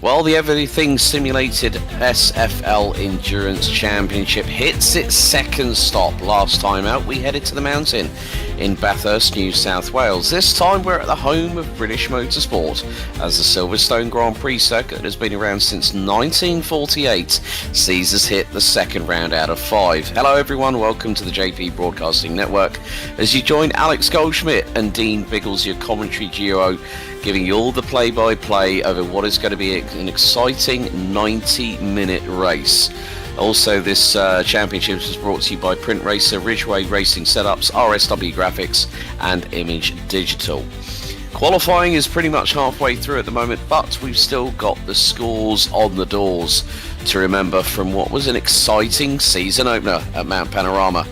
Well, the everything simulated SFL Endurance Championship hits its second stop. Last time out, we headed to the mountain in Bathurst, New South Wales. This time, we're at the home of British motorsport, as the Silverstone Grand Prix circuit that has been around since 1948 sees us hit the second round out of 5. Hello, everyone. Welcome to the JP Broadcasting Network. As you join Alex Goldschmidt and Dean Bggles, your commentary duo, giving you all the play-by-play over what is going to be an exciting 90-minute race. Also, this championship is brought to you by Print Racer, Ridgeway Racing Setups, RSW Graphics, and Image Digital. Qualifying is pretty much halfway through at the moment, but we've still got the scores on the doors to remember from what was an exciting season opener at Mount Panorama.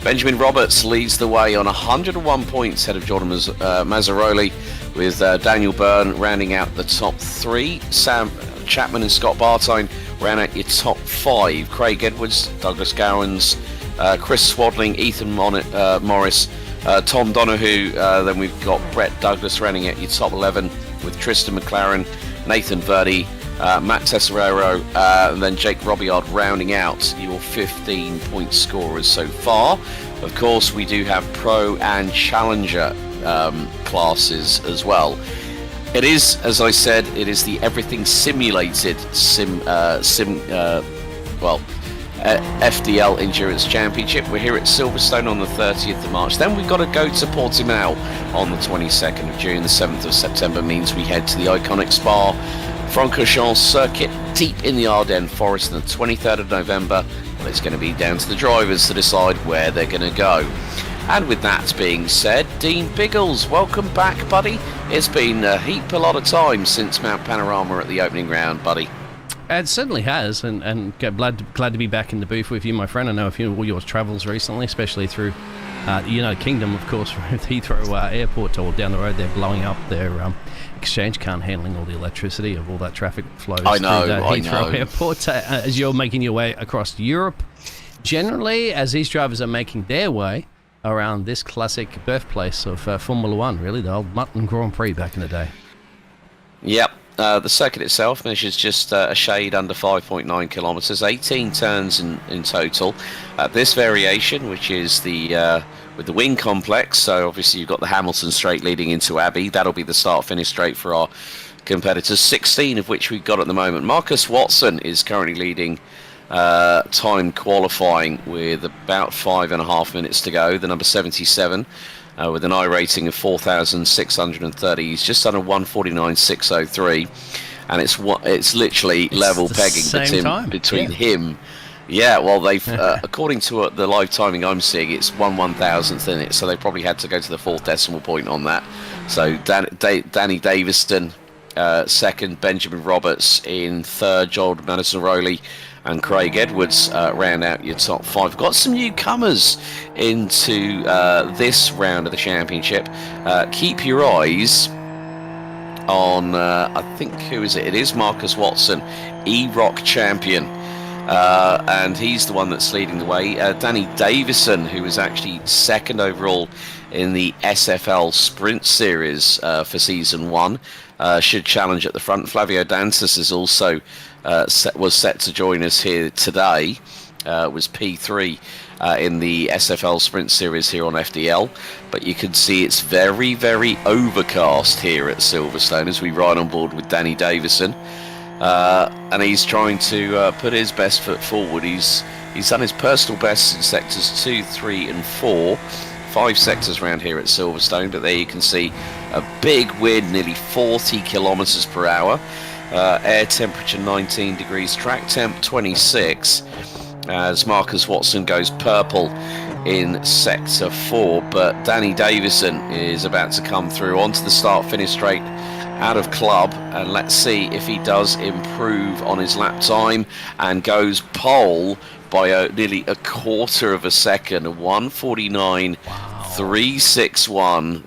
Benjamin Roberts leads the way on 101 points ahead of Jordan Mazzaroli, with Daniel Byrne rounding out the top 3. Sam Chapman and Scott Bartine round out your top 5. Craig Edwards, Douglas Gowans, Chris Swadling, Ethan Morris, Tom Donahue. Then we've got Brett Douglas rounding out your top 11 with Tristan McLaren, Nathan Verdi, Matt Tesserero, and then Jake Robillard rounding out your 15-point scorers so far. Of course, we do have Pro and Challenger classes as well. It is, as I said, it is the everything simulated FDL Endurance Championship. We're here at Silverstone on the 30th of March. Then we've got to go to Portimao on the 22nd of June. The 7th of September means we head to the iconic Spa-Francorchamps circuit deep in the Ardennes forest on the 23rd of November. Well, it's going to be down to the drivers to decide where they're going to go. And with that being said, Dean Bggles, welcome back, buddy. It's been a lot of time since Mount Panorama at the opening round, buddy. It certainly has, and glad to be back in the booth with you, my friend. I know all your travels recently, especially through the United Kingdom, of course, with Heathrow Airport, or down the road they're blowing up their exchange can't handling all the electricity of all that traffic flows through Heathrow Airport. As you're making your way across Europe, generally, as these drivers are making their way around this classic birthplace of Formula One, really, the old Mutton Grand Prix back in the day. Yep. The circuit itself measures just a shade under 5.9 kilometres, 18 turns in total. This variation, which is the with the wing complex, so obviously you've got the Hamilton straight leading into Abbey. That'll be the start-finish straight for our competitors, 16 of which we've got at the moment. Marcus Watson is currently leading time qualifying with about 5.5 minutes to go, the number 77. With an iRacing of 4,630. He's just done a 149.603, and it's literally level pegging between him. Yeah, well, they've according to the live timing I'm seeing, it's 1/1000th in it, so they probably had to go to the 4th decimal point on that. So Danny Davison second, Benjamin Roberts in third, Jordan Mazzaroli and Craig Edwards round out your top 5. Got some newcomers into this round of the championship. Keep your eyes on, I think, who is it? It is Marcus Watson, E-Rock champion. And he's the one that's leading the way. Danny Davison, who was actually second overall in the SFL Sprint Series for Season 1, should challenge at the front. Flavio Dantas is also was set to join us here today. Was P3 in the SFL Sprint Series here on FDL. But you can see it's very, very overcast here at Silverstone as we ride on board with Danny Davison. And he's trying to put his best foot forward. He's done his personal best in sectors 2, 3 and 4. 5 sectors around here at Silverstone, but there you can see a big wind, nearly 40 kilometers per hour. Air temperature 19 degrees, track temp 26, as Marcus Watson goes purple in sector 4, but Danny Davison is about to come through onto the start-finish straight out of club, and let's see if he does improve on his lap time and goes pole by nearly a quarter of a second, 1:49.361.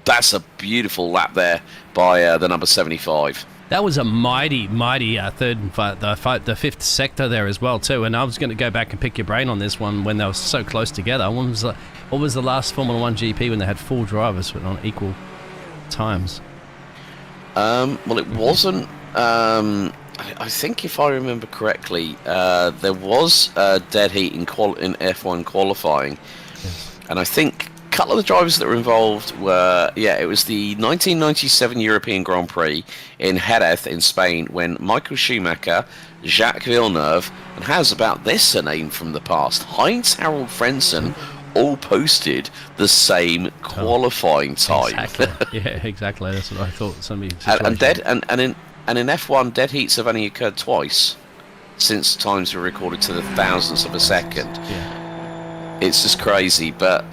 That's a beautiful lap there by the number 75. That was a mighty third and the fifth sector there as well too. And I was going to go back and pick your brain on this one when they were so close together. What was the last Formula 1 GP when they had 4 drivers on equal times? Well, it wasn't I think if I remember correctly, there was a dead heat in F1 qualifying, Yes. and I think a couple of the drivers that were involved were, it was the 1997 European Grand Prix in Jerez in Spain when Michael Schumacher, Jacques Villeneuve, and how's about this a name from the past, Heinz Harald Frentzen, all posted the same qualifying time. Exactly. Yeah, exactly. That's what I thought. And in F1, dead heats have only occurred twice since times were recorded to the thousandths of a second. Yeah. It's just crazy. But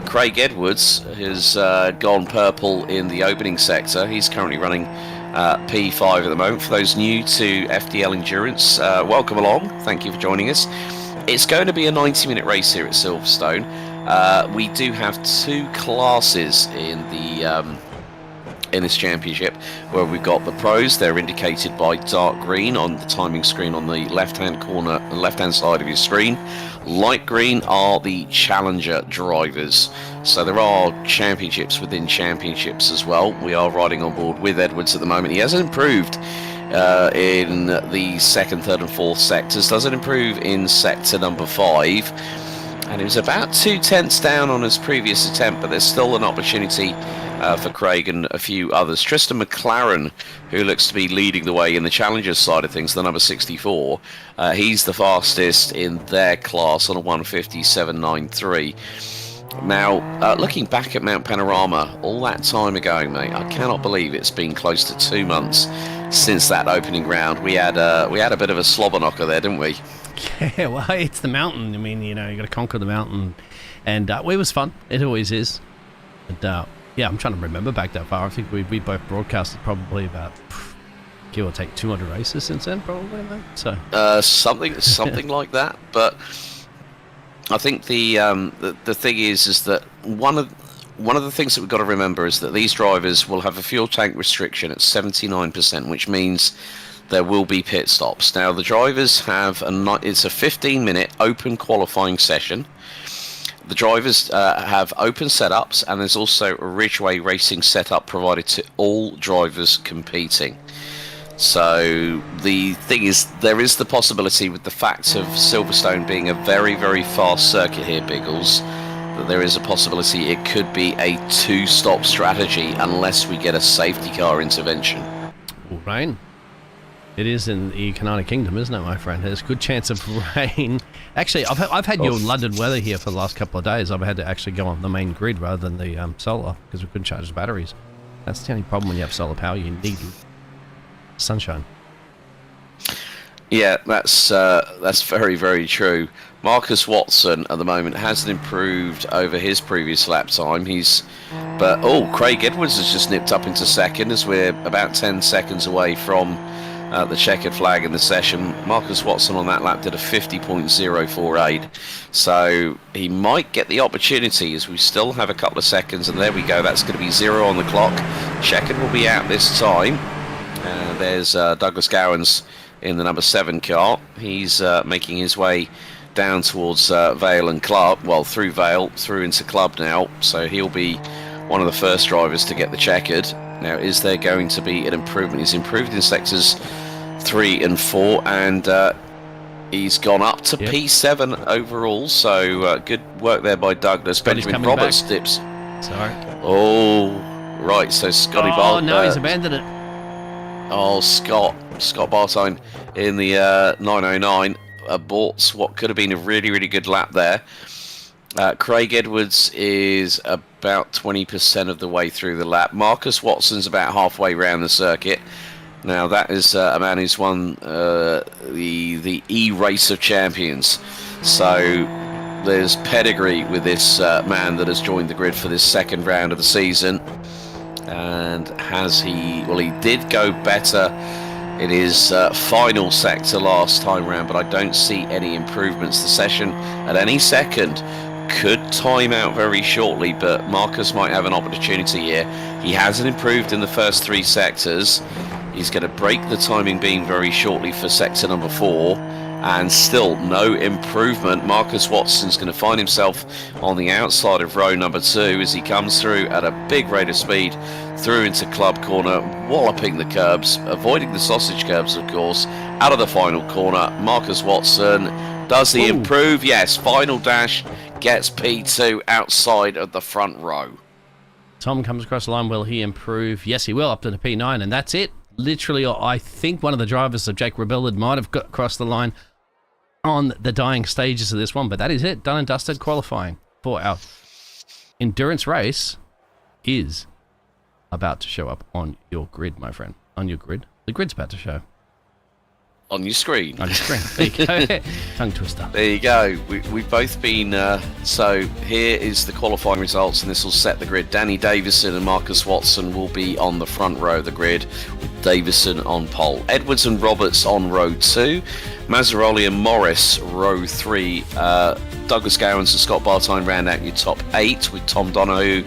Craig Edwards has gone purple in the opening sector. He's currently running P5 at the moment. For those new to FDL Endurance, welcome along. Thank you for joining us. It's going to be a 90-minute race here at Silverstone. We do have two classes in this championship, where we've got the pros. They're indicated by dark green on the timing screen on the left-hand side of your screen. Light green are the challenger drivers. So there are championships within championships as well. We are riding on board with Edwards at the moment. He hasn't improved in the second, third and fourth sectors. Doesn't improve in sector number 5. And it was about 2/10 down on his previous attempt, but there's still an opportunity for Craig and a few others. Tristan McLaren, who looks to be leading the way in the Challengers side of things, the number 64, he's the fastest in their class on a 1:57.93. Now, looking back at Mount Panorama all that time ago, mate, I cannot believe it's been close to 2 months since that opening round. We had a bit of a slobber knocker there, didn't we? Yeah, well, it's the mountain. I mean, you got to conquer the mountain. And it was fun. It always is. And, I'm trying to remember back that far. I think we both broadcasted probably about, give or take, 200 races since then, probably, mate. So something like that. But I think the thing is that one of the things that we've got to remember is that these drivers will have a fuel tank restriction at 79%, which means there will be pit stops. Now, the drivers have it's a 15-minute open qualifying session. The drivers have open setups, and there's also a Ridgeway Racing setup provided to all drivers competing. So the thing is, there is the possibility, with the fact of Silverstone being a very, very fast circuit here, Bggles, that there is a possibility it could be a 2-stop strategy unless we get a safety car intervention. All right. It is in the United Kingdom, isn't it, my friend? There's a good chance of rain. Actually, I've had your London weather here for the last couple of days. I've had to actually go on the main grid rather than the solar because we couldn't charge the batteries. That's the only problem when you have solar power. You need sunshine. Yeah, that's very, very true. Marcus Watson at the moment hasn't improved over his previous lap time. Craig Edwards has just nipped up into second as we're about 10 seconds away from the checkered flag in the session. Marcus Watson on that lap did a 50.048, so he might get the opportunity as we still have a couple of seconds, and there we go, that's going to be 0 on the clock. Checkered will be out this time. There's Douglas Gowans in the number 7 car. He's making his way down towards Vale and Club, well, through Vale, through into Club now, so he'll be one of the first drivers to get the checkered. Now, is there going to be an improvement? He's improved in sectors 3 and 4, and he's gone up to P7 overall, so good work there by Douglas. Benjamin Roberts dips. Sorry. Oh, right, so Scotty Bartine. Oh, no, he's abandoned it. Oh, Scott Bartine in the 909 aborts what could have been a really, really good lap there. Craig Edwards is about 20% of the way through the lap. Marcus Watson's about halfway around the circuit. Now, that is a man who's won the E-Race of Champions. So there's pedigree with this man that has joined the grid for this second round of the season. And he did go better in his final sector last time round, but I don't see any improvements. The session at any second could time out very shortly, but Marcus might have an opportunity here. He hasn't improved in the first 3 sectors. He's going to break the timing beam very shortly for sector number 4, and still no improvement. Marcus Watson's going to find himself on the outside of row number 2 as he comes through at a big rate of speed through into club corner, walloping the curbs, avoiding the sausage curbs, of course, out of the final corner. Marcus Watson, does he improve? Yes, final dash, gets P2 outside of the front row. Tom comes across the line. Will he improve? Yes, he will, up to the P9, and that's it. Literally, I think one of the drivers of Jake Rebellid might have got across the line on the dying stages of this one, but that is it. Done and dusted. Qualifying for our endurance race is about to show up on your grid, my friend. On your grid. The grid's about to show. On your screen. On your screen. There you go. Tongue twister. There you go. We've both been... so here is the qualifying results, and this will set the grid. Danny Davison and Marcus Watson will be on the front row of the grid, with Davison on pole. Edwards and Roberts on row 2. Mazzaroli and Morris, row 3. Douglas Gowans and Scott Bartine round out your top 8, with Tom Donahue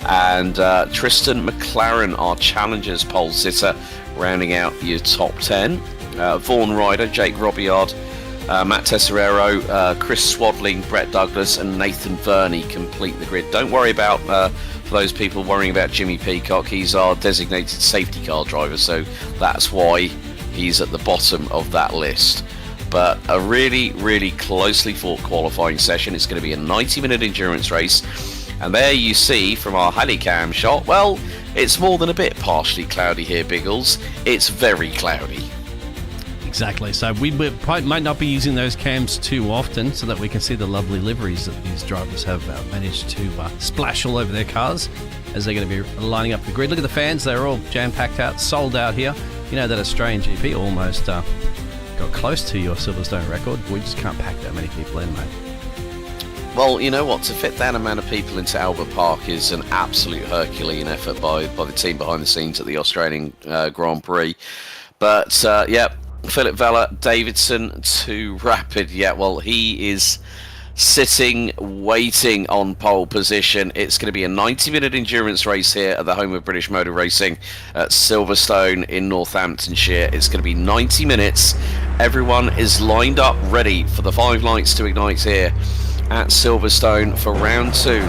and Tristan McLaren, our challengers pole sitter, rounding out your top 10. Vaughan Ryder, Jake Robillard, Matt Tesserero, Chris Swadling, Brett Douglas and Nathan Verney complete the grid. Don't worry about, for those people worrying about Jimmy Peacock, he's our designated safety car driver, so that's why he's at the bottom of that list. But a really, really closely fought qualifying session. It's going to be a 90-minute endurance race. And there you see from our Halicam shot, well, it's more than a bit partially cloudy here, Bggles. It's very cloudy. Exactly. So we might not be using those cams too often so that we can see the lovely liveries that these drivers have managed to splash all over their cars as they're going to be lining up the grid. Look at the fans. They're all jam-packed out, sold out here. You know that Australian GP almost got close to your Silverstone record. We just can't pack that many people in, mate. Well, you know what? To fit that amount of people into Albert Park is an absolute Herculean effort by the team behind the scenes at the Australian Grand Prix. But, yeah, Philip Vella, Davidson, too rapid. Yeah, well, he is sitting, waiting on pole position. It's going to be a 90-minute endurance race here at the home of British Motor Racing at Silverstone in Northamptonshire. It's going to be 90 minutes. Everyone is lined up, ready for the 5 lights to ignite here at Silverstone for round 2 of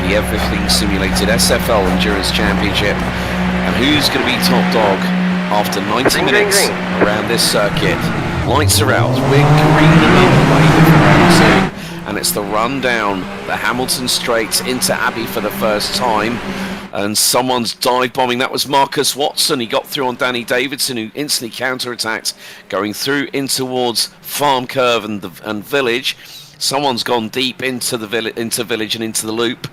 the Everything Simulated SFL Endurance Championship. And who's going to be top dog after 90 minutes around this circuit? Lights are out. We're green and underway for round 2. And it's the run down the Hamilton Straight into Abbey for the first time. And someone's dive bombing. That was Marcus Watson. He got through on Danny Davidson, who instantly counter-attacked, going through in towards Farm Curve and Village. Someone's gone deep into the Village and into the loop.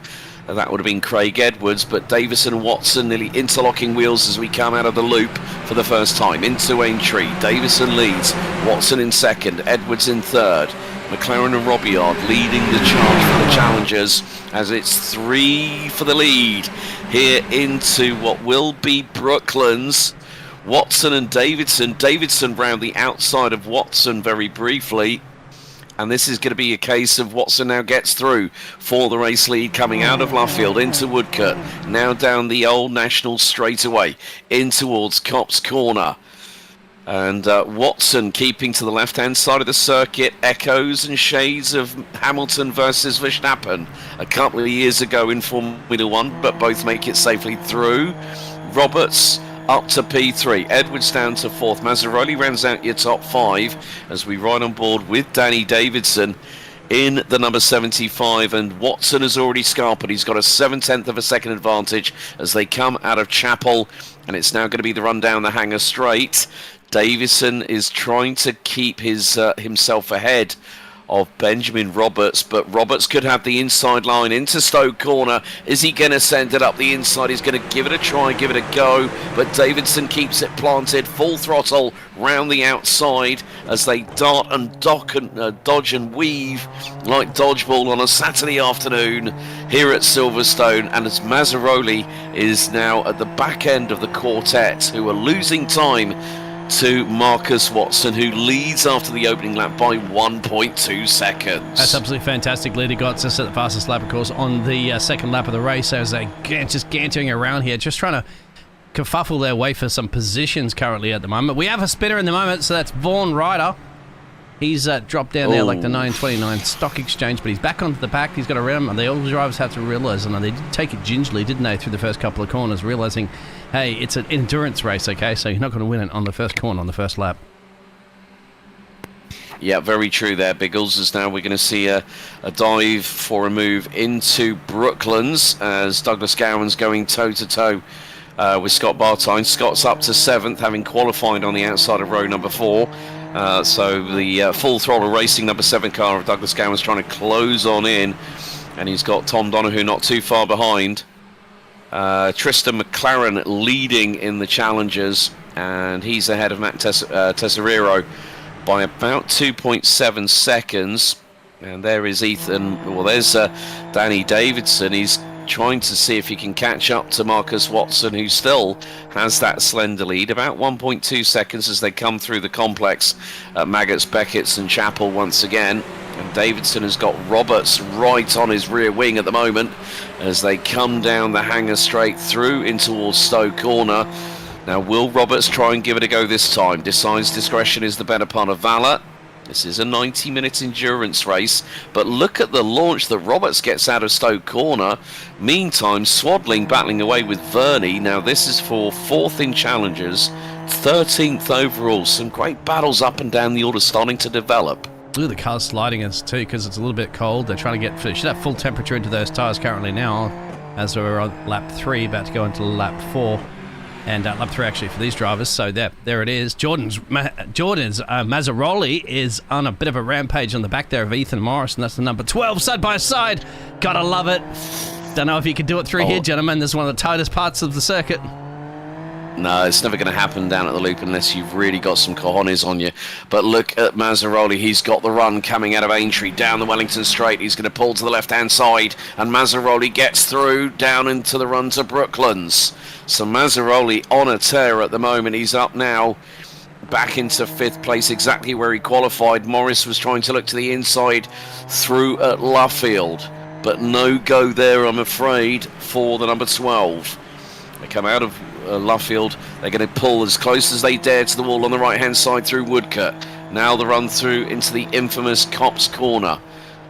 That would have been Craig Edwards, but Davison and Watson nearly interlocking wheels as we come out of the loop for the first time. Into Aintree, Davison leads, Watson in second, Edwards in third. McLaren and Robillard leading the charge for the challengers as it's 3 for the lead here into what will be Brooklands. Watson and Davidson. Davidson round the outside of Watson very briefly. And this is going to be a case of Watson now gets through for the race lead, coming out of Luffield into Woodcote, now down the Old National straightaway in towards Copse Corner. And Watson keeping to the left-hand side of the circuit, echoes and shades of Hamilton versus Verstappen a couple of years ago in Formula 1, but both make it safely through. Roberts up to P3, Edwards down to 4th. Mazzaroli rounds out your top 5 as we ride on board with Danny Davidson in the number 75, and Watson has already scarpered. He's got a 7/10 of a second advantage as they come out of Chapel, and it's now going to be the run down the Hangar Straight. Davison is trying to keep his himself ahead of Benjamin Roberts, but Roberts could have the inside line into Stoke Corner. Is he going to send it up the inside? He's going to give it a try, give it a go, but Davidson keeps it planted, full throttle round the outside as they dart and dodge and weave like dodgeball on a Saturday afternoon here at Silverstone. And as Mazzaroli is now at the back end of the quartet, who are losing time to Marcus Watson, who leads after the opening lap by 1.2 seconds. That's absolutely fantastic lead. He got us at the fastest lap, of course, on the second lap of the race as they just gantering around here, just trying to kerfuffle their way for some positions currently at the moment. We have a spinner in the moment, so that's Vaughan Ryder. He's dropped down there like the 929 stock exchange, but he's back onto the pack. He's got a rim, and the old drivers have to realise, and they did take it gingerly, didn't they, through the first couple of corners, realising, hey, it's an endurance race, okay, so you're not going to win it on the first corner, on the first lap. Yeah, very true there, Bggles, as now we're going to see a dive for a move into Brooklands as Douglas Gowan's going toe-to-toe with Scott Bartine. Scott's up to 7th, having qualified on the outside of row number 4. So the full throttle racing number 7 car of Douglas Gowan's trying to close on in, and he's got Tom Donoghue not too far behind. Tristan McLaren leading in the Challengers, and he's ahead of Matt Tesoriero by about 2.7 seconds. And there is Ethan, well, there's Danny Davidson. He's trying to see if he can catch up to Marcus Watson, who still has that slender lead, about 1.2 seconds as they come through the complex at Maggots, Beckett's and Chapel once again. And Davidson has got Roberts right on his rear wing at the moment as they come down the hanger straight through in towards Stowe Corner. Now, will Roberts try and give it a go this time? Decides discretion is the better part of valour. This is a 90-minute endurance race, but look at the launch that Roberts gets out of Stowe Corner. Meantime, Swadling battling away with Verney. Now, this is for 4th in Challengers, 13th overall. Some great battles up and down the order starting to develop. Ooh, the car's sliding us too because it's a little bit cold. They're trying to get, should have full temperature into those tyres currently now, as we're on lap 3, about to go into lap 4. And lap 3 actually for these drivers. So there it is. Jordan's Mazzaroli is on a bit of a rampage on the back there of Ethan Morris, and that's the number 12 side by side. Gotta love it. Don't know if you can do it through here, gentlemen. This is one of the tightest parts of the circuit. No, it's never going to happen down at the loop unless you've really got some cojones on you. But look at Mazzaroli. He's got the run coming out of Aintree down the Wellington Straight. He's going to pull to the left-hand side, and Mazzaroli gets through down into the run to Brooklands. So Mazzaroli on a tear at the moment. He's up now back into 5th place, exactly where he qualified. Morris was trying to look to the inside through at Luffield, but no go there, I'm afraid, for the number 12. They come out of Luffield. They're going to pull as close as they dare to the wall on the right-hand side through Woodcote. Now the run through into the infamous Cops Corner.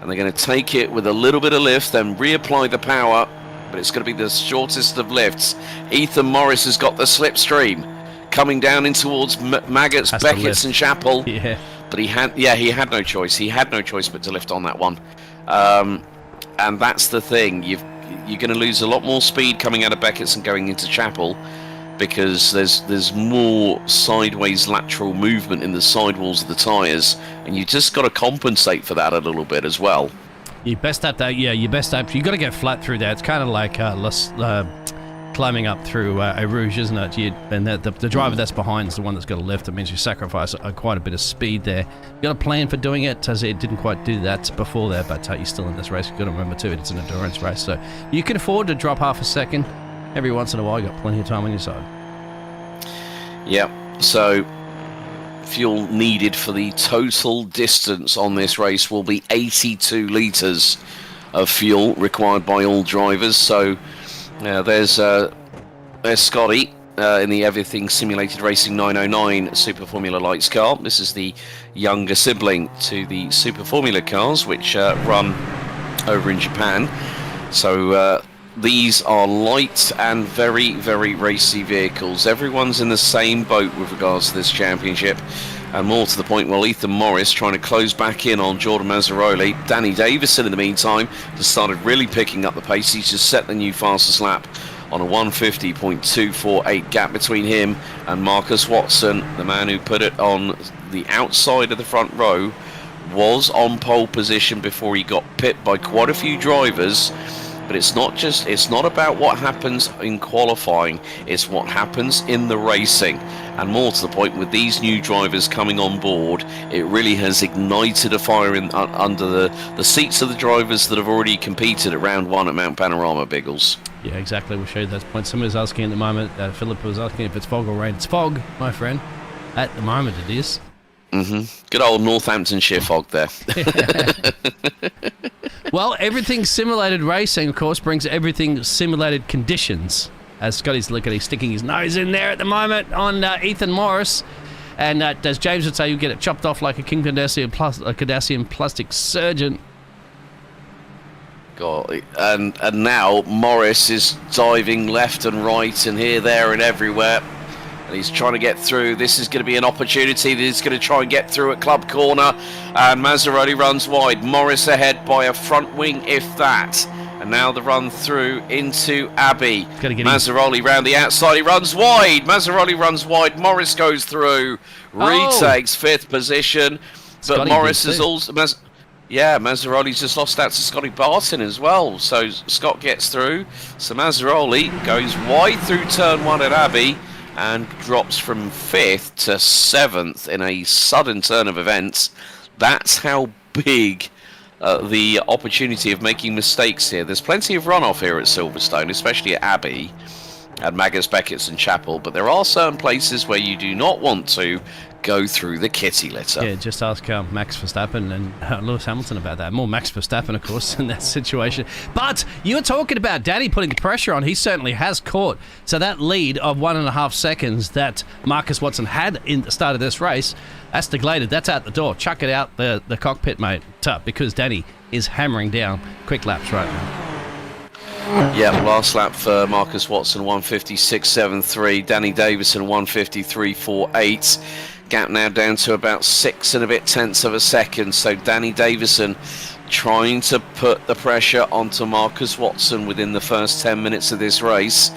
And they're going to take it with a little bit of lift, then reapply the power, but it's going to be the shortest of lifts. Ethan Morris has got the slipstream coming down in towards Maggots, Beckett's and Chapel. Yeah. But he had no choice. He had no choice but to lift on that one. And that's the thing. You're going to lose a lot more speed coming out of Beckett's and going into Chapel, because there's more sideways lateral movement in the sidewalls of the tyres, and you just got to compensate for that a little bit as well. You best up that, yeah. You best up. You got to get flat through there. It's kind of like climbing up through a Rouge, isn't it? And the driver that's behind is the one that's got to lift. It means you sacrifice quite a bit of speed there. You got a plan for doing it. As it didn't quite do that before there, but you're still in this race. You got to remember too, it's an endurance race, so you can afford to drop half a second every once in a while. You got plenty of time on your side. Yeah. So fuel needed for the total distance on this race will be 82 litres of fuel required by all drivers. So there's Scotty in the Everything Simulated Racing 909 Super Formula Lights car. This is the younger sibling to the Super Formula cars, which run over in Japan. So these are light and very, very racy vehicles. Everyone's in the same boat with regards to this championship. And more to the point, well, Ethan Morris trying to close back in on Jordan Mazzaroli. Danny Davison, in the meantime, has started really picking up the pace. He's just set the new fastest lap on a 150.248 gap between him and Marcus Watson, the man who put it on the outside of the front row, was on pole position before he got pipped by quite a few drivers. But it's not about what happens in qualifying, it's what happens in the racing. And more to the point, with these new drivers coming on board, it really has ignited a fire under the seats of the drivers that have already competed at round 1 at Mount Panorama, Bggles. Yeah, exactly. We'll show you those points. Somebody's asking at the moment, Philip was asking if it's fog or rain. It's fog, my friend. At the moment it is. Good old Northamptonshire fog there. Well, everything simulated racing, of course, brings everything simulated conditions. As Scotty's sticking his nose in there at the moment on Ethan Morris. And as James would say, you get it chopped off like a Kim Kardashian, a Kardashian plastic surgeon. God, and now Morris is diving left and right and here, there and everywhere. And he's trying to get through. This is going to be an opportunity that he's going to try and get through at Club Corner. And Mazzaroli runs wide. Morris ahead by a front wing, if that. And now the run through into Abbey. Mazzaroli round the outside. He runs wide. Mazzaroli runs wide. Morris goes through. Retakes 5th position. But Scotty Morris is also... Mazzaroli's just lost out to Scotty Barton as well. So Scott gets through. So Mazzaroli goes wide through turn 1 at Abbey and drops from 5th to 7th in a sudden turn of events. That's how big the opportunity of making mistakes here. There's plenty of runoff here at Silverstone, especially at Abbey, at Maggotts, Beckett's and Chapel, but there are certain places where you do not want to go through the kitty litter. Yeah, just ask Max Verstappen and Lewis Hamilton about that. More Max Verstappen, of course, in that situation. But you were talking about Daddy putting the pressure on. He certainly has caught. So that lead of 1.5 seconds that Marcus Watson had in the start of this race, that's degraded. That's out the door. Chuck it out the cockpit, mate, because Danny is hammering down quick laps right now. Yeah, last lap for Marcus Watson, 156.73. Danny Davison, 153.48. Gap now down to about 6 and a bit tenths of a second. So Danny Davison trying to put the pressure onto Marcus Watson within the first 10 minutes of this race.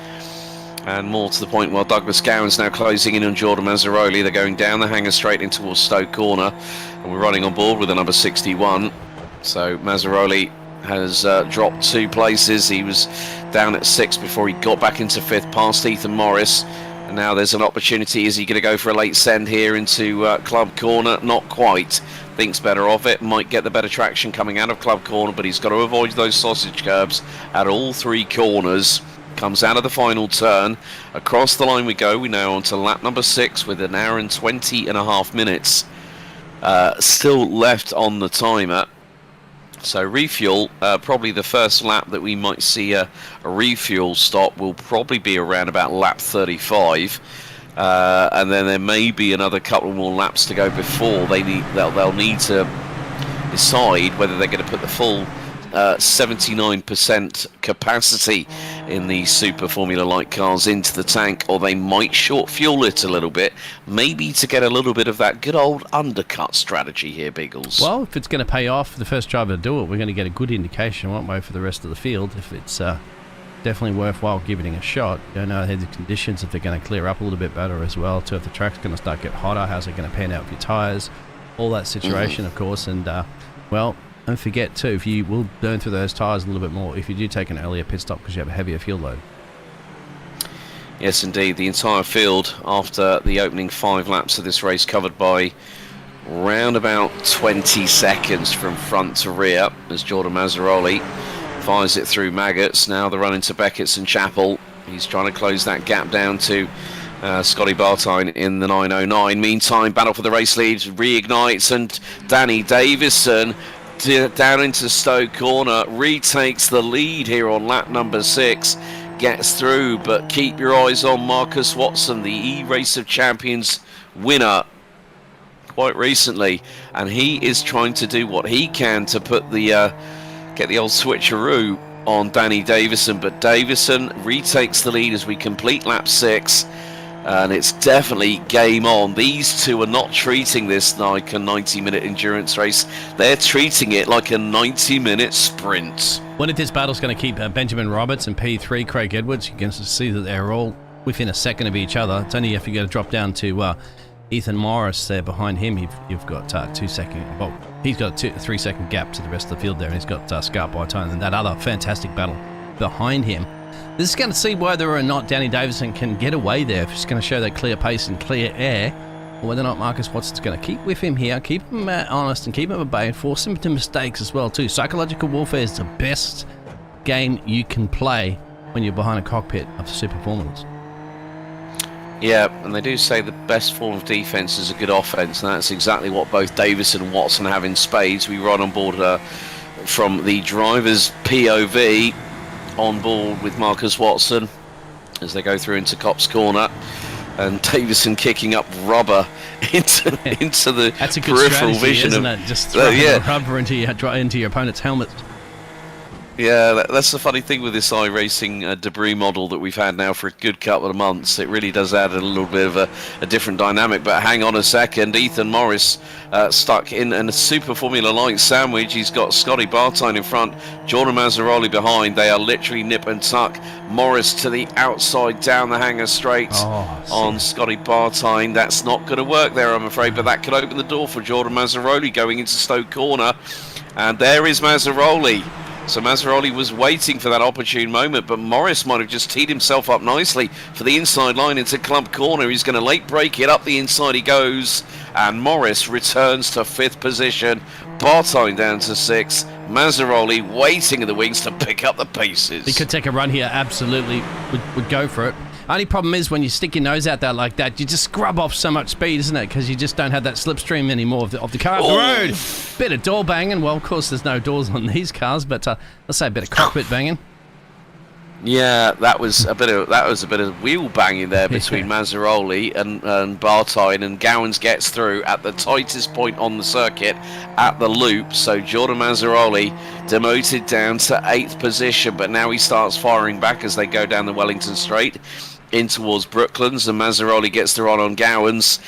And more to the point, while Douglas Gowan's now closing in on Jordan Mazzaroli. They're going down the hanger straight in towards Stoke Corner. And we're running on board with the number 61. So Mazzaroli has dropped 2 places. He was down at 6 before he got back into 5th past Ethan Morris. And now there's an opportunity. Is he going to go for a late send here into Club Corner? Not quite. Thinks better of it. Might get the better traction coming out of Club Corner, but he's got to avoid those sausage curbs at all 3 corners. Comes out of the final turn. Across the line we go. We're now on to lap number 6 with 1 hour and 20.5 minutes still left on the timer. So refuel, probably the first lap that we might see a refuel stop will probably be around about lap 35. And then there may be another couple more laps to go before they'll need to decide whether they're going to put the full 79% capacity in the Super Formula Light cars into the tank, or they might short fuel it a little bit, maybe to get a little bit of that good old undercut strategy here, Bggles. Well, if it's going to pay off for the first driver to do it, we're going to get a good indication, won't we, for the rest of the field, if it's definitely worthwhile giving it a shot. You don't know the conditions, if they're going to clear up a little bit better as well, too, if the track's going to start getting hotter, how's it going to pan out with your tyres, all that situation, of course, and, well, don't forget too, if you will burn through those tyres a little bit more if you do take an earlier pit stop because you have a heavier fuel load. Yes, indeed. The entire field after the opening 5 laps of this race covered by round about 20 seconds from front to rear as Jordan Mazzaroli fires it through Maggotts. Now the run into Beckett's and Chapel. He's trying to close that gap down to Scotty Barton in the 909. Meantime, battle for the race leads reignites, and Danny Davison down into Stoke Corner retakes the lead here on lap number 6, gets through, but keep your eyes on Marcus Watson, the E-Race of Champions winner quite recently, and he is trying to do what he can to put the get the old switcheroo on Danny Davison, but Davison retakes the lead as we complete lap 6. And it's definitely game on. These two are not treating this like a 90-minute endurance race. They're treating it like a 90-minute sprint. Well, if this battle's going to keep Benjamin Roberts and P3 Craig Edwards, you can see that they're all within a second of each other. It's only if you go to drop down to Ethan Morris there behind him, you've got 2 second. Well, he's got a 3 second gap to the rest of the field there, and he's got Scout by time, and that other fantastic battle behind him. This is going to see whether or not Danny Davison can get away there. If it's going to show that clear pace and clear air, or whether or not Marcus Watson's going to keep with him here, keep him honest and keep him at bay and force him to mistakes as well too. Psychological warfare is the best game you can play when you're behind a cockpit of Super Formulas. Yeah, and they do say the best form of defence is a good offence, and that's exactly what both Davison and Watson have in spades. We run on board from the driver's POV on board with Marcus Watson as they go through into Copse Corner. Yeah. And Davison kicking up rubber into the That's a good peripheral strategy, vision isn't of it? Just throwing yeah. rubber into your opponent's helmet. Yeah, that's the funny thing with this iRacing debris model that we've had now for a good couple of months. It really does add a little bit of a different dynamic. But hang on a second, Ethan Morris stuck in a super Formula Light sandwich. He's got Scotty Bartine in front, Jordan Mazzaroli behind. They are literally nip and tuck. Morris to the outside, down the hanger straight on Scotty Bartine. That's not going to work there, I'm afraid, but that could open the door for Jordan Mazzaroli going into Stoke Corner. And there is Mazzaroli. So Mazzaroli was waiting for that opportune moment, but Morris might have just teed himself up nicely for the inside line into Club Corner. He's going to late break it. Up the inside he goes, and Morris returns to 5th position. Bartine down to 6th. Mazzaroli waiting in the wings to pick up the paces. He could take a run here, absolutely would go for it. Only problem is when you stick your nose out there like that, you just scrub off so much speed, isn't it? Because you just don't have that slipstream anymore of the car up the road. Bit of door banging. Well, of course, there's no doors on these cars, but let's say a bit of cockpit banging. Yeah, that was a bit of wheel banging there between Mazzaroli and Bartine, and Gowans gets through at the tightest point on the circuit at the loop. So Jordan Mazzaroli demoted down to 8th position, but now he starts firing back as they go down the Wellington Straight in towards Brooklands, and Mazzaroli gets the run on Gowans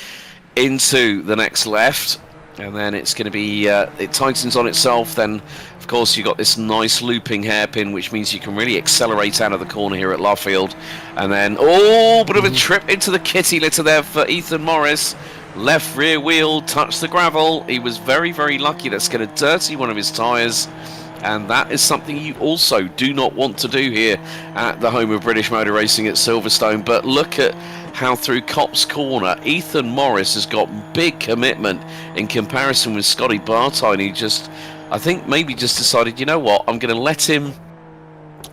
into the next left, and then it's going to be it tightens on itself. Then of course you've got this nice looping hairpin, which means you can really accelerate out of the corner here at Luffield. And then bit of a trip into the kitty litter there for Ethan Morris. Left rear wheel touched the gravel. He was very, very lucky. That's going to dirty one of his tyres, and that is something you also do not want to do here at the home of British motor racing at Silverstone. But look at how through Copse Corner Ethan Morris has got big commitment in comparison with Scotty Bartine. He just, I think, maybe just decided, you know what, I'm going to let him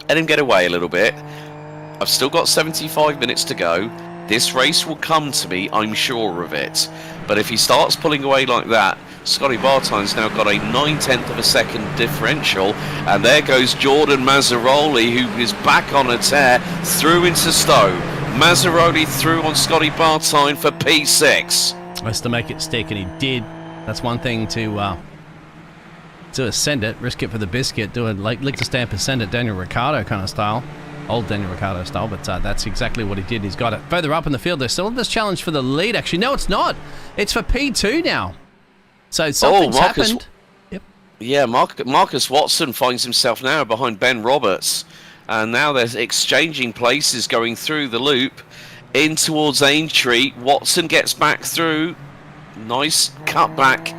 get away a little bit. I've still got 75 minutes to go. This race will come to me, I'm sure of it. But if he starts pulling away like that, Scotty Bartine's now got a 9/10 of a second differential, and there goes Jordan Mazzaroli, who is back on a tear, through into Stowe. Mazzaroli through on Scotty Bartine for P6. Has to make it stick, and he did. That's one thing to ascend it, risk it for the biscuit, do a lick to stamp and send it, Daniel Ricciardo kind of style. Old Daniel Ricciardo style, but that's exactly what he did. He's got it. Further up in the field, there's still this challenge for the lead, actually. No, it's not. It's for P2 now. So something's happened. Yep. Yeah, Marcus Watson finds himself now behind Ben Roberts. And now they're exchanging places going through the loop in towards Aintree. Watson gets back through. Nice cutback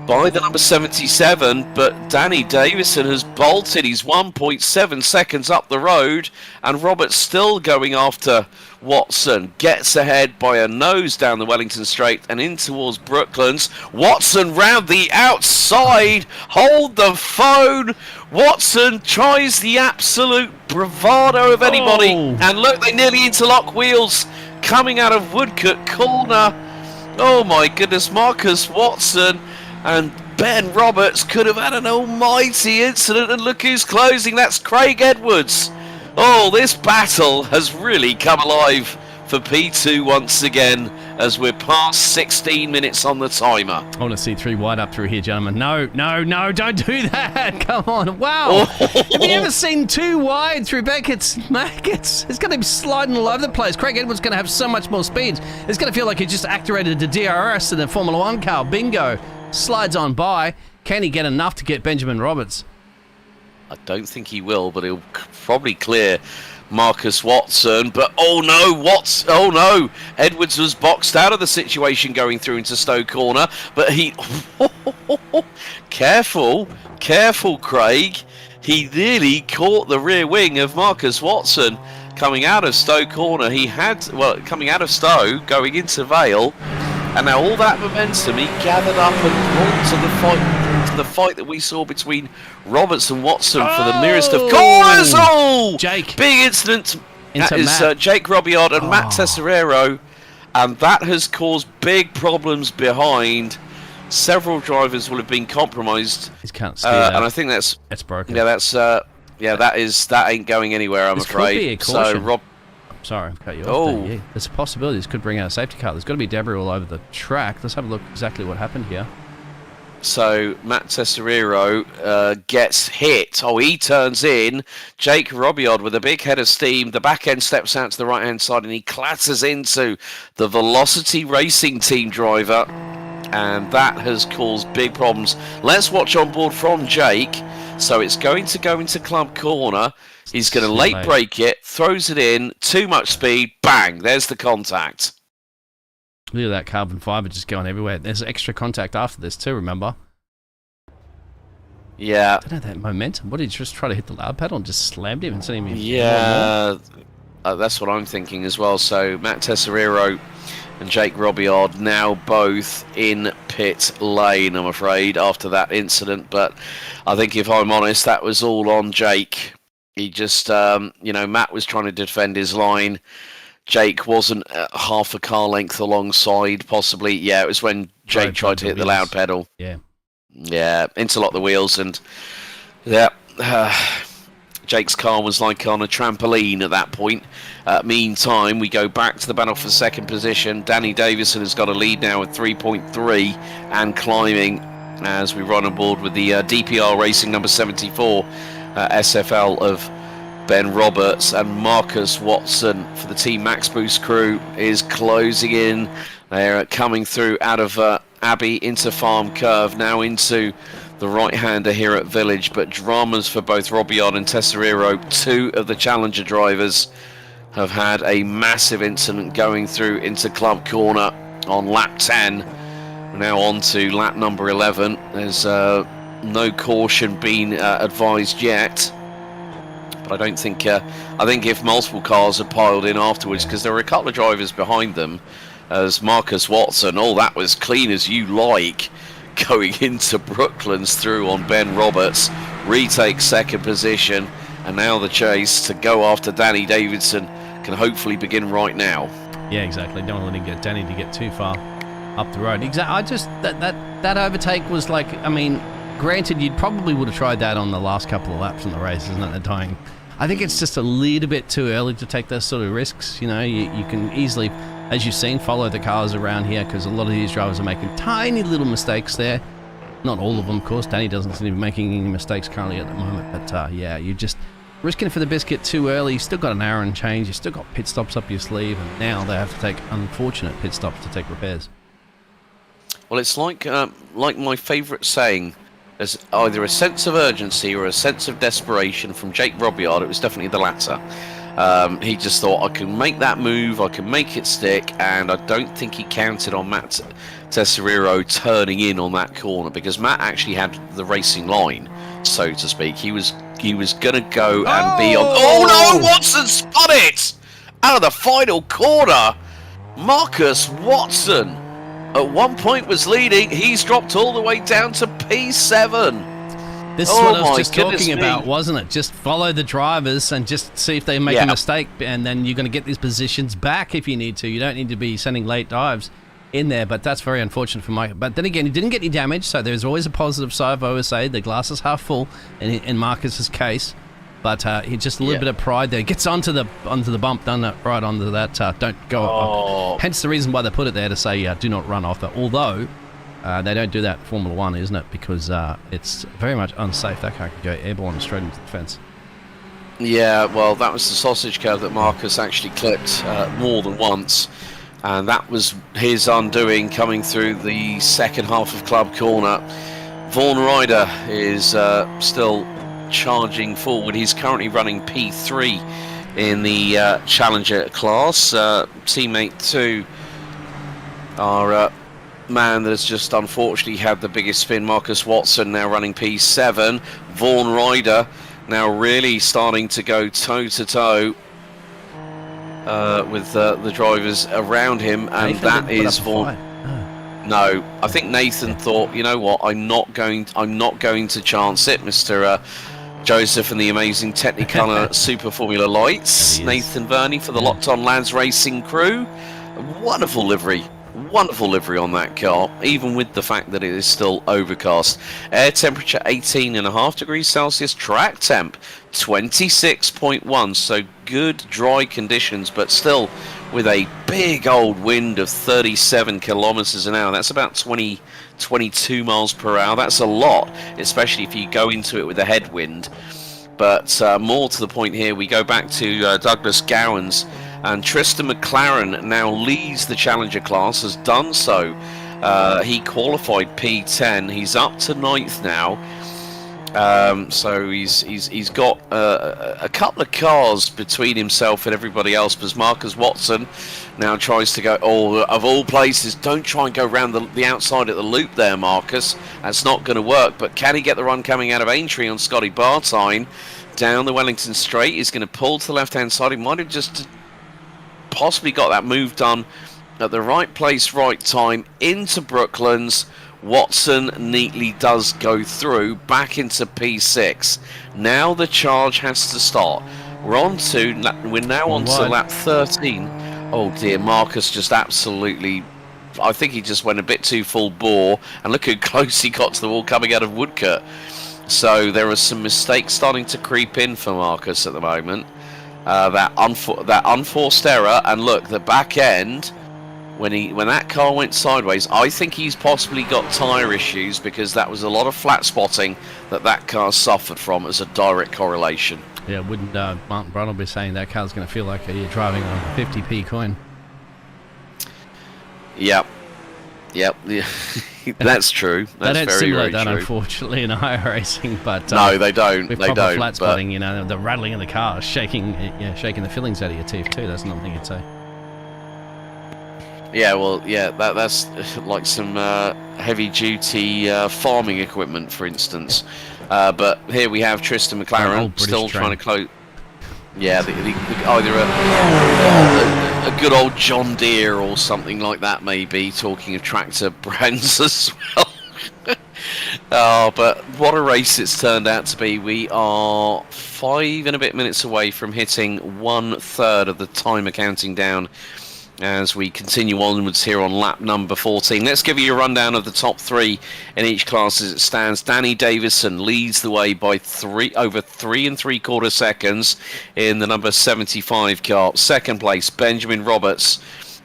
by the number 77, but Danny Davison has bolted. He's 1.7 seconds up the road, and Roberts still going after Watson. Gets ahead by a nose down the Wellington Straight and in towards Brooklands. Watson round the outside. Hold the phone. Watson tries the absolute bravado of anybody. And look, they nearly interlock wheels coming out of Woodcote Corner. Oh my goodness, Marcus Watson and Ben Roberts could have had an almighty incident, and look who's closing. That's Craig Edwards. Oh, this battle has really come alive for P2 once again as we're past 16 minutes on the timer. I want to see 3 wide up through here, gentlemen. No, don't do that. Come on. Wow. Have you ever seen 2 wide through Beckett's? It's going to be sliding all over the place. Craig Edwards is going to have so much more speed. It's going to feel like he just activated the DRS in the Formula 1 car. Bingo. Slides on by. Can he get enough to get Benjamin Roberts? I don't think he will, but he'll probably clear Marcus Watson. But oh no, Edwards was boxed out of the situation going through into Stowe Corner, but he careful Craig, he nearly caught the rear wing of Marcus Watson coming out of Stowe Corner. Coming out of Stowe going into Vale. And now all that momentum he gathered up and brought to the fight that we saw between Roberts and Watson for the nearest of corners. Oh, Jake! Big incident. That is Jake Robillard and Matt Tesserero, and that has caused big problems behind. Several drivers will have been compromised. He can't steer and I think that's broken. Yeah, that ain't going anywhere. I'm afraid. Could be a caution. So Sorry, I've cut you off. Oh. Yeah, there's a possibility this could bring out a safety car. There's got to be debris all over the track. Let's have a look exactly what happened here. So Matt Tesoriero gets hit. Oh, he turns in. Jake Robiod with a big head of steam. The back end steps out to the right-hand side and he clatters into the Velocity Racing team driver. And that has caused big problems. Let's watch on board from Jake. So it's going to go into club corner. He's going to late brake it, throws it in, too much speed, bang, there's the contact. Look at that carbon fibre just going everywhere. There's extra contact after this too, remember? Yeah. I don't know that momentum. What, did he just try to hit the loud pedal and just slammed him and sent him in? Yeah, that's what I'm thinking as well. So Matt Tesoriero and Jake Robiod now both in pit lane, I'm afraid, after that incident. But I think if I'm honest, that was all on Jake. He just, Matt was trying to defend his line. Jake wasn't half a car length alongside, possibly. Yeah, it was when Jake tried to hit the loud pedal. Yeah. Yeah, interlock the wheels and, yeah, Jake's car was like on a trampoline at that point. Meantime, we go back to the battle for second position. Danny Davison has got a lead now with 3.3 and climbing as we run on board with the DPR Racing number 74 SFL of Ben Roberts, and Marcus Watson for the Team Max Boost crew is closing in. They're coming through out of Abbey into Farm Curve, now into the right-hander here at Village, but dramas for both Robiod and Tesoriero. Two of the Challenger drivers have had a massive incident going through into Club Corner on lap 10. We're now on to lap number 11. There's no caution being advised yet. But I don't think. I think if multiple cars had piled in afterwards, because there were a couple of drivers behind them, as Marcus Watson, that was clean as you like, going into Brooklands through on Ben Roberts, retakes second position, and now the chase to go after Danny Davidson can hopefully begin right now. Yeah, exactly. Don't want to let Danny to get too far up the road. I just that overtake was like, I mean, granted, you probably would have tried that on the last couple of laps in the race, isn't it? The dying. I think it's just a little bit too early to take those sort of risks. You know, you can easily, as you've seen, follow the cars around here because a lot of these drivers are making tiny little mistakes there. Not all of them, of course. Danny doesn't seem to be making any mistakes currently at the moment. But yeah, you're just risking for the biscuit too early. You've still got an hour and change. You've still got pit stops up your sleeve. And now they have to take unfortunate pit stops to take repairs. Well, it's like my favourite saying. There's either a sense of urgency or a sense of desperation from Jake Robiod. It was definitely the latter. He just thought, I can make that move, I can make it stick, and I don't think he counted on Matt Tesoriero turning in on that corner, because Matt actually had the racing line, so to speak. He was going to go and be on... Oh no, Watson spun it! Out of the final corner! Marcus Watson! At one point was leading, he's dropped all the way down to P7. This is what I was just talking about, wasn't it? Just follow the drivers and just see if they make a mistake, and then you're going to get these positions back if you need to. You don't need to be sending late dives in there, but that's very unfortunate for Mike. But then again, he didn't get any damage, so there's always a positive side. I've always say the glass is half full in Marcus's case. But he just a little bit of pride there. Gets onto the bump, done that right onto that. Don't go off. Hence the reason why they put it there to say do not run off. Although they don't do that in Formula 1, isn't it? Because it's very much unsafe. That car could go airborne straight into the fence. Yeah, well, that was the sausage curve that Marcus actually clipped more than once. And that was his undoing coming through the second half of Club Corner. Vaughan Ryder is still charging forward. He's currently running P3 in the Challenger class. Teammate 2, our man that has just unfortunately had the biggest spin, Marcus Watson, now running P7. Vaughan Ryder now really starting to go toe-to-toe with the drivers around him, and that is Vaughan. No, I think Nathan thought, you know what, I'm not going to chance it, Mr. Joseph and the amazing Technicolor Super Formula Lights. Nathan Verney for the Locked On Lads Racing crew. A wonderful livery Wonderful livery on that car, even with the fact that it is still overcast. Air temperature 18.5 degrees Celsius, track temp 26.1, so good dry conditions, but still with a big old wind of 37 kilometers an hour. That's about 22 miles per hour. That's a lot, especially if you go into it with a headwind. But more to the point here, we go back to Douglas Gowans, and Tristan McLaren now leads the Challenger class, has done so. He qualified P10. He's up to 9th now. So he's got a couple of cars between himself and everybody else, because Marcus Watson now tries to go, of all places, don't try and go around the outside at the loop there, Marcus. That's not going to work. But can he get the run coming out of Aintree on Scotty Bartine down the Wellington Straight? He's going to pull to the left-hand side. He might have just possibly got that move done at the right place, right time, into Brooklands. Watson neatly does go through, back into P6. Now the charge has to start. We're now on to lap 13. Oh dear, Marcus just absolutely, I think he just went a bit too full bore, and look how close he got to the wall coming out of Woodcote. So there are some mistakes starting to creep in for Marcus at the moment. That unforced error, and look, the back end, when that car went sideways, I think he's possibly got tyre issues, because that was a lot of flat spotting that car suffered from as a direct correlation. Yeah, wouldn't Martin Brundle be saying that car's going to feel like you're driving on a 50p coin? Yep. Yep, yeah. That's true. That's they don't very, simulate very that, true. Unfortunately, in iRacing, but no, they don't. With they proper don't. flat spotting, you know, the rattling of the car, shaking the fillings out of your teeth too. That's another thing you'd say. Yeah, well, yeah, that's like some heavy-duty farming equipment, for instance. But here we have Tristan McLaren still trying to close. Yeah, either a good old John Deere or something like that, maybe, talking of tractor brands as well. Oh, but what a race it's turned out to be. We are 5 and a bit minutes away from hitting 1/3 of the timer counting down as we continue onwards here on lap number 14. Let's give you a rundown of the top 3 in each class as it stands. Danny Davison leads the way by over 3 3/4 seconds in the number 75 car. Second place, Benjamin Roberts,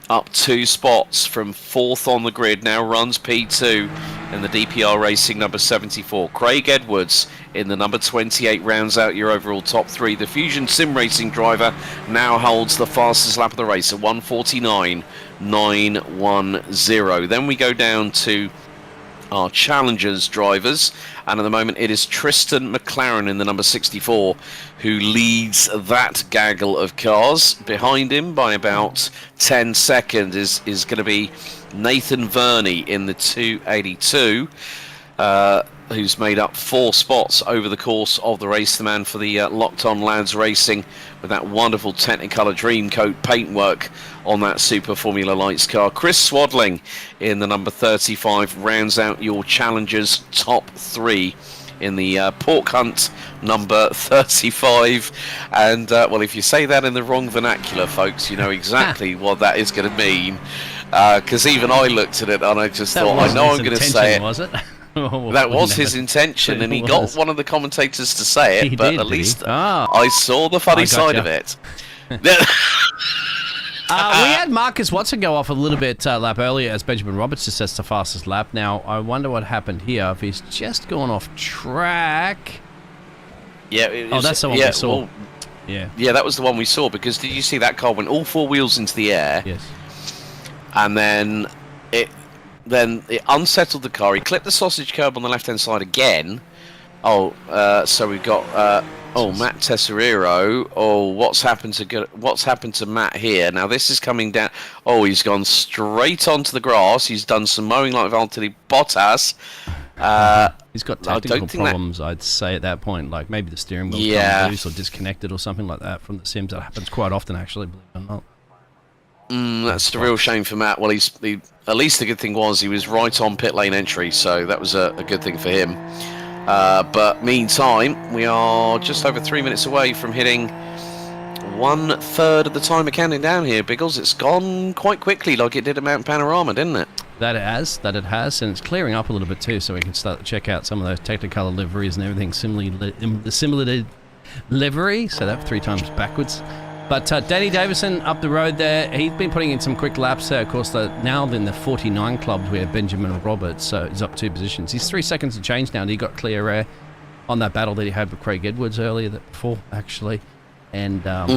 up 2 spots from 4th on the grid, now runs P2 in the DPR Racing number 74. Craig Edwards in the number 28 rounds out your overall top 3. The Fusion Sim Racing driver now holds the fastest lap of the race at 1:49.910. Then we go down to our Challengers drivers, and at the moment it is Tristan McLaren in the number 64 who leads that gaggle of cars. Behind him by about 10 seconds is going to be Nathan Verney in the 282, who's made up 4 spots over the course of the race. The man for the Locked On Lads Racing, with that wonderful Technicolor Dreamcoat paintwork on that Super Formula Lights car. Chris Swadling in the number 35 rounds out your Challengers top 3 in the Pork Hunt number 35. And well, if you say that in the wrong vernacular, folks, you know exactly what that is going to mean, because even I looked at it and I just thought, I know I'm going to say it. Was it? That was his intention, and he got one of the commentators to say it, but at least I saw the funny side of it. We had Marcus Watson go off a little bit lap earlier, as Benjamin Roberts just says the fastest lap. Now, I wonder what happened here, if he's just gone off track. Yeah. That's the one we saw. Well, yeah, that was the one we saw, because did you see that car went all 4 wheels into the air? Yes. And then it unsettled the car. He clipped the sausage curb on the left-hand side again. So we've got Matt Tesoriero. What's happened to Matt here? Now this is coming down. He's gone straight onto the grass. He's done some mowing like Valtteri Bottas. He's got technical problems, I'd say, at that point. Like maybe the steering wheel's gone loose or disconnected or something like that from the sims. That happens quite often, actually, believe it or not. That's a real shame for Matt. Well, at least the good thing was he was right on pit lane entry, so that was a good thing for him. But meantime, we are just over 3 minutes away from hitting 1/3 of the timer counting down here, Bggles. It's gone quite quickly, like it did at Mount Panorama, didn't it? That it has, and it's clearing up a little bit too, so we can start to check out some of those Technicolor liveries and everything similar livery, so that 3 times backwards. But Danny Davison up the road there, he's been putting in some quick laps there. Of course, now in the 49 clubs where Benjamin Roberts, so he's up 2 positions. He's 3 seconds to change now, and he got clear air on that battle that he had with Craig Edwards earlier before, actually, and well,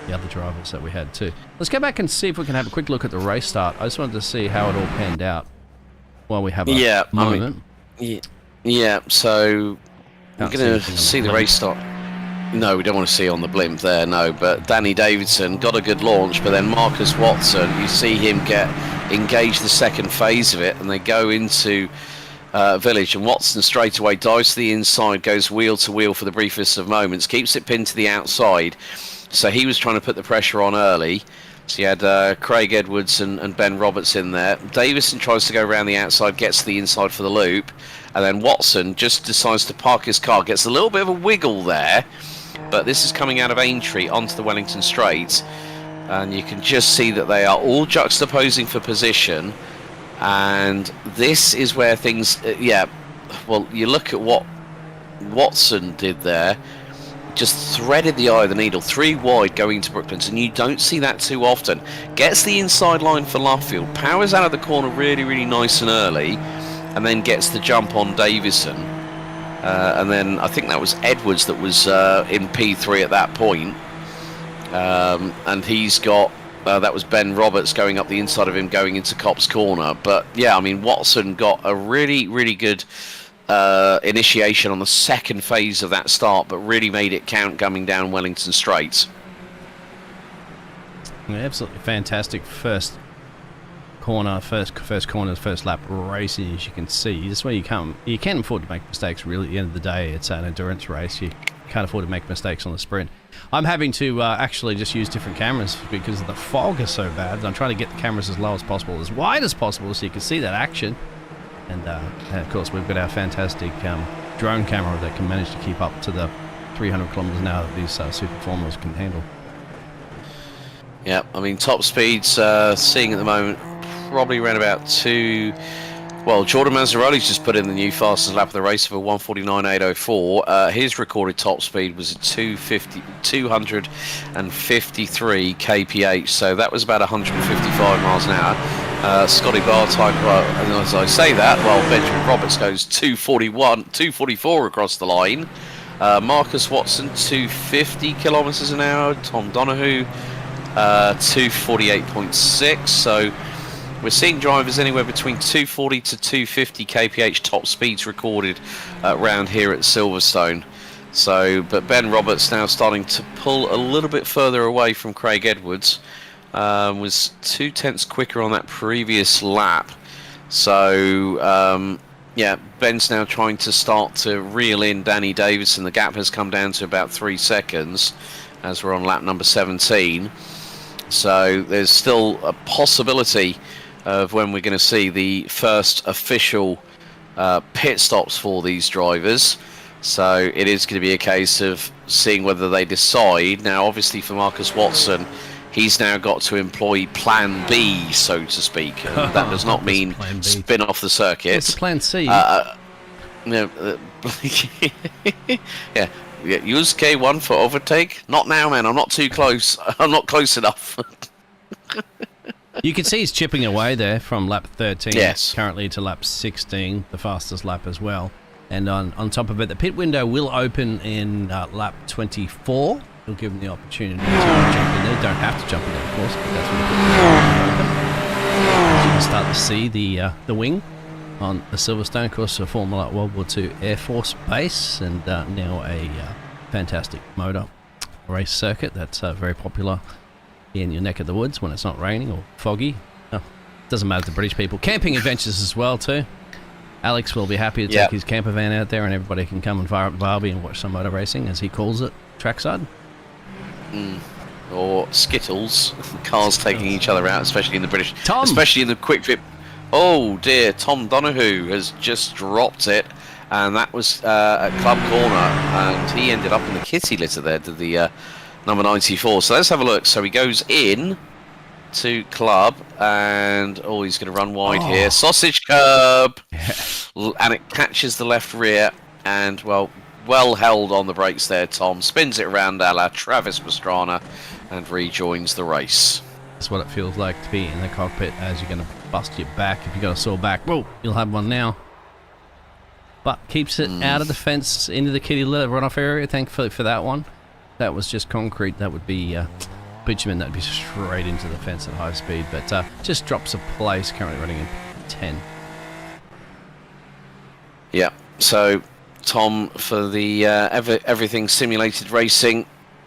the other drivers that we had too. Let's go back and see if we can have a quick look at the race start. I just wanted to see how it all panned out while we have a moment. So we're going to see the race start. No, we don't want to see on the blimp there, no. But Danny Davidson got a good launch, but then Marcus Watson, you see him get engaged the second phase of it, and they go into Village, and Watson straight away dives to the inside, goes wheel to wheel for the briefest of moments, keeps it pinned to the outside. So he was trying to put the pressure on early. So you had Craig Edwards and Ben Roberts in there. Davison tries to go around the outside, gets to the inside for the loop, and then Watson just decides to park his car, gets a little bit of a wiggle there, but this is coming out of Aintree onto the Wellington Straight, and you can just see that they are all juxtaposing for position, and this is where things, well, you look at what Watson did there, just threaded the eye of the needle, 3 wide going to Brooklands, and you don't see that too often. Gets the inside line for Luffield, powers out of the corner really, really nice and early, and then gets the jump on Davison. And then I think that was Edwards that was in P3 at that point. And he's got, that was Ben Roberts going up the inside of him going into Copse Corner. But yeah, I mean, Watson got a really, really good initiation on the second phase of that start, but really made it count coming down Wellington Straight. Yeah, absolutely fantastic first lap racing, as you can see. This is where you can afford to make mistakes, really. At the end of the day, it's an endurance race. You can't afford to make mistakes on the sprint. I'm having to actually just use different cameras because the fog is so bad. I'm trying to get the cameras as low as possible, as wide as possible, so you can see that action. And of course, we've got our fantastic drone camera that can manage to keep up to the 300 kilometers an hour that these super formers can handle. Yeah, I mean, top speeds seeing at the moment probably around about 2. Well, Jordan Mazzaroli's just put in the new fastest lap of the race for 1:49.804. His recorded top speed was 253 kph, so that was about 155 miles an hour. Scotty Bartyne, well, and as I say that, well, Benjamin Roberts goes 244 across the line. Marcus Watson 250 kilometers an hour. Tom Donahue 248.6. So we're seeing drivers anywhere between 240 to 250 kph top speeds recorded around here at Silverstone. So, but Ben Roberts now starting to pull a little bit further away from Craig Edwards. Was 0.2 quicker on that previous lap. So, yeah, Ben's now trying to start to reel in Danny Davison. The gap has come down to about 3 seconds as we're on lap number 17. So there's still a possibility of when we're going to see the first official pit stops for these drivers. So it is going to be a case of seeing whether they decide. Now, obviously for Marcus Watson, he's now got to employ plan B, so to speak. And that does not mean spin off the circuit. What's plan C? Yeah, use K1 for overtake. Not now, man. I'm not too close. I'm not close enough. You can see he's chipping away there from lap 13 yes. currently to lap 16, the fastest lap as well. And on top of it, the pit window will open in lap 24. It'll give them the opportunity to jump in there. Don't have to jump in there, of course, but that's when the pit window will open. As you can start to see the wing on the Silverstone, of course, a Formula World War II Air Force base, and now a fantastic motor race circuit that's very popular in your neck of the woods when it's not raining or foggy. Oh, doesn't matter to British people. Camping adventures as well too. Alex will be happy to take his camper van out there, and everybody can come and fire up Barbie and watch some motor racing, as he calls it, trackside. Or Skittles, cars taking each other out, especially in the British, Tom. especially in the quick trip. Oh dear, Tom Donahue has just dropped it, and that was at Club Corner, and he ended up in the kitty litter there, did the number 94. So let's have a look. So he goes in to Club, and he's going to run wide here. Sausage curb, and it catches the left rear, and well held on the brakes there. Tom spins it around a la Travis Pastrana and rejoins the race. That's what it feels like to be in the cockpit as you're going to bust your back. If you've got a sore back, well, you'll have one now. But keeps it out of the fence into the kitty litter runoff area. Thankfully for that one. That was just concrete. That would be bitumen. That would be straight into the fence at high speed. But just drops a place. Currently running in 10. Yeah. So Tom for the everything simulated racing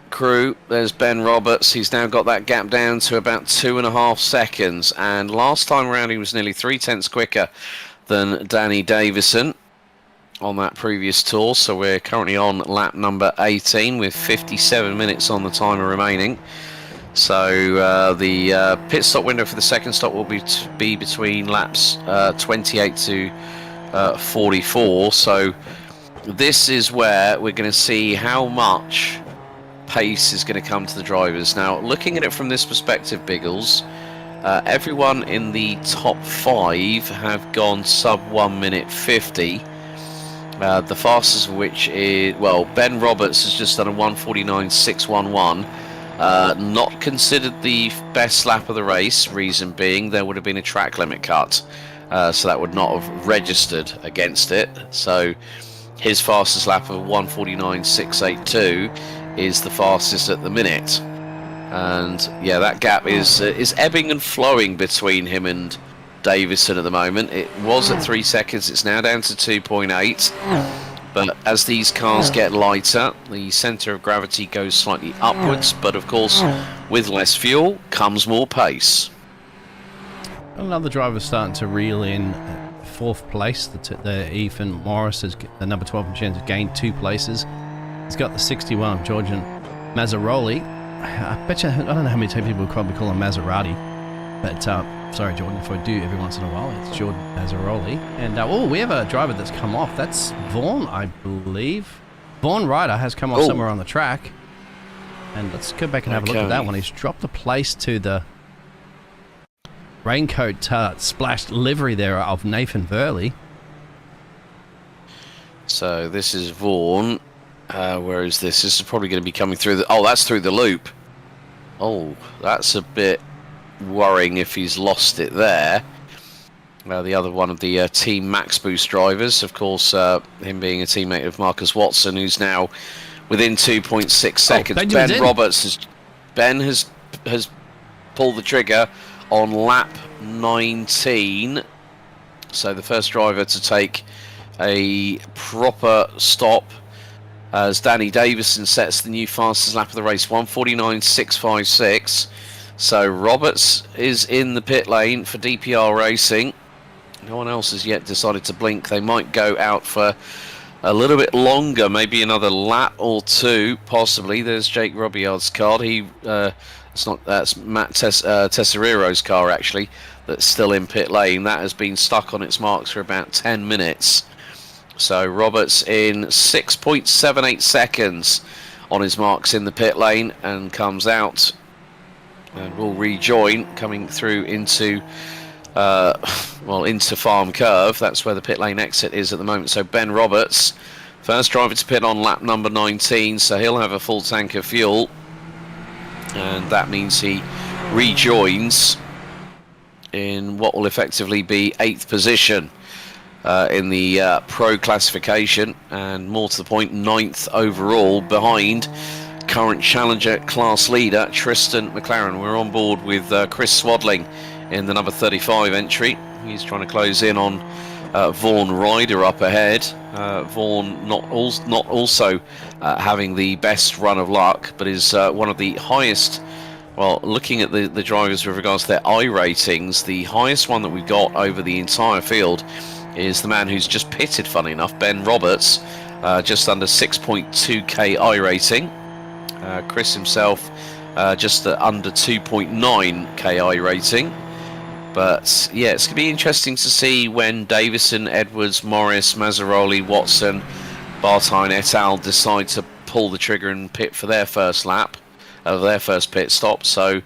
crew. There's Ben Roberts. He's now got that gap down to about 2.5 seconds. And last time around he was nearly 0.3 quicker than Danny Davison on that previous tour. So we're currently on lap number 18 with 57 minutes on the timer remaining. So the pit stop window for the second stop will be between laps 28 to 44. So this is where we're going to see how much pace is going to come to the drivers. Now, looking at it from this perspective, Bggles, everyone in the top 5 have gone sub 1 minute 50. The fastest of which is, well, Ben Roberts has just done a 1:49.611. Not considered the best lap of the race, reason being there would have been a track limit cut. So that would not have registered against it. So his fastest lap of 1:49.682 is the fastest at the minute. And yeah, that gap is ebbing and flowing between him and Davison at the moment. It was at 3 seconds, it's now down to 2.8. But as these cars get lighter, the centre of gravity goes slightly upwards, but of course with less fuel comes more pace. Another driver starting to reel in 4th place. The Ethan Morris, the number 12 machine, has gained 2 places. He's got the 61 Georgian Mazzaroli. I bet you, I don't know how many people would probably call him Maserati, but sorry Jordan if I do every once in a while. It's Jordan Mazzaroli. And we have a driver that's come off. That's Vaughan, I believe. Vaughan Ryder has come off somewhere on the track. And let's go back and have a look at that one. He's dropped a place to the raincoat splashed livery there of Nathan Verley. So this is Vaughan. Where is this? This is probably going to be coming through the... Oh, that's through the loop. Oh, that's a bit worrying if he's lost it there. The other one of the Team Max Boost drivers, of course, him being a teammate of Marcus Watson, who's now within 2.6 seconds. Ben Roberts has pulled the trigger on lap 19. So the first driver to take a proper stop as Danny Davison sets the new fastest lap of the race, 1:49.656. So Roberts is in the pit lane for DPR Racing. No one else has yet decided to blink. They might go out for a little bit longer, maybe another lap or two, possibly. There's Jake Robillard's car. That's Matt Tesseriro's car, actually, that's still in pit lane. That has been stuck on its marks for about 10 minutes. So Roberts in 6.78 seconds on his marks in the pit lane and comes out and will rejoin, coming through into into Farm Curve. That's where the pit lane exit is at the moment. So Ben Roberts, first driver to pit on lap number 19, so he'll have a full tank of fuel, and that means he rejoins in what will effectively be 8th position in the pro classification, and more to the point, 9th overall, behind current challenger class leader Tristan McLaren. We're on board with Chris Swadling in the number 35 entry. He's trying to close in on Vaughan Ryder up ahead. Vaughan not also having the best run of luck, but is one of the highest. Well, looking at the drivers with regards to their iRatings, the highest one that we've got over the entire field is the man who's just pitted, funny enough, Ben Roberts, just under 6.2k iRating. Chris himself just under 2.9k iRating. But yeah, it's going to be interesting to see when Davison, Edwards, Morris, Mazzaroli, Watson, Bartine et al. Decide to pull the trigger and pit for their first lap, their first pit stop. So,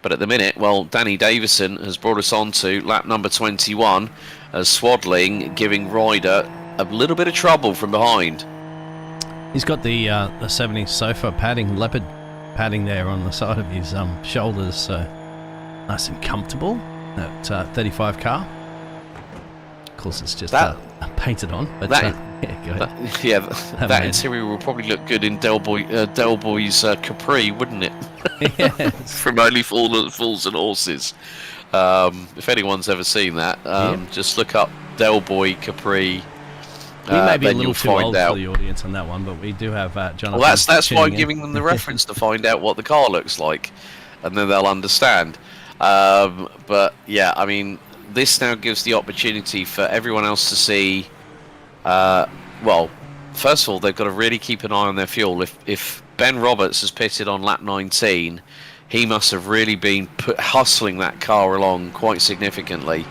but at the minute, well, Danny Davison has brought us on to lap number 21 as Swadling giving Ryder a little bit of trouble from behind. He's got the 70 sofa padding, leopard padding there on the side of his shoulders, so nice and comfortable. That 35 car. Of course, it's just painted on. But that Man. interior will probably look good in Del Boy's Capri, wouldn't it? Yes. From Only Fools and Horses. If anyone's ever seen that, just look up Del Boy Capri. We may be a little too old for the audience on that one, but we do have Jonathan. Well, that's why I'm giving them the reference to find out what the car looks like, and then they'll understand. But yeah, I mean, this now gives the opportunity for everyone else to see. Well, first of all, they've got to really keep an eye on their fuel. If Ben Roberts has pitted on lap 19, he must have really been hustling that car along quite significantly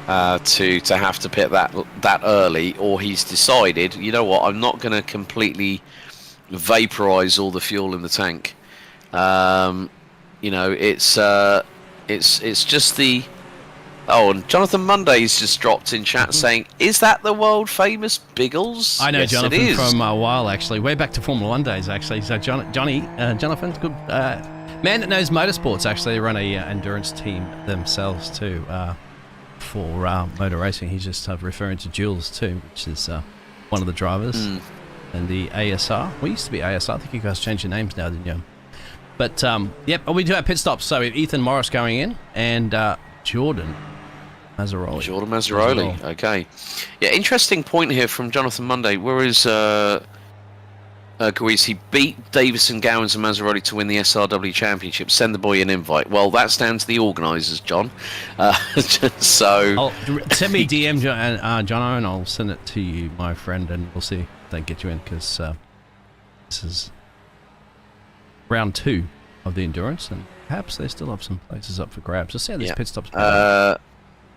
to have to pit that early, or he's decided, you know what, I'm not going to completely vaporize all the fuel in the tank. You know, it's just the. Oh, and Jonathan Monday's just dropped in chat saying, "Is that the world famous Bggles?" I know, yes, Jonathan, it is. from a while actually, way back to Formula One days actually. So Jonathan's good man that knows motorsports. Actually, they run a endurance team themselves too for motor racing. He's just referring to Jules too, which is one of the drivers, and the ASR. We used to be ASR. I think you guys changed your names now, didn't you? But yep, we do have pit stops. So we have Ethan Morris going in and Jordan Mazzaroli. Jordan Mazzaroli. Okay. Yeah, interesting point here from Jonathan Monday. Where is Guiz? He beat Davison, Gowans and Mazzaroli to win the SRW Championship. Send the boy an invite. Well, that's down to the organisers, John. So send me a DM, Jono, and I'll send it to you, my friend, and we'll see if they get you in, because this is round 2 of the endurance, and perhaps they still have some places up for grabs. Let's see how these pit stops go.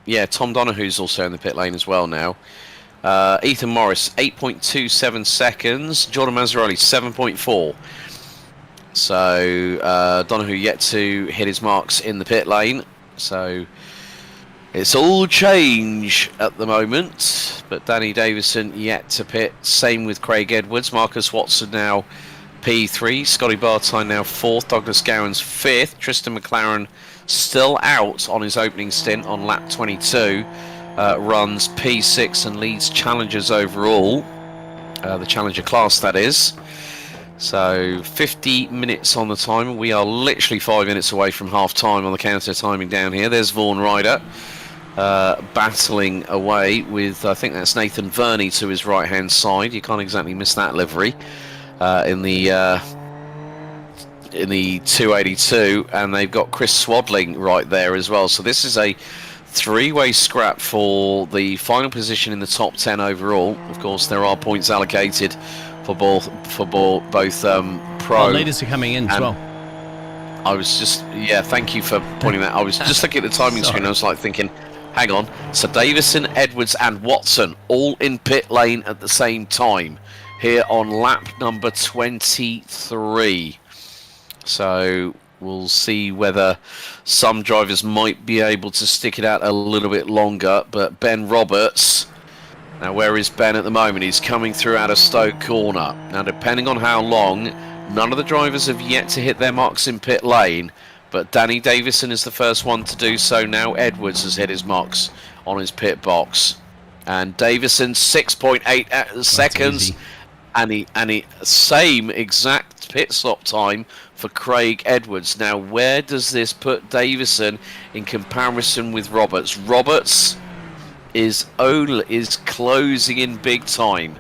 Yeah, Tom Donahue's also in the pit lane as well now. Ethan Morris, 8.27 seconds. Jordan Mazzaroli, 7.4. So Donahue yet to hit his marks in the pit lane. So it's all change at the moment. But Danny Davison yet to pit. Same with Craig Edwards. Marcus Watson now P3. Scotty Bartine now 4th. Douglas Gowans 5th. Tristan McLaren still out on his opening stint on lap 22. Runs P6 and leads Challengers overall. The Challenger class, that is. So 50 minutes on the time. We are literally 5 minutes away from half time on the counter timing down here. There's Vaughan Ryder battling away with, I think that's Nathan Verney to his right hand side. You can't exactly miss that livery in the 282, and they've got Chris Swadling right there as well. So this is a 3-way scrap for the final position in the top 10 overall. Of course, there are points allocated for both pro. Leaders are coming in as well. I was just, thank you for pointing that. I was just looking at the timing screen. I was like thinking, hang on. So Davison, Edwards, and Watson all in pit lane at the same time here on lap number 23. So we'll see whether some drivers might be able to stick it out a little bit longer. But Ben Roberts, now where is Ben at the moment? He's coming through out of Stoke Corner. Now, depending on how long, none of the drivers have yet to hit their marks in pit lane. But Danny Davison is the first one to do so. Now Edwards has hit his marks on his pit box. And Davison, 6.8 seconds. And he same exact pit stop time for Craig Edwards. Now, where does this put Davison in comparison with Roberts? Roberts is closing in big time.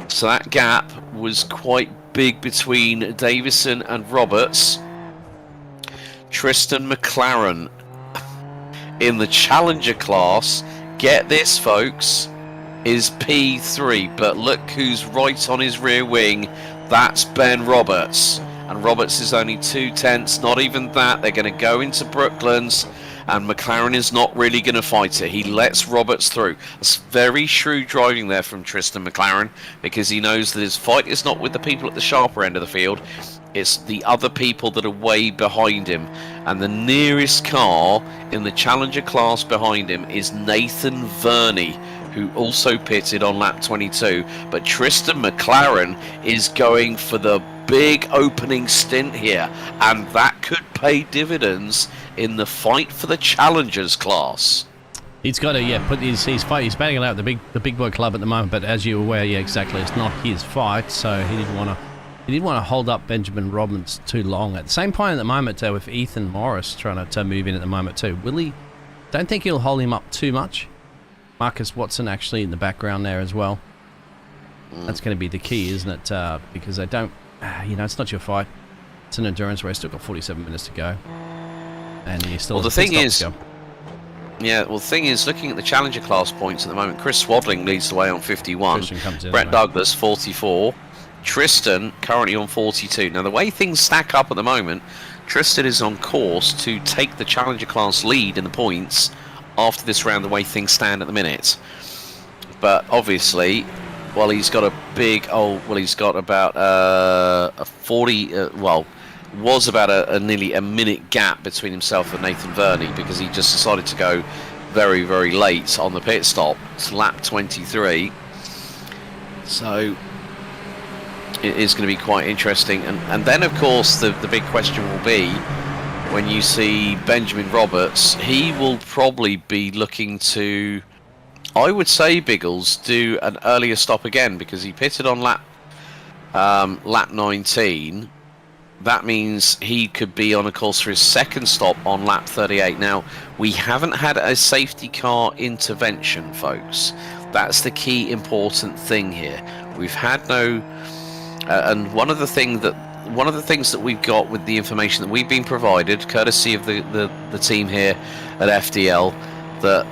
So that gap was quite big between Davison and Roberts. Tristan McLaren in the Challenger class, get this, folks, is P3, but look who's right on his rear wing. That's Ben Roberts, and Roberts is only 2 tenths, not even that. They're going to go into Brooklands, and McLaren is not really going to fight it. He lets Roberts through. It's very shrewd driving there from Tristan McLaren, because he knows that his fight is not with the people at the sharper end of the field. It's the other people that are way behind him. And the nearest car in the Challenger class behind him is Nathan Verney, who also pitted on lap 22. But Tristan McLaren is going for the big opening stint here, and that could pay dividends in the fight for the Challengers class. He's got to put his fight. He's battling out the big boy club at the moment, but as you're aware, exactly, it's not his fight, so he didn't want to hold up Benjamin Robbins too long. At the same point at the moment, with Ethan Morris trying to move in at the moment too. Don't think he'll hold him up too much. Marcus Watson actually in the background there as well. That's going to be the key, isn't it? Because they don't, it's not your fight. It's an endurance race. Still got 47 minutes to go, and you still. Well, the thing is, looking at the Challenger class points at the moment, Chris Swadling leads the way on 51. Brett Douglas 44. Tristan currently on 42. Now, the way things stack up at the moment, Tristan is on course to take the Challenger class lead in the points after this round, the way things stand at the minute. But obviously, he's got a big he's got about a 40 was about nearly a minute gap between himself and Nathan Verney, because he just decided to go very, very late on the pit stop. It's lap 23, so it is going to be quite interesting. And then, of course, the big question will be, when you see Benjamin Roberts, he will probably be looking to, I would say, Bggles, do an earlier stop again, because he pitted on lap 19. That means he could be on a course for his second stop on lap 38. Now, we haven't had a safety car intervention, folks. That's the key important thing here. We've had no, and one of the things that we've got with the information that we've been provided, courtesy of the team here at FDL, that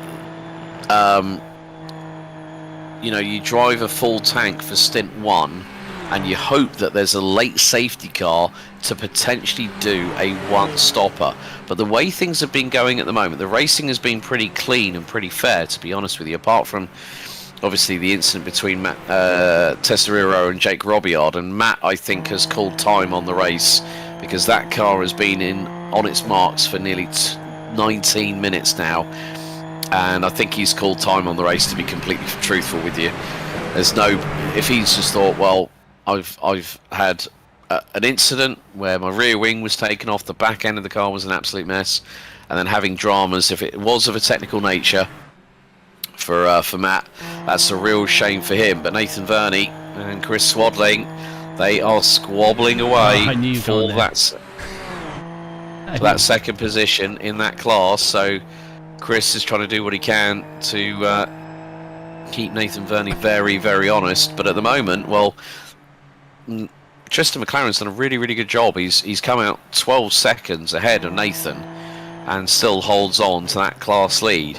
you drive a full tank for stint 1, and you hope that there's a late safety car to potentially do a one-stopper. But the way things have been going at the moment, the racing has been pretty clean and pretty fair, to be honest with you, apart from obviously the incident between Matt Tesseriro and Jake Robillard. And Matt, I think, has called time on the race, because that car has been on its marks for nearly 19 minutes now, and I think he's called time on the race, to be completely truthful with you. If he's just thought, well, I've had an incident where my rear wing was taken off, the back end of the car was an absolute mess, and then having dramas, if it was of a technical nature, for Matt, that's a real shame for him. But Nathan Verney and Chris Swadling, they are squabbling away for that second position in that class. So Chris is trying to do what he can to keep Nathan Verney very, very honest. But at the moment, Tristan McLaren's done a really, really good job. He's come out 12 seconds ahead of Nathan and still holds on to that class lead.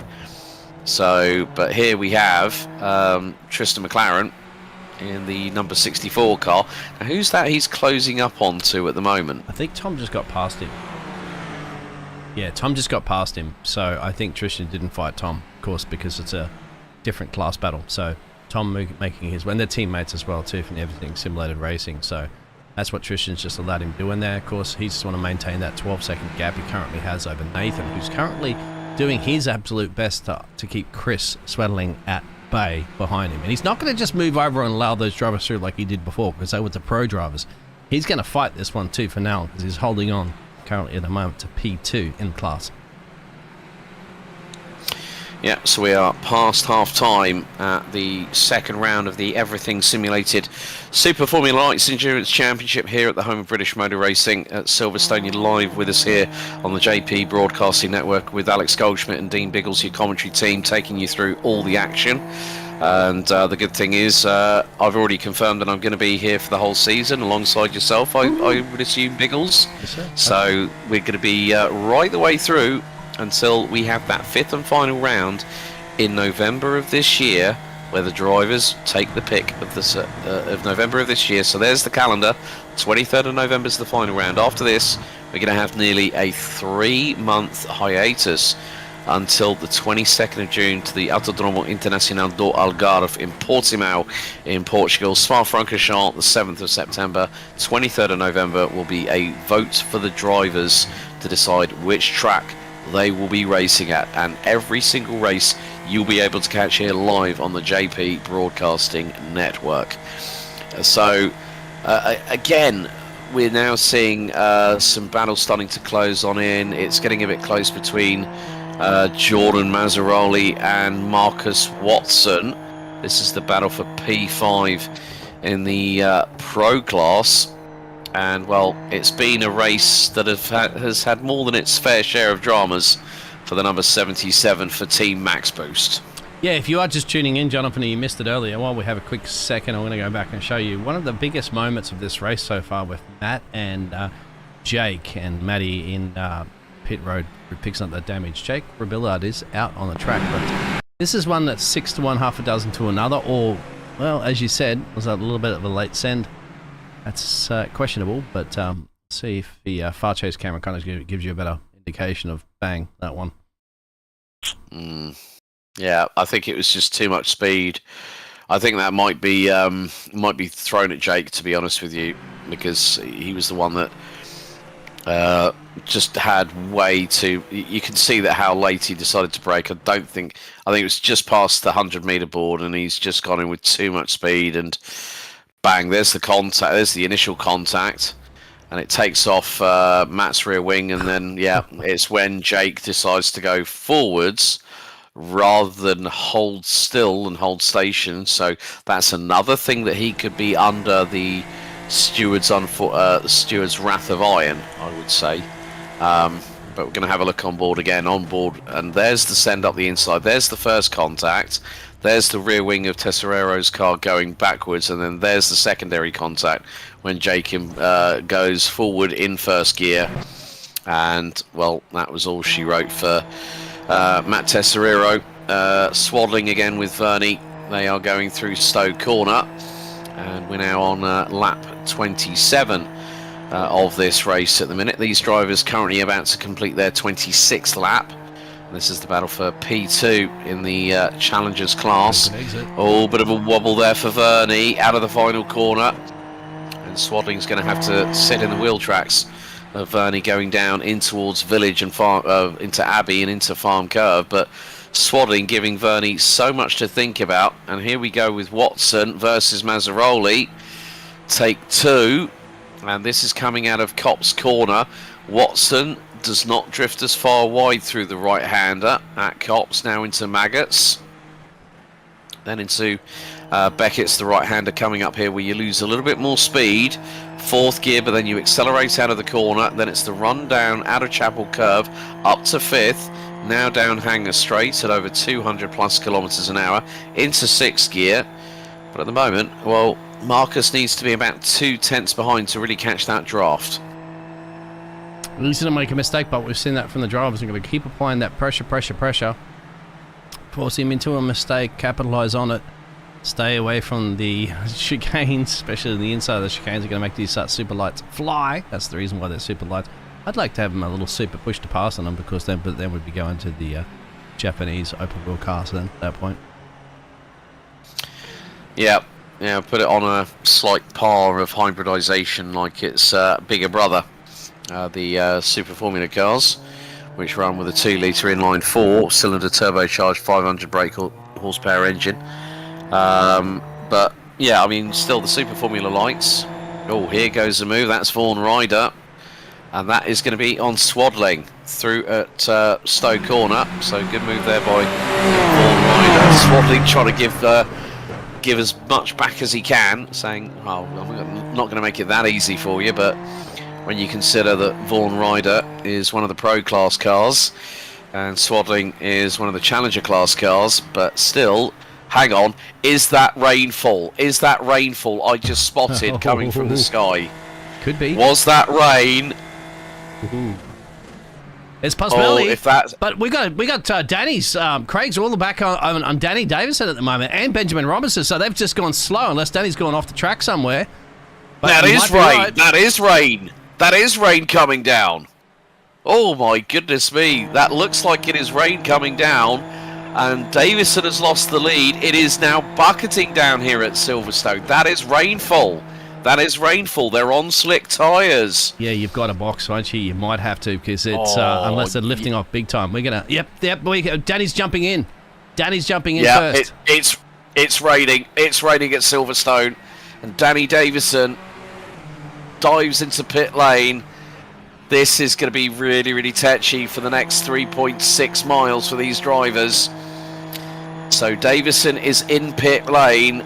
So, but here we have Tristan McLaren in the number 64 car. Now, who's that he's closing up onto at the moment? I think Tom just got past him. Yeah, Tom just got past him. So I think Tristan didn't fight Tom, of course, because it's a different class battle. So Tom making his way, and they're teammates as well too, from Everything Simulated Racing. So that's what Tristan's just allowed him doing there. Of course, he just want to maintain that 12-second gap he currently has over Nathan, who's currently doing his absolute best to keep Chris Swadling at bay behind him. And he's not going to just move over and allow those drivers through like he did before, because they were the pro drivers. He's going to fight this one too for now, because he's holding on currently at the moment to P2 in class. Yeah, so we are past half-time at the second round of the Everything Simulated Super Formula Lights Endurance Championship here at the home of British Motor Racing at Silverstone. You're live with us here on the JP Broadcasting Network with Alex Goldschmidt and Dean Bggles, your commentary team, taking you through all the action. And the good thing is, I've already confirmed that I'm going to be here for the whole season alongside yourself, I would assume, Bggles. Yes, sir. So we're going to be right the way through until we have that fifth and final round in November of this year where the drivers take the pick of of November of this year. So there's the calendar. 23rd of November is the final round. After this, we're going to have nearly a 3-month hiatus until the 22nd of June to the Autodromo Internacional do Algarve in Portimao in Portugal. Spa-Francorchamps, the 7th of September. 23rd of November will be a vote for the drivers to decide which track they will be racing at, and every single race you'll be able to catch here live on the JP Broadcasting Network. So again, we're now seeing some battles starting to close on in. It's getting a bit close between Jordan Mazzaroli and Marcus Watson. This is the battle for P5 in the pro class. And, well, it's been a race that has had more than its fair share of dramas for the number 77 for Team Max Boost. Yeah, if you are just tuning in, Jonathan, and you missed it earlier, while we have a quick second, I'm going to go back and show you one of the biggest moments of this race so far with Matt and Jake, and Matty in pit road who picks up that damage. Jake Rabillard is out on the track, but this is one that's 6 to 1, half a dozen to another, or, well, as you said, was a little bit of a late send. That's questionable, but see if the far chase camera kind of gives you a better indication of bang, that one. Yeah, I think it was just too much speed. I think that might be thrown at Jake, to be honest with you, because he was the one that just had way too. You can see that how late he decided to brake. I think it was just past the 100-meter board, and he's just gone in with too much speed, and bang, there's the contact. There's the initial contact, and it takes off Matt's rear wing, and then yeah, it's when Jake decides to go forwards rather than hold still and hold station. So that's another thing that he could be under the steward's wrath of iron, I would say. But we're going to have a look on board again. On board, and there's the send up the inside. There's the first contact. There's the rear wing of Tesorero's car going backwards, and then there's the secondary contact when Jake goes forward in first gear. And, well, that was all she wrote for Matt Tesorero. Swaddling again with Verney. They are going through Stowe Corner, and we're now on lap 27 of this race at the minute. These drivers currently about to complete their 26th lap. This is the battle for P2 in the Challengers class. Oh, bit of a wobble there for Verney out of the final corner. And Swaddling's going to have to sit in the wheel tracks of Verney going down in towards Village and farm, into Abbey and into Farm Curve. But Swaddling giving Verney so much to think about. And here we go with Watson versus Mazzaroli. Take 2. And this is coming out of Copse Corner. Watson does not drift as far wide through the right-hander at Copse, now into Maggots. Then into Beckett's, the right-hander, coming up here where you lose a little bit more speed. 4th gear, but then you accelerate out of the corner. Then it's the run down out of Chapel Curve up to 5th. Now down Hanger Straight at over 200 plus kilometers an hour into 6th gear. But at the moment, well, Marcus needs to be about 2 tenths behind to really catch that draft. He's going to make a mistake, but we've seen that from the drivers. They're going to keep applying that pressure. Force him into a mistake, capitalise on it. Stay away from the chicanes, especially the inside of the chicanes. Are going to make these super lights fly. That's the reason why they're super lights. I'd like to have them a little super push to pass on them, because then we'd be going to the Japanese open wheel cars then at that point. Yeah, put it on a slight par of hybridisation like it's bigger brother. The Super Formula cars, which run with a 2-litre inline 4-cylinder turbocharged 500 brake horsepower engine. But yeah, I mean, still the Super Formula lights. Oh, here goes the move. That's Vaughan Ryder, and that is going to be on Swaddling through at Stowe Corner. So good move there by Vaughan Ryder. Swaddling trying to give as much back as he can, saying, "Oh, I'm not going to make it that easy for you," but when you consider that Vaughan Ryder is one of the pro class cars and Swaddling is one of the challenger class cars, but still, hang on, is that rainfall? Is that rainfall I just spotted coming from the sky? Could be. Was that rain? It's a possibility. if that's... But we got Danny's Craig's all the back on Danny Davison at the moment and Benjamin Robinson, so they've just gone slow unless Danny's gone off the track somewhere. But That you is might be rain. right. That is rain. That is rain coming down. Oh my goodness me. That looks like it is rain coming down. And Davison has lost the lead. It is now bucketing down here at Silverstone. That is rainfall. That is rainfall. They're on slick tyres. Yeah, you've got a box, won't you? You might have to because it's unless they're lifting off big time. We're gonna. Yep. Danny's jumping in. Danny's jumping in first. It's raining. It's raining at Silverstone, and Danny Davison dives into pit lane. This is going to be really, really touchy for the next 3.6 miles for these drivers. So Davison is in pit lane.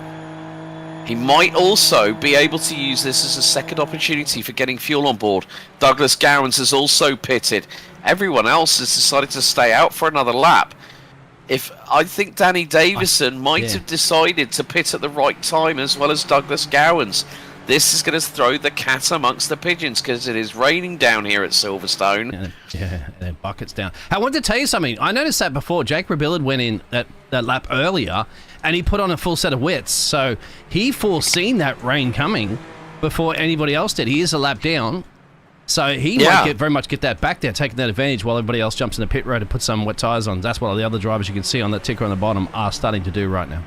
He might also be able to use this as a second opportunity for getting fuel on board. Douglas Gowans has also pitted. Everyone else has decided to stay out for another lap. I think Danny Davison might have decided to pit at the right time as well as Douglas Gowans. This is going to throw the cat amongst the pigeons because it is raining down here at Silverstone. Yeah, and buckets down. I wanted to tell you something. I noticed that before. Jake Rebillard went in that lap earlier and he put on a full set of wets. So he foreseen that rain coming before anybody else did. He is a lap down. So he might very much get that back there, taking that advantage while everybody else jumps in the pit road and puts some wet tyres on. That's what the other drivers you can see on that ticker on the bottom are starting to do right now.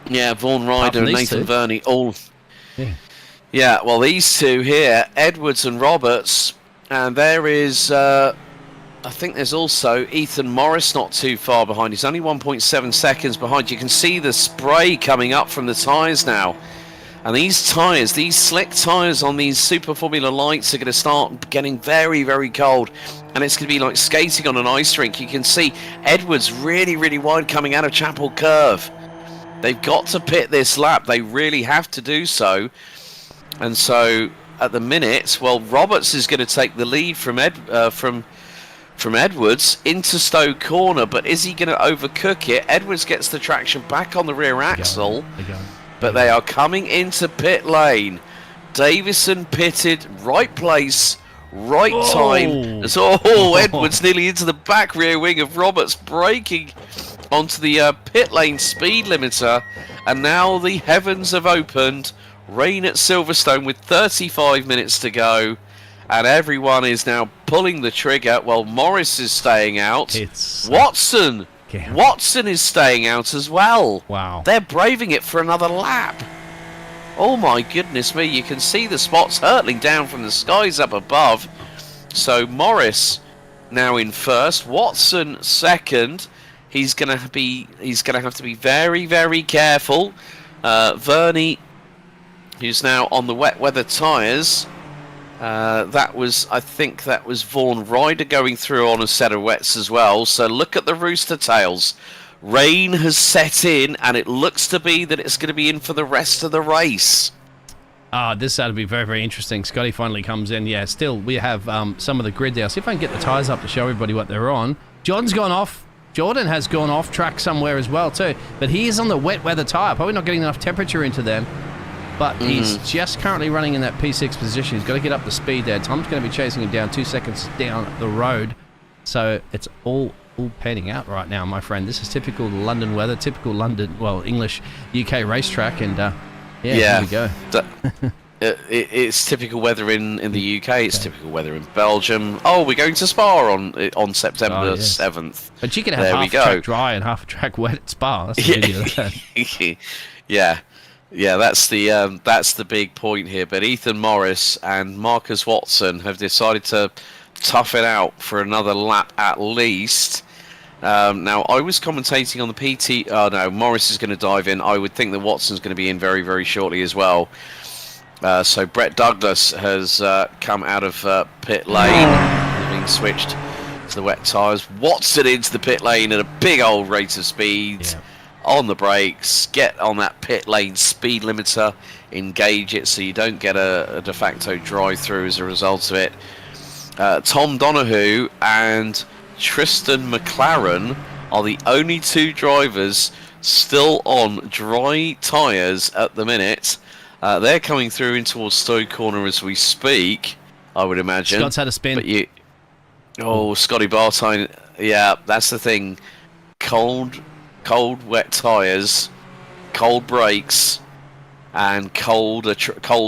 Yeah, Vaughan Ryder and Nathan Verney all... Yeah, well, these two here, Edwards and Roberts, and there is, I think there's also Ethan Morris not too far behind. He's only 1.7 seconds behind. You can see the spray coming up from the tyres now. And these tyres, these slick tyres on these Super Formula lights are going to start getting very, very cold. And it's going to be like skating on an ice rink. You can see Edwards really, really wide coming out of Chapel Curve. They've got to pit this lap. They really have to do so. And so, at the minute, well, Roberts is going to take the lead from Edwards into Stowe Corner, but is he going to overcook it? Edwards gets the traction back on the rear axle, but they are coming into pit lane. Davison pitted, right place, right time. So, Edwards nearly into the back rear wing of Roberts, braking onto the pit lane speed limiter, and now the heavens have opened. Rain at Silverstone with 35 minutes to go, and everyone is now pulling the trigger. Well, Morris is staying out. Watson is staying out as well. Wow. They're braving it for another lap. Oh my goodness me, you can see the spots hurtling down from the skies up above. So Morris now in first, Watson second. He's gonna have to be very, very careful. Verney, who's now on the wet weather tyres. I think that was Vaughan Ryder going through on a set of wets as well. So look at the rooster tails. Rain has set in, and it looks to be that it's going to be in for the rest of the race. This ought to be very, very interesting. Scotty finally comes in. Yeah, still, we have some of the grid there. See if I can get the tyres up to show everybody what they're on. Jordan has gone off track somewhere as well too, but he is on the wet weather tyre. Probably not getting enough temperature into them. But he's just currently running in that P6 position. He's got to get up to speed there. Tom's going to be chasing him down 2 seconds down the road. So it's all panning out right now, my friend. This is typical London weather, typical London, well, English UK racetrack. And here we go. It's typical weather in the UK. It's typical weather in Belgium. Oh, we're going to Spa on September 7th. But you can have half a track dry and half a track wet at Spa. That's the beauty of that. Yeah, that's the big point here. But Ethan Morris and Marcus Watson have decided to tough it out for another lap at least. Now, I was commentating on the PT. Oh no, Morris is going to dive in. I would think that Watson's going to be in very, very shortly as well. So Brett Douglas has come out of pit lane, being switched to the wet tyres. Watson into the pit lane at a big old rate of speed. Yeah. On the brakes, get on that pit lane speed limiter, engage it so you don't get a de facto drive-through as a result of it. Tom Donahue and Tristan McLaren are the only two drivers still on dry tyres at the minute. They're coming through in towards Stowe Corner as we speak, I would imagine. Scott's had a spin. Oh, Scotty Bartine. Yeah, that's the thing. Cold, wet tyres, cold brakes, and cold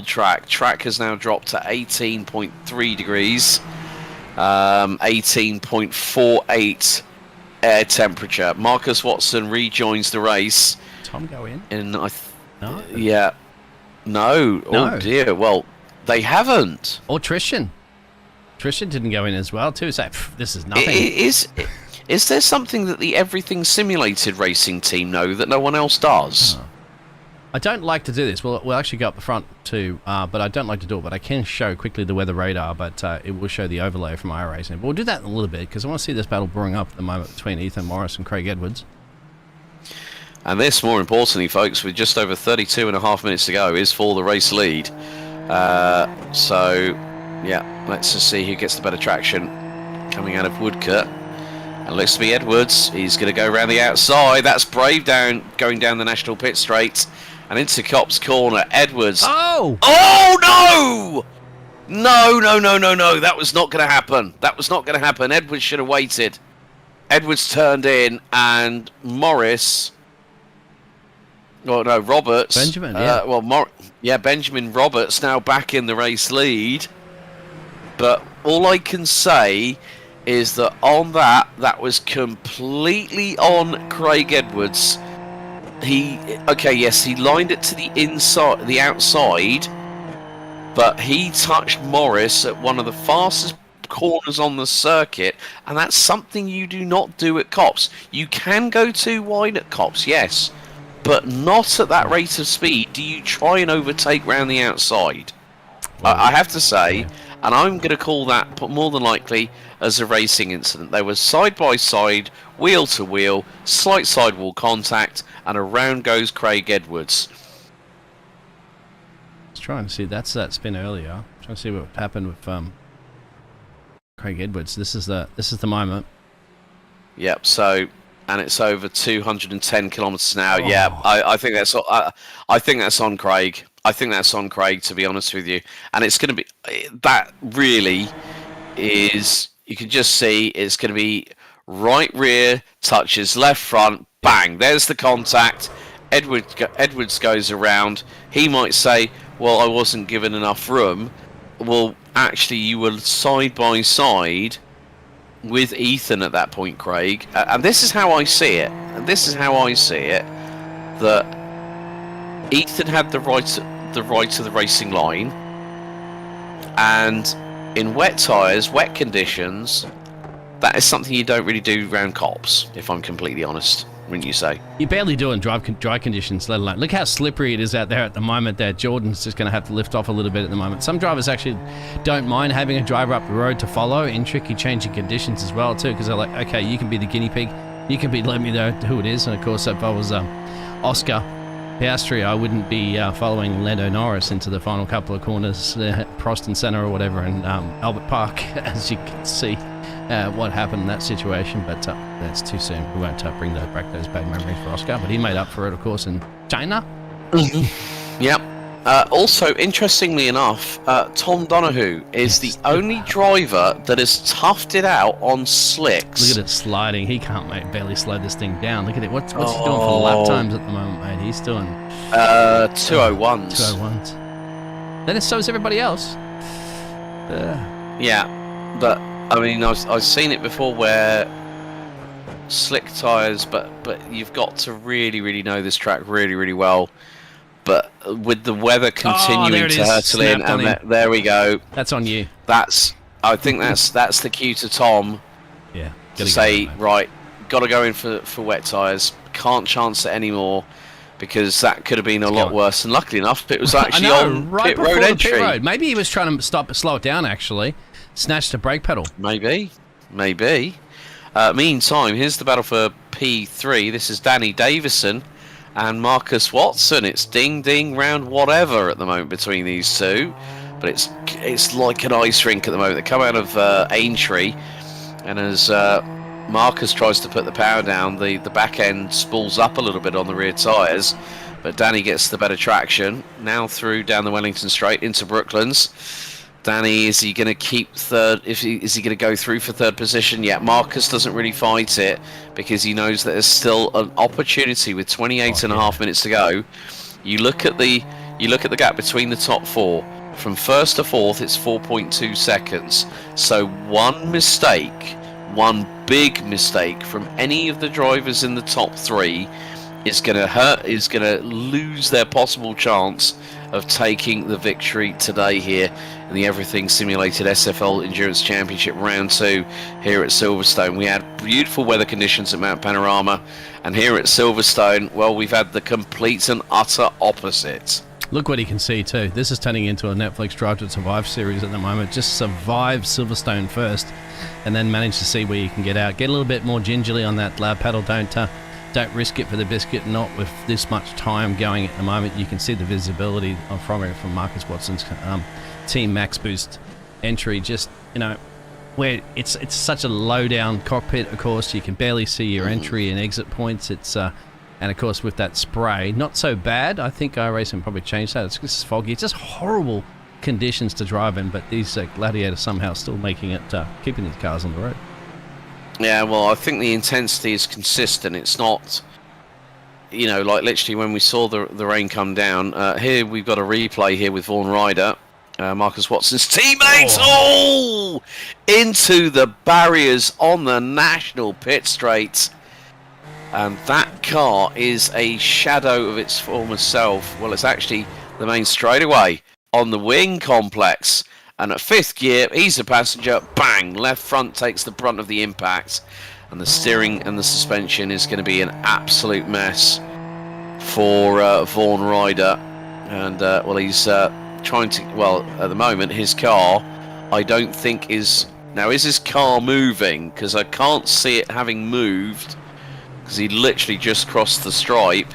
track. Track has now dropped to 18.3 degrees, 18.48 air temperature. Marcus Watson rejoins the race. Tom go in? No. No. Oh dear. Well, they haven't. Or Tristan. Tristan didn't go in as well too. So this is nothing. Is there something that the Everything Simulated racing team know that no one else does? Oh. I don't like to do this. We'll actually go up the front too, but I don't like to do it. But I can show quickly the weather radar, but it will show the overlay from iRacing. But we'll do that in a little bit because I want to see this battle brewing up at the moment between Ethan Morris and Craig Edwards. And this, more importantly, folks, with just over 32 and a half minutes to go, is for the race lead. So, yeah, let's just see who gets the better traction coming out of Woodcote. And looks to be Edwards. He's going to go around the outside. That's Brave going down the national pit straight and into Copse corner. Edwards. Oh! Oh, no! No. That was not going to happen. Edwards should have waited. Edwards turned in and Morris... Oh, no, Roberts. Benjamin, yeah. Benjamin Roberts now back in the race lead. But all I can say is that on that was completely on Craig Edwards. He lined it to the outside, but he touched Morris at one of the fastest corners on the circuit, and that's something you do not do at Copse. You can go too wide at Copse, yes, but not at that rate of speed do you try and overtake round the outside. I have to say, and I'm going to call that more than likely as a racing incident. They were side by side, wheel to wheel, slight sidewall contact, and around goes Craig Edwards. I was trying to see, that's that spin earlier. Trying to see what happened with Craig Edwards. This is the moment. Yep. So. And it's over 210 kilometres an hour. Oh. Yeah, I think that's on Craig. I think that's on Craig, to be honest with you. And it's going to be that really is. You can just see it's going to be right rear touches left front. Bang! There's the contact. Edwards goes around. He might say, "Well, I wasn't given enough room." Well, actually, you were side by side with Ethan at that point, Craig, and this is how I see it. That Ethan had the right to the racing line, and in wet tyres, wet conditions, that is something you don't really do around Copse, if I'm completely honest. Wouldn't you say? You barely do in dry conditions, let alone. Look how slippery it is out there at the moment there. Jordan's just going to have to lift off a little bit at the moment. Some drivers actually don't mind having a driver up the road to follow in tricky changing conditions as well too, because they're like, okay, you can be the guinea pig, you can be, let me know who it is. And of course, if I was Oscar Piastri, I wouldn't be following Lando Norris into the final couple of corners, Proston Centre or whatever, and Albert Park, as you can see. What happened in that situation, but that's too soon. We won't bring back those bad memories for Oscar, but he made up for it, of course, in China. Yep. Also, interestingly enough, Tom Donahue is the only driver that has toughed it out on slicks. Look at it sliding. He can't barely slow this thing down. Look at it. What's he doing for lap times at the moment, mate? He's doing 201s. 201s. Then so is everybody else. Yeah, but I mean, I've seen it before where slick tyres, but you've got to really know this track really well. But with the weather continuing to hurtle in, and there we go. That's on you. I think that's the cue to Tom. Yeah. To say, right, got to go in for wet tyres. Can't chance it anymore, because that could have been a lot worse. And luckily enough, it was actually on right pit road entry. Pit road. Maybe he was trying to slow it down. Actually, snatched the brake pedal. Maybe. Meantime, here's the battle for P3. This is Danny Davison and Marcus Watson. It's ding round whatever at the moment between these two, but it's like an ice rink at the moment. They come out of Aintree, and as Marcus tries to put the power down, the back end spools up a little bit on the rear tyres, but Danny gets the better traction now through down the Wellington Straight into Brooklands. Danny, is he going to keep third? Is he going to go through for third position? Yeah, Marcus doesn't really fight it because he knows that there's still an opportunity with 28 and a half minutes to go. You look at the gap between the top four. From first to fourth, it's 4.2 seconds. So one big mistake from any of the drivers in the top three is going to lose their possible chance of taking the victory today here in the Everything Simulated SFL Endurance Championship Round 2 here at Silverstone. We had beautiful weather conditions at Mount Panorama, and here at Silverstone, well, we've had the complete and utter opposite. Look what he can see too. This is turning into a Netflix Drive to Survive series at the moment. Just survive Silverstone first, and then manage to see where you can get out. Get a little bit more gingerly on that pedal. Don't risk it for the biscuit. Not with this much time going at the moment. You can see the visibility from Marcus Watson's Team Max Boost entry. Just, where it's such a low down cockpit. Of course, you can barely see your entry and exit points. It's and of course, with that spray, not so bad. I think iRacing probably changed that. It's just foggy. It's just horrible conditions to drive in, but these Gladiators somehow still making it, keeping these cars on the road. Yeah, well, I think the intensity is consistent. It's not, like literally when we saw the rain come down. Here we've got a replay here with Vaughan Ryder, Marcus Watson's teammates. Oh, into the barriers on the national pit straight. And that car is a shadow of its former self. Well, it's actually the main straightaway on the wing complex. And at fifth gear, he's a passenger. Bang! Left front takes the brunt of the impact. And the steering and the suspension is going to be an absolute mess for Vaughan Ryder. And, he's trying to... Well, at the moment, his car, I don't think is... Now, is his car moving? Because I can't see it having moved. Because he literally just crossed the stripe,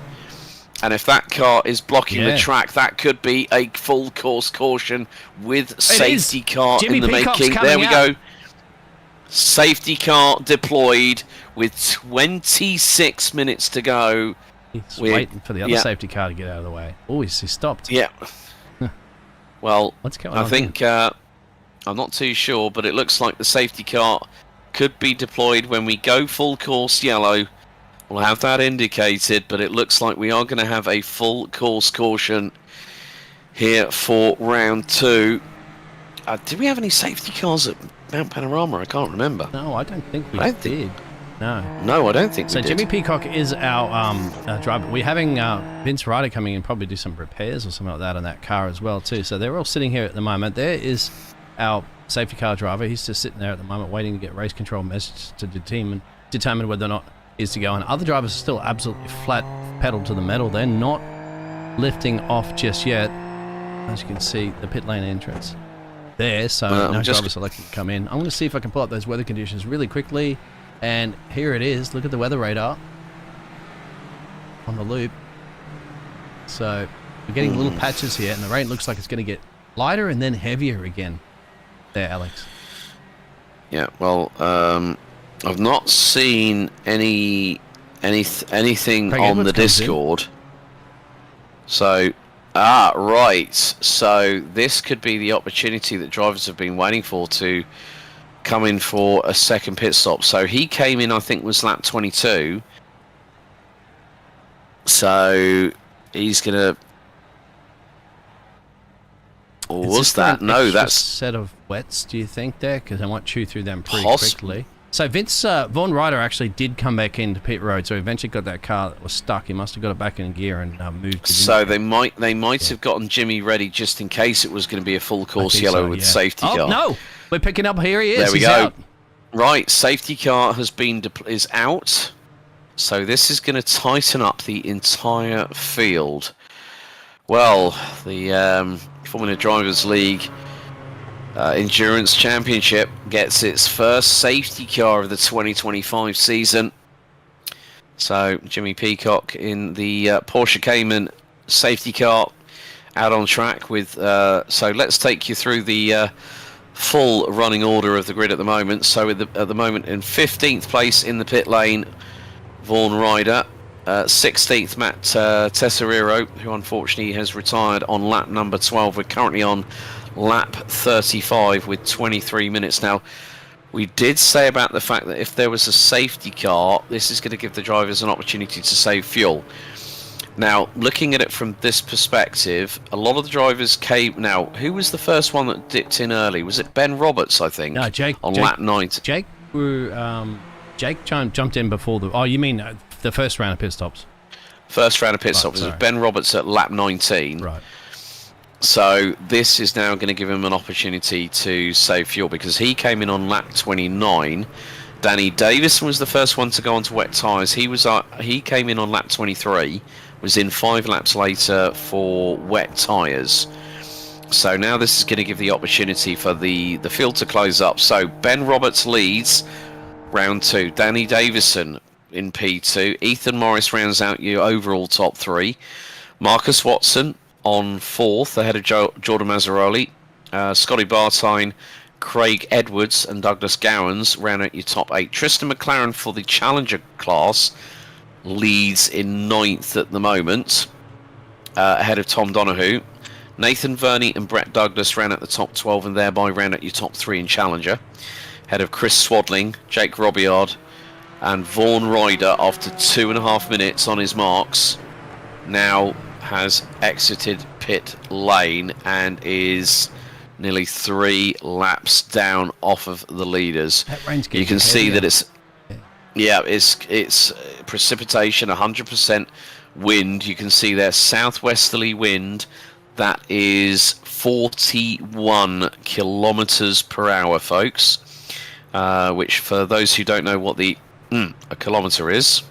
and if that car is blocking the track, that could be a full course caution with safety car in the making. There we go. Safety car deployed with 26 minutes to go. He's waiting for the other safety car to get out of the way. Oh, he stopped. Yeah. Well, what's going on? I think I'm not too sure, but it looks like the safety car could be deployed when we go full course yellow. We'll have that indicated, but it looks like we are going to have a full course caution here for round 2. Did we have any safety cars at Mount Panorama? I can't remember. No, I don't think we did. No. No, I don't think we did. So Jimmy Peacock is our driver. We're having Vince Ryder coming in, probably do some repairs or something like that on that car as well too. So they're all sitting here at the moment. There is our safety car driver. He's just sitting there at the moment waiting to get race control message to determine whether or not is to go, and other drivers are still absolutely flat pedal to the metal. They're not lifting off just yet. As you can see, the pit lane entrance there, so no drivers selected to come in. I'm going to see if I can pull up those weather conditions really quickly, and here it is. Look at the weather radar on the loop. So we're getting little patches here, and the rain looks like it's going to get lighter and then heavier again there, Alex. Yeah, well, I've not seen anything on the Discord. So, right. So this could be the opportunity that drivers have been waiting for to come in for a second pit stop. So he came in, I think, was lap 22. So he's gonna. Or was that? No, that's set of wets. Do you think there? Because I might chew through them pretty quickly. So Vaughan Ryder actually did come back into pit road, so he eventually got that car that was stuck. He must have got it back in gear and moved. So they might have gotten Jimmy ready just in case it was going to be a full course yellow with safety car. Oh no, we're picking up. Here he is. There we He's go. Out. Right, safety car is out. So this is going to tighten up the entire field. Well, the Formula Drivers League Endurance Championship gets its first safety car of the 2025 season. So Jimmy Peacock in the Porsche Cayman safety car out on track with... so let's take you through the full running order of the grid at the moment. So at the moment in 15th place in the pit lane, Vaughan Ryder. 16th, Matt Tesoriero, who unfortunately has retired on lap number 12. We're currently on lap 35 with 23 minutes. Now, we did say about the fact that if there was a safety car, this is going to give the drivers an opportunity to save fuel. Now, looking at it from this perspective, a lot of the drivers came... Now, who was the first one that dipped in early? Was it Ben Roberts, I think? No, Jake. On lap 90. Jake jumped in before the... Oh, you mean the first round of pit stops? First round of pit stops. It was Ben Roberts at lap 19. Right. So this is now going to give him an opportunity to save fuel because he came in on lap 29. Danny Davison was the first one to go onto wet tyres. He came in on lap 23, was in 5 laps later for wet tyres. So now this is going to give the opportunity for the field to close up. So Ben Roberts leads round 2. Danny Davison in P2. Ethan Morris rounds out your overall top 3. Marcus Watson on 4th ahead of Jordan Mazzaroli. Scotty Bartine, Craig Edwards and Douglas Gowans round out your top 8. Tristan McLaren for the Challenger class leads in 9th at the moment, ahead of Tom Donahue. Nathan Verney and Brett Douglas round out the top 12 and thereby round out your top 3 in Challenger, ahead of Chris Swadling, Jake Robillard and Vaughan Ryder after 2.5 minutes on his marks. Now has exited pit lane and is nearly 3 laps down off of the leaders. You can see that it's precipitation, 100% wind. You can see there southwesterly wind that is 41 kilometers per hour, folks, which for those who don't know what a kilometer is,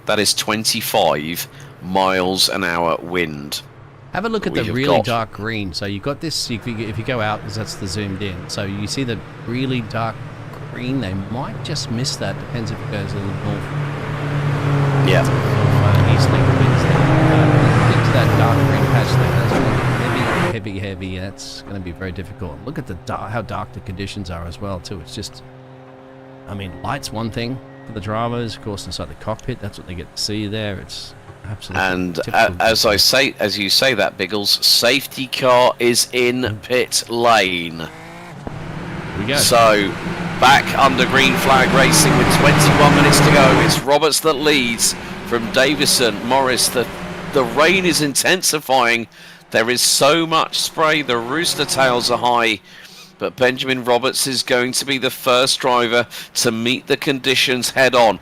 that is 25 miles an hour wind. Have a look at the really dark green. So you've got this, if you go out, because that's the zoomed in. So you see the really dark green. They might just miss that. Depends if it goes a little north. Yeah. Easterly winds there. Into that dark green patch there. That's going to be heavy. That's going to be very difficult. Look at how dark the conditions are as well, too. It's just, I mean, light's one thing for the drivers. Of course, inside the cockpit, that's what they get to see there. It's absolutely. And as you say that, Bggles, safety car is in pit lane. Here we go. So back under green flag racing with 21 minutes to go. It's Roberts that leads from Davison. Morris, the rain is intensifying. There is so much spray. The rooster tails are high. But Benjamin Roberts is going to be the first driver to meet the conditions head on.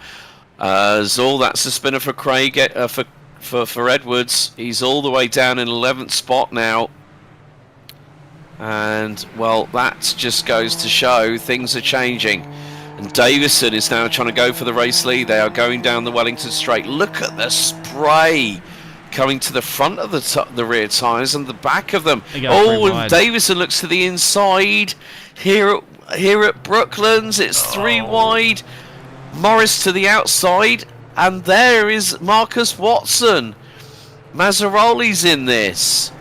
Zoll, that's the spinner for Craig, for Edwards. He's all the way down in 11th spot now. And, well, that just goes to show things are changing. And Davison is now trying to go for the race lead. They are going down the Wellington Straight. Look at the spray coming to the front of the rear tyres and the back of them. Oh, and Davison looks to the inside. Here at Brooklands, it's 3 wide. Morris to the outside, and there is Marcus Watson. Mazzaroli's in this.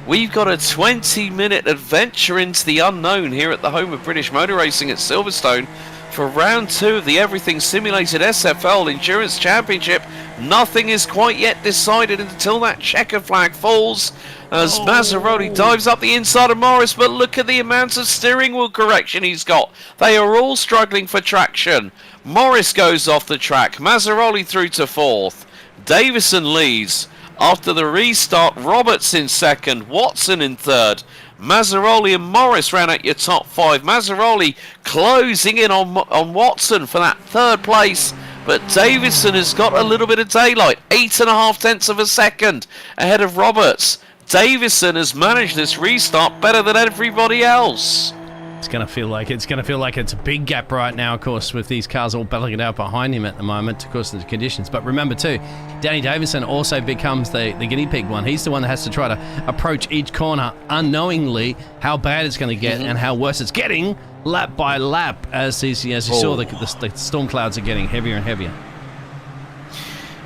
We've got a 20-minute adventure into the unknown here at the home of British Motor Racing at Silverstone for round 2 of the Everything Simulated SFL Endurance Championship. Nothing is quite yet decided until that checker flag falls as Mazzaroli dives up the inside of Morris, but look at the amount of steering wheel correction he's got. They are all struggling for traction. Morris goes off the track. Mazzaroli through to 4th. Davison leads. After the restart, Roberts in 2nd. Watson in 3rd. Mazzaroli and Morris round out your top 5. Mazzaroli closing in on Watson for that 3rd place. But Davison has got a little bit of daylight. 8.5 tenths of a second ahead of Roberts. Davison has managed this restart better than everybody else. It's going to feel like it's a big gap right now, of course, with these cars all battling it out behind him at the moment, of course, the conditions. But remember, too, Danny Davison also becomes the guinea pig one. He's the one that has to try to approach each corner unknowingly how bad it's going to get and how worse it's getting lap by lap as you saw the storm clouds are getting heavier and heavier.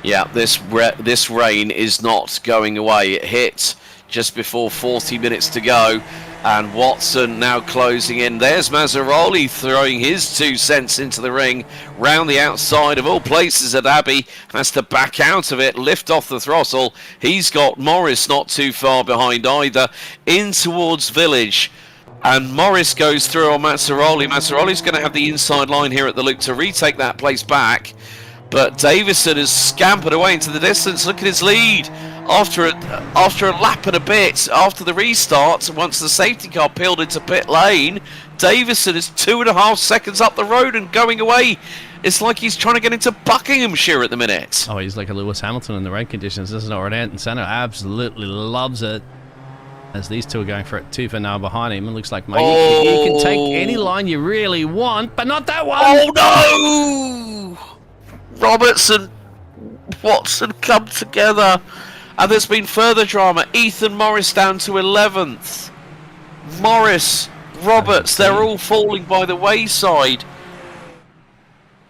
Yeah, this rain is not going away. It hit just before 40 minutes to go. And Watson now closing in. There's Mazzaroli throwing his 2 cents into the ring. Round the outside of all places at Abbey. Has to back out of it, lift off the throttle. He's got Morris not too far behind either. In towards Village. And Morris goes through on Mazzaroli. Mazzaroli's going to have the inside line here at the loop to retake that place back. But Davison has scampered away into the distance. Look at his lead. After a lap and a bit, after the restart, once the safety car peeled into pit lane, Davison is 2.5 seconds up the road and going away. It's like he's trying to get into Buckinghamshire at the minute. Oh, he's like a Lewis Hamilton in the rain conditions. This is not right. And Senna absolutely loves it. As these two are going for it, tooth and nail behind him. It looks like, mate, you can take any line you really want, but not that one. Oh, no! Roberts and Watson come together. And there's been further drama. Ethan Morris down to 11th. Morris, Roberts, they're all falling by the wayside.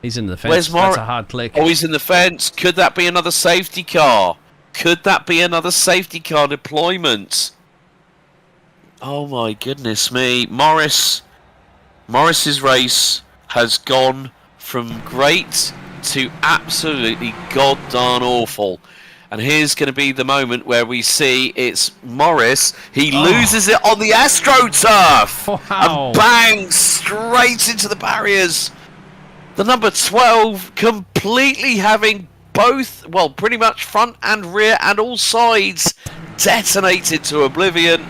He's in the fence. Where's That's a hard click. Oh, he's in the fence. Could that be another safety car? Could that be another safety car deployment? Oh my goodness me. Morris's race has gone from great to absolutely god-darn awful. And here's going to be the moment where we see it's Morris. He loses it on the AstroTurf. Wow. And bangs straight into the barriers. The number 12 completely having both, well, pretty much front and rear and all sides detonated to oblivion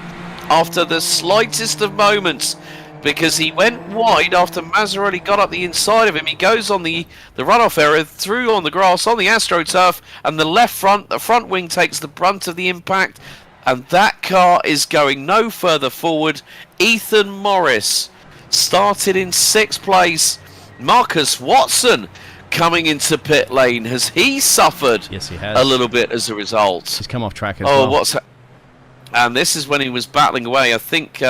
after the slightest of moments. Because he went wide after Mazzaroli got up the inside of him. He goes on the runoff area, through on the grass, on the AstroTurf, and the front wing takes the brunt of the impact, and that car is going no further forward. Ethan Morris started in 6th place. Marcus Watson coming into pit lane. Has he suffered? Yes, he has. A little bit as a result? He's come off track as well. And this is when he was battling away. I think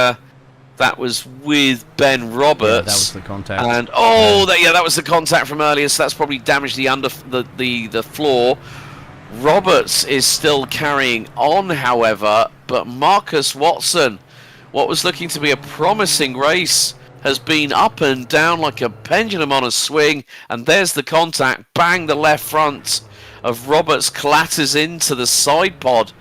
that was with Ben Roberts. Yeah, that was the contact. And that was the contact from earlier. So that's probably damaged the floor. Roberts is still carrying on, however, but Marcus Watson, what was looking to be a promising race, has been up and down like a pendulum on a swing. And there's the contact. Bang, the left front of Roberts clatters into the side pod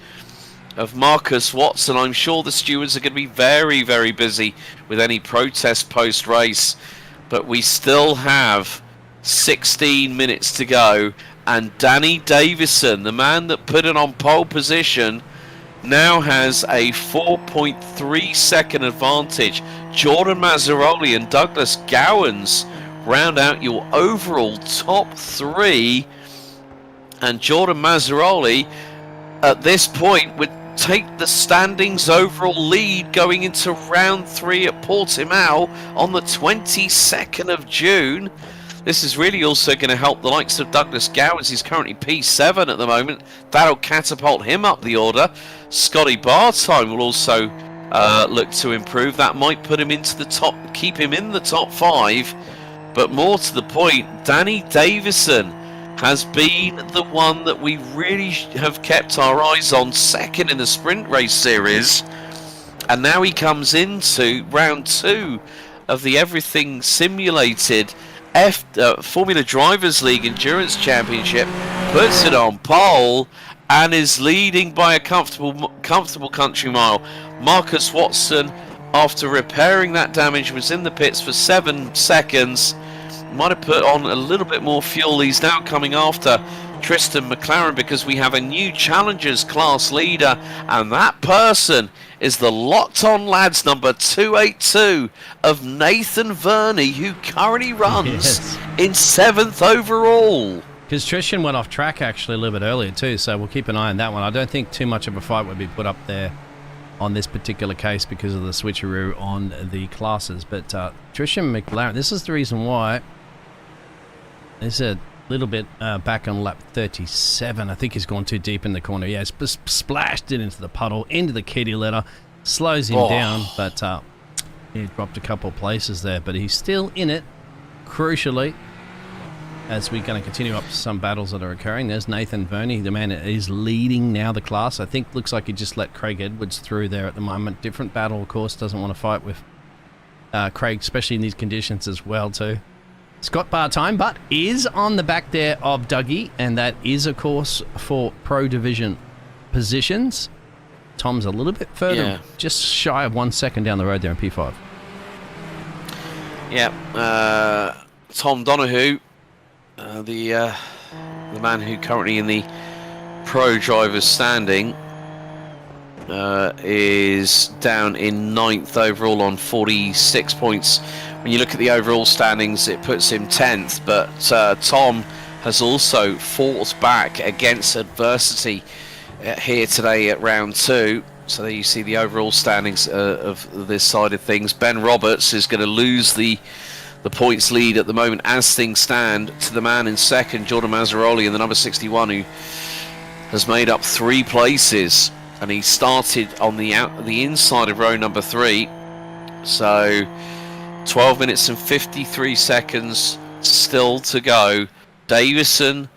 of Marcus Watson. I'm sure the stewards are going to be very, very busy with any protest post-race. But we still have 16 minutes to go. And Danny Davison, the man that put it on pole position, now has a 4.3 second advantage. Jordan Mazzaroli and Douglas Gowans round out your overall top 3. And Jordan Mazzaroli at this point would take the standings overall lead going into round 3 at Portimao on the 22nd of June. This is really also going to help the likes of Douglas Gowans. He's currently P7 at the moment. That'll catapult him up the order. Scotty Bartime will also look to improve. That might put him into the top, keep him in the top 5. But more to the point, Danny Davison has been the one that we really have kept our eyes on, second in the sprint race series. And now he comes into round 2 of the everything simulated Formula Drivers League Endurance Championship, puts it on pole and is leading by a comfortable country mile. Marcus Watson, after repairing that damage, was in the pits for 7 seconds. Might have put on a little bit more fuel. He's now coming after Tristan McLaren because we have a new Challengers class leader, and that person is the Locked On Lads number 282 of Nathan Verney, who currently runs in 7th overall. Because Tristan went off track actually a little bit earlier too, so we'll keep an eye on that one. I don't think too much of a fight would be put up there on this particular case because of the switcheroo on the classes. But Tristan McLaren, this is the reason why. There's a little bit back on lap 37. I think he's gone too deep in the corner. Yeah, it's splashed it into the puddle, into the kitty litter, slows him down, but he dropped a couple places there. But he's still in it, crucially. as we're going to continue up to some battles that are occurring. There's Nathan Verney, the man that is leading now the class. I think looks like he just let Craig Edwards through there at the moment. Different battle, of course. Doesn't want to fight with Craig, especially in these conditions as well too. Scott Bartime, but is on the back there of Dougie, and that is, of course, for Pro Division positions. Tom's a little bit further, just shy of 1 second down the road there in P5. Yeah, Tom Donahue, the man who currently in the Pro Drivers standing, is down in 9th overall on 46 points. When you look at the overall standings, it puts him 10th, but Tom has also fought back against adversity here today at round 2. So there you see the overall standings of this side of things. Ben Roberts is going to lose the points lead at the moment as things stand to the man in second, Jordan Mazzaroli, in the number 61, who has made up 3 places. And he started on the inside of row number 3. So 12 minutes and 53 seconds still to go. Davison,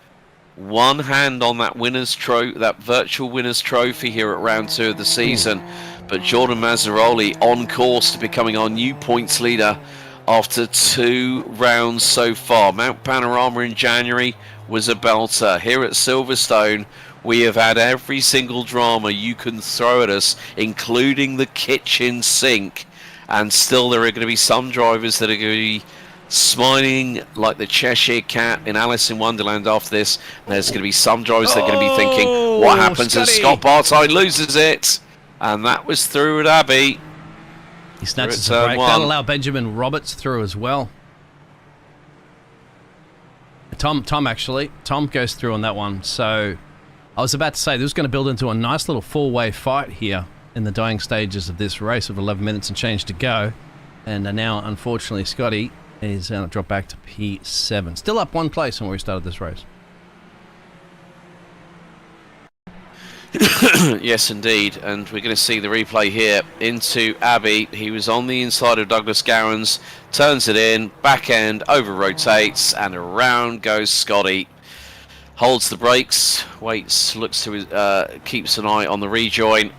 one hand on that that virtual winner's trophy here at round 2 of the season. But Jordan Mazzaroli on course to becoming our new points leader after 2 rounds so far. Mount Panorama in January was a belter. Here at Silverstone, we have had every single drama you can throw at us, including the kitchen sink. And still there are going to be some drivers that are going to be smiling like the Cheshire Cat in Alice in Wonderland after this. And there's going to be some drivers that are going to be thinking, what happens as Scott Bartine loses it? And that was through at Abbey. He snatches a break. That'll allow Benjamin Roberts through as well. Tom goes through on that one. So I was about to say, this was going to build into a nice little 4-way fight here in the dying stages of this race with 11 minutes and change to go. And now, unfortunately, Scotty is going to drop back to P7. Still up 1 place from where we started this race. Yes, indeed. And we're going to see the replay here into Abbey. He was on the inside of Douglas Gowans, turns it in, back end, over rotates, and around goes Scotty. Holds the brakes, waits, looks to his, keeps an eye on the rejoin.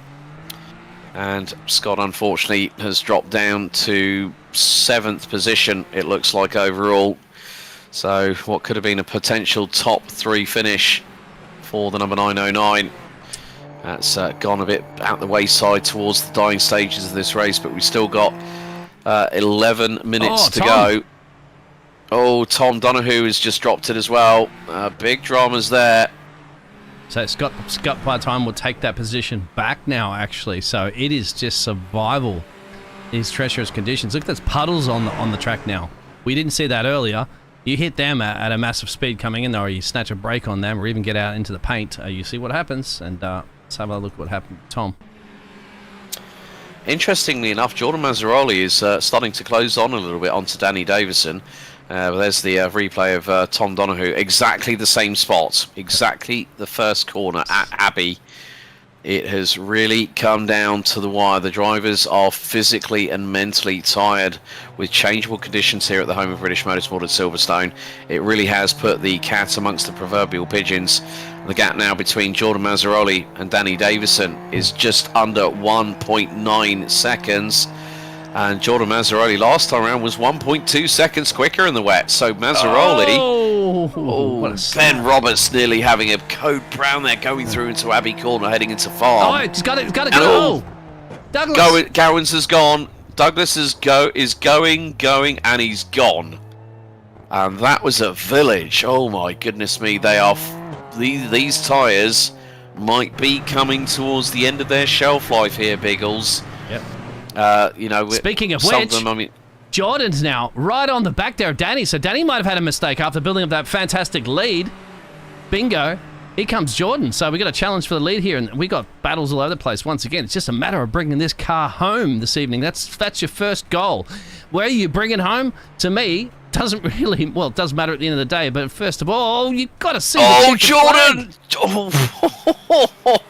And Scott, unfortunately, has dropped down to 7th position, it looks like, overall. So what could have been a potential top 3 finish for the number 909. That's gone a bit out the wayside towards the dying stages of this race, but we've still got 11 minutes to go. Oh, Tom Donahue has just dropped it as well. Big dramas there. So Scott Bartime will take that position back now, actually. So it is just survival. These treacherous conditions. Look, there's puddles on the track now. We didn't see that earlier. You hit them at a massive speed coming in, or you snatch a break on them, or even get out into the paint. You see what happens, and let's have a look at what happened to Tom. Interestingly enough, Jordan Mazzaroli is starting to close on a little bit onto Danny Davison. There's the replay of Tom Donahue. Exactly the same spot. Exactly the first corner at Abbey. It has really come down to the wire. The drivers are physically and mentally tired with changeable conditions here at the home of British Motorsport at Silverstone. It really has put the cat amongst the proverbial pigeons. The gap now between Jordan Mazzaroli and Danny Davison is just under 1.9 seconds. And Jordan Mazzaroli last time around was 1.2 seconds quicker in the wet. So Mazzaroli, Ben Roberts nearly having a code brown there, going through into Abbey Corner, heading into farm. Oh, it's got to go. Douglas. Gowans has gone. Douglas is going, and he's gone. And that was a village. Oh my goodness me! They are these tyres might be coming towards the end of their shelf life here, Bggles. Yep. You know, speaking of which, Jordan's now right on the back there of Danny. So Danny might have had a mistake after building up that fantastic lead. Bingo. Here comes Jordan. So we got a challenge for the lead here, and we got battles all over the place once again. It's just a matter of bringing this car home this evening. That's your first goal. Where you bring it home, to me, doesn't really, well, it does matter at the end of the day, but first of all, you've got to see the Jordan!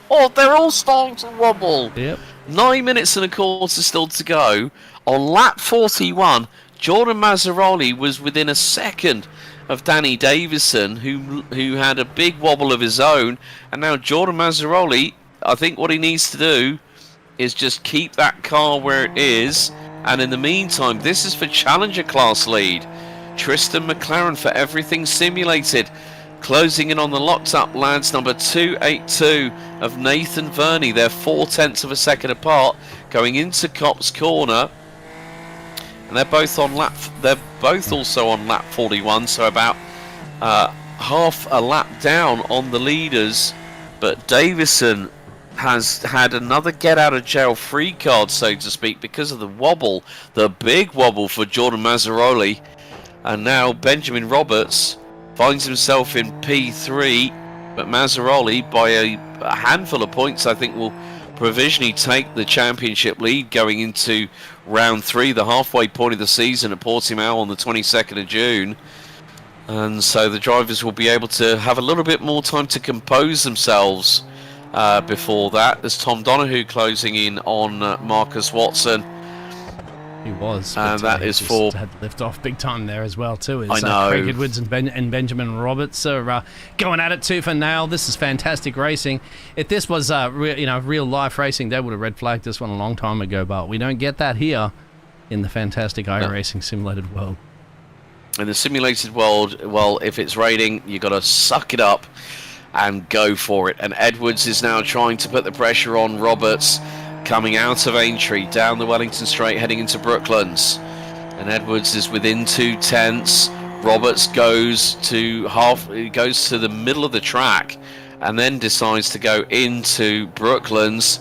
Oh, they're all starting to wobble. Yep. 9 minutes and a quarter still to go. On lap 41, Jordan Mazzaroli was within a second of Danny Davison, who had a big wobble of his own, and now Jordan Mazzaroli, I think what he needs to do is just keep that car where it is, and in the meantime, this is for Challenger class lead. Tristan McLaren for Everything Simulated, closing in on the locked up lads, number 282 of Nathan Verney. They're 0.4 of a second apart, going into Copse Corner. And they're both also on lap 41, so about half a lap down on the leaders. But Davison has had another get out of jail free card, so to speak, because of the wobble, the big wobble for Jordan Mazzaroli. And now Benjamin Roberts finds himself in P3, but Mazzaroli, by a handful of points, I think will provisionally take the championship lead going into round 3, the halfway point of the season at Portimao on the 22nd of June. And so the drivers will be able to have a little bit more time to compose themselves before that. There's Tom Donahue closing in on Marcus Watson. He was. And that is for... had to lift off big time there as well, too. I know. Craig Edwards and Benjamin Roberts are going at it tooth and nail. This is fantastic racing. If this was real life racing, they would have red flagged this one a long time ago, but we don't get that here in the fantastic iRacing simulated world. In the simulated world, well, if it's raining, you've got to suck it up and go for it. And Edwards is now trying to put the pressure on Roberts, coming out of Aintree, down the Wellington Straight, heading into Brooklands. And Edwards is within 2/10. Roberts goes to the middle of the track and then decides to go into Brooklands.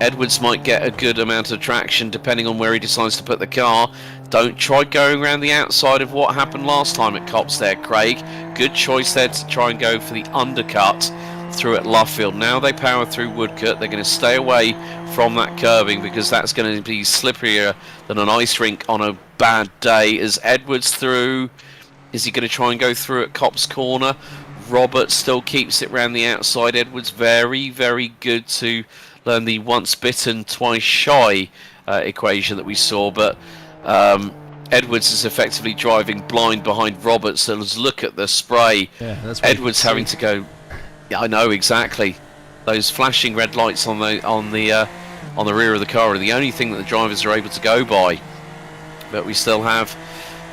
Edwards might get a good amount of traction depending on where he decides to put the car. Don't try going around the outside of what happened last time at Copse there, Craig. Good choice there to try and go for the undercut through at Luffield. Now they power through Woodcote. They're going to stay away from that curbing because that's going to be slipperier than an ice rink on a bad day. As Edwards through, is he going to try and go through at Copse Corner? Roberts still keeps it round the outside. Edwards very, very good to learn the once bitten, twice shy equation that we saw, but Edwards is effectively driving blind behind Roberts. So let's look at the spray. Yeah, that's Edwards having to go. Yeah, I know exactly. Those flashing red lights on the rear of the car are the only thing that the drivers are able to go by. But we still have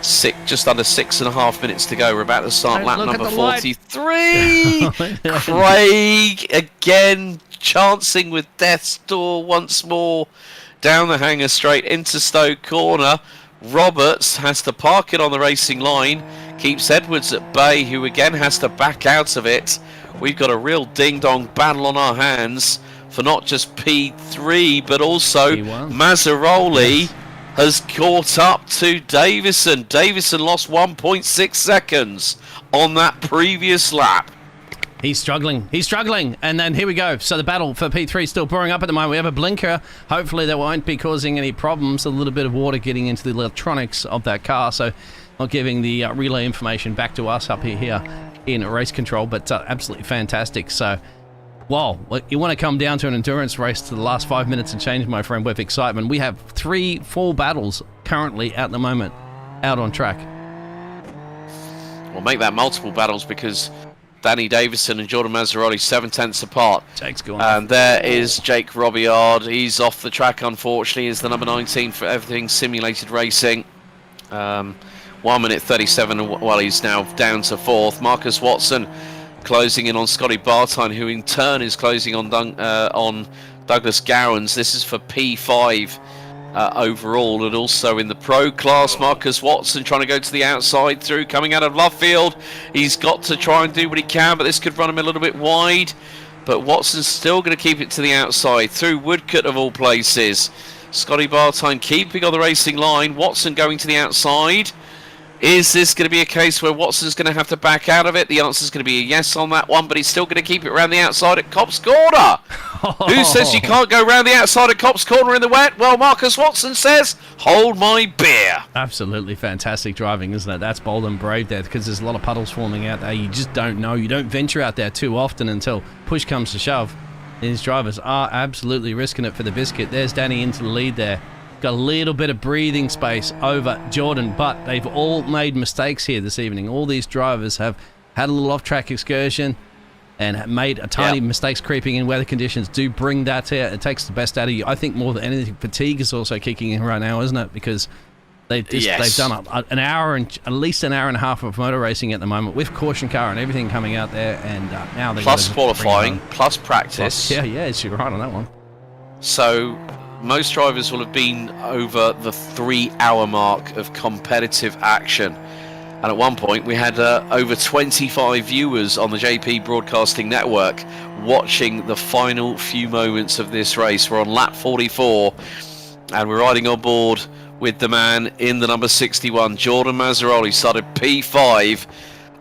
just under 6.5 minutes to go. We're about to start lap number 43. Craig again chancing with death's door once more down the hanger straight into Stoke Corner. Roberts has to park it on the racing line, keeps Edwards at bay, who again has to back out of it. We've got a real ding-dong battle on our hands for not just P3 but also Mazzaroli has caught up to Davison. Davison lost 1.6 seconds on that previous lap. He's struggling. And then here we go. So the battle for P3 still pouring up at the moment. We have a blinker. Hopefully that won't be causing any problems. A little bit of water getting into the electronics of that car. So not giving the relay information back to us up here in race control. But absolutely fantastic. So, wow. You want to come down to an endurance race to the last 5 minutes and change, my friend, with excitement. We have 3-4 battles currently at the moment out on track. We'll make that multiple battles because Danny Davison and Jordan Mazzaroli 7/10 apart. Jake's going. And there is Jake Robillard. He's off the track, unfortunately. He's the number 19 for Everything Simulated Racing. 1 minute 37, well, he's now down to 4th. Marcus Watson closing in on Scotty Bartine, who in turn is closing on Douglas Gowans. This is for P5 overall, and also in the pro class. Marcus Watson trying to go to the outside through, coming out of Luffield. He's got to try and do what he can, but this could run him a little bit wide. But Watson's still going to keep it to the outside through Woodcote of all places. Scotty Bartine keeping on the racing line. Watson going to the outside. Is this going to be a case where Watson's going to have to back out of it? The answer's going to be a yes on that one, but he's still going to keep it around the outside at Copse Corner. Who says you can't go around the outside of Copse Corner in the wet? Well, Marcus Watson says, hold my beer. Absolutely fantastic driving, isn't it? That's bold and brave there, because there's a lot of puddles forming out there. You just don't know. You don't venture out there too often until push comes to shove. These drivers are absolutely risking it for the biscuit. There's Danny into the lead there. got a little bit of breathing space over Jordan, but they've all made mistakes here this evening. All these drivers have had a little off-track excursion and have made a tiny mistakes creeping in. Weather conditions do bring that here. It takes the best out of you. I think more than anything, fatigue is also kicking in right now, isn't it? Because they've done an hour and at least an hour and a half of motor racing at the moment with caution car and everything coming out there, and now they're plus qualifying, plus practice. Yes, you're right on that one. So most drivers will have been over the 3-hour mark of competitive action. And at one point, we had over 25 viewers on the JP Broadcasting Network watching the final few moments of this race. We're on lap 44, and we're riding on board with the man in the number 61, Jordan Mazzaroli, started P5.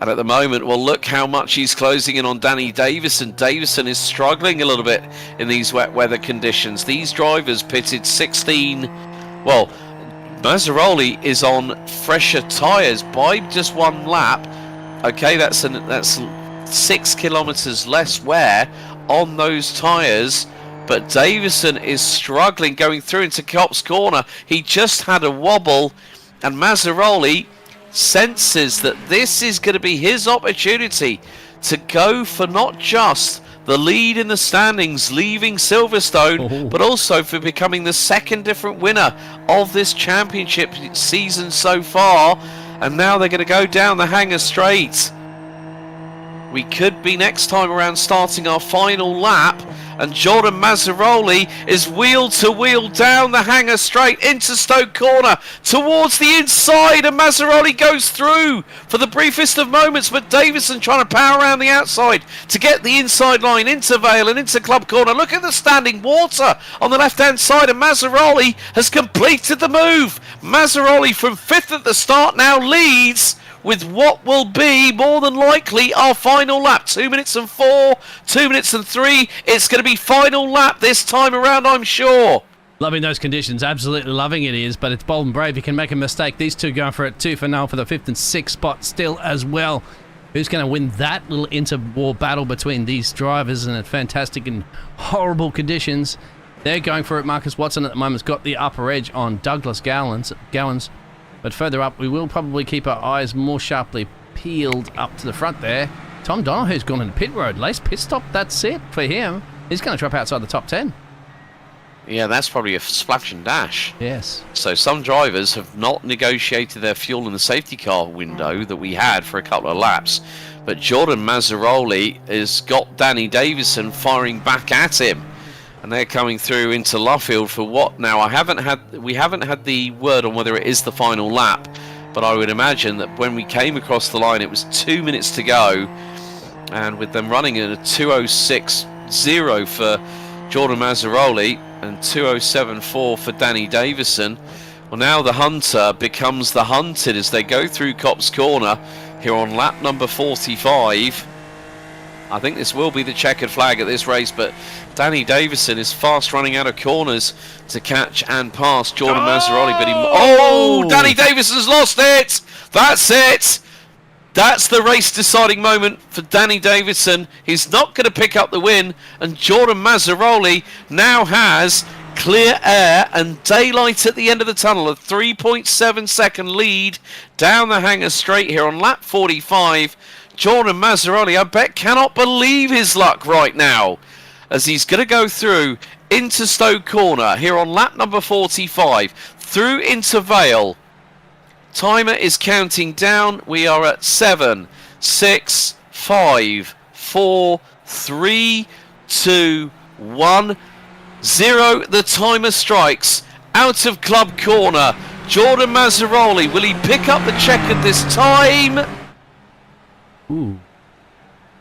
And at the moment, well, look how much he's closing in on Danny Davison. Davison is struggling a little bit in these wet weather conditions. These drivers pitted 16, well, Mazzaroli is on fresher tyres by just one lap. Okay, that's 6 kilometres less wear on those tyres, but Davison is struggling going through into Copse Corner. He just had a wobble, and Mazzaroli senses that this is going to be his opportunity to go for not just the lead in the standings, leaving Silverstone, but also for becoming the second different winner of this championship season so far. And now they're going to go down the Hangar Straight. We could be next time around starting our final lap, and Jordan Mazzaroli is wheel to wheel down the Hangar Straight into Stoke Corner towards the inside, and Mazzaroli goes through for the briefest of moments, but Davison trying to power around the outside to get the inside line into Vale and into Club Corner. Look at the standing water on the left hand side, and Mazzaroli has completed the move. Mazzaroli from 5th at the start now leads with what will be more than likely our final lap. 2 minutes and 4, 2 minutes and 3. It's going to be final lap this time around, I'm sure. Loving those conditions, absolutely loving it is, but it's bold and brave. You can make a mistake. These two going for it, 2 for 0 for the 5th and 6th spot still as well. Who's going to win that little inter-war battle between these drivers in fantastic and horrible conditions? They're going for it. Marcus Watson at the moment's got the upper edge on Douglas Gowans. But further up, we will probably keep our eyes more sharply peeled up to the front there. Tom Donohue's gone into pit road. Lace pit stop, that's it for him. He's going to drop outside the top 10. Yeah, that's probably a splash and dash. Yes. So some drivers have not negotiated their fuel in the safety car window that we had for a couple of laps. But Jordan Mazzaroli has got Danny Davison firing back at him. And they're coming through into Luffield for what now? We haven't had the word on whether it is the final lap, but I would imagine that when we came across the line, it was 2 minutes to go, and with them running at a 2:06.0 for Jordan Mazzaroli and 2:07.4 for Danny Davison. Well, now the hunter becomes the hunted as they go through Copse Corner here on lap number 45. I think this will be the checkered flag at this race, but Danny Davison is fast running out of corners to catch and pass Jordan Mazzaroli. But Danny Davison's lost it! That's it! That's the race deciding moment for Danny Davison. He's not going to pick up the win, and Jordan Mazzaroli now has clear air and daylight at the end of the tunnel. A 3.7 second lead down the Hangar Straight here on lap 45. Jordan Mazzaroli, I bet, cannot believe his luck right now, as he's going to go through into Stoke Corner here on lap number 45, through into Vale. Timer is counting down. We are at 7, 6, 5, 4, 3, 2, 1, 0. The timer strikes out of Club Corner. Jordan Mazzaroli, will he pick up the checkered this time? Ooh.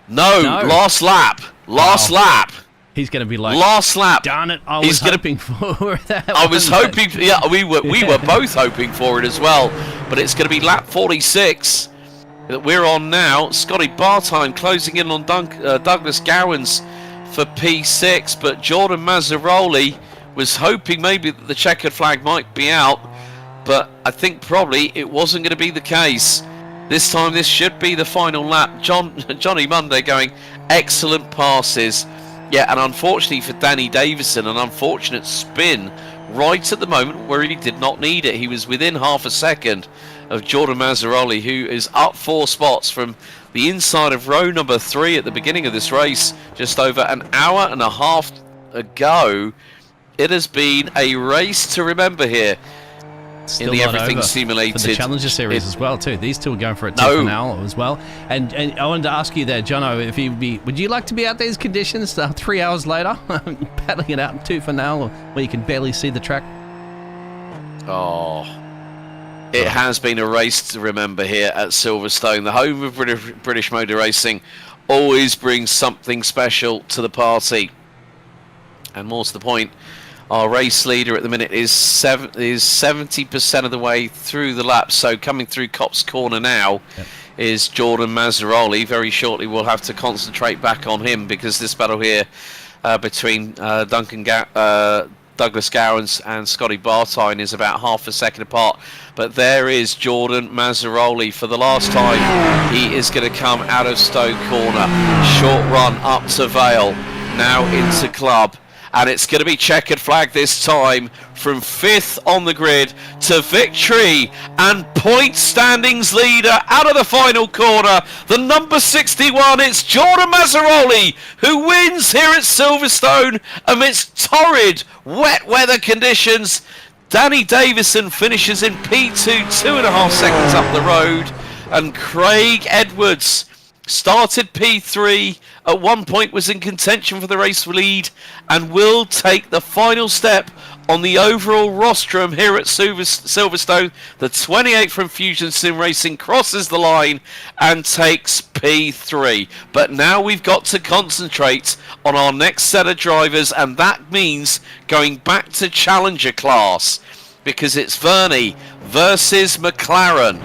No, last lap. Last lap. He's going to be like, last lap. Darn it! I was hoping for that. I was hoping. Yeah, we were both hoping for it as well. But it's going to be lap 46 that we're on now. Scotty Bartime closing in on Douglas Gowans for P6, but Jordan Mazzaroli was hoping maybe that the checkered flag might be out, but I think probably it wasn't going to be the case. This time this should be the final lap. Johnny Monday going, excellent passes. Yeah, and unfortunately for Danny Davison, an unfortunate spin right at the moment where he did not need it. He was within half a second of Jordan Mazzaroli, who is up 4 spots from the inside of row number 3 at the beginning of this race, just over an hour and a half ago. It has been a race to remember here. Still in the not Everything over Simulated for the Challenger Series as well too. These two are going for a tooth and nail as well. And I wanted to ask you there, Jono, if would you like to be out these conditions 3 hours later, paddling it out tooth and nail, where you can barely see the track? Oh, it has been a race to remember here at Silverstone. The home of British motor racing always brings something special to the party. And more to the point, our race leader at the minute is 70% of the way through the lap. So coming through Copse Corner now is Jordan Mazzaroli. Very shortly we'll have to concentrate back on him, because this battle here between Douglas Gowans and Scotty Bartine is about half a second apart. But there is Jordan Mazzaroli for the last time. He is going to come out of Stowe Corner. Short run up to Vale, now into Club. And it's going to be checkered flag this time, from 5th on the grid to victory and point standings leader out of the final corner. The number 61, it's Jordan Mazzaroli, who wins here at Silverstone amidst torrid, wet weather conditions. Danny Davison finishes in P2, 2.5 seconds up the road. And Craig Edwards started P3, at one point was in contention for the race lead, and will take the final step on the overall rostrum here at Silverstone. The 28 from Fusion Sim Racing crosses the line and takes P3. But now we've got to concentrate on our next set of drivers, and that means going back to Challenger class, because it's Verney versus McLaren.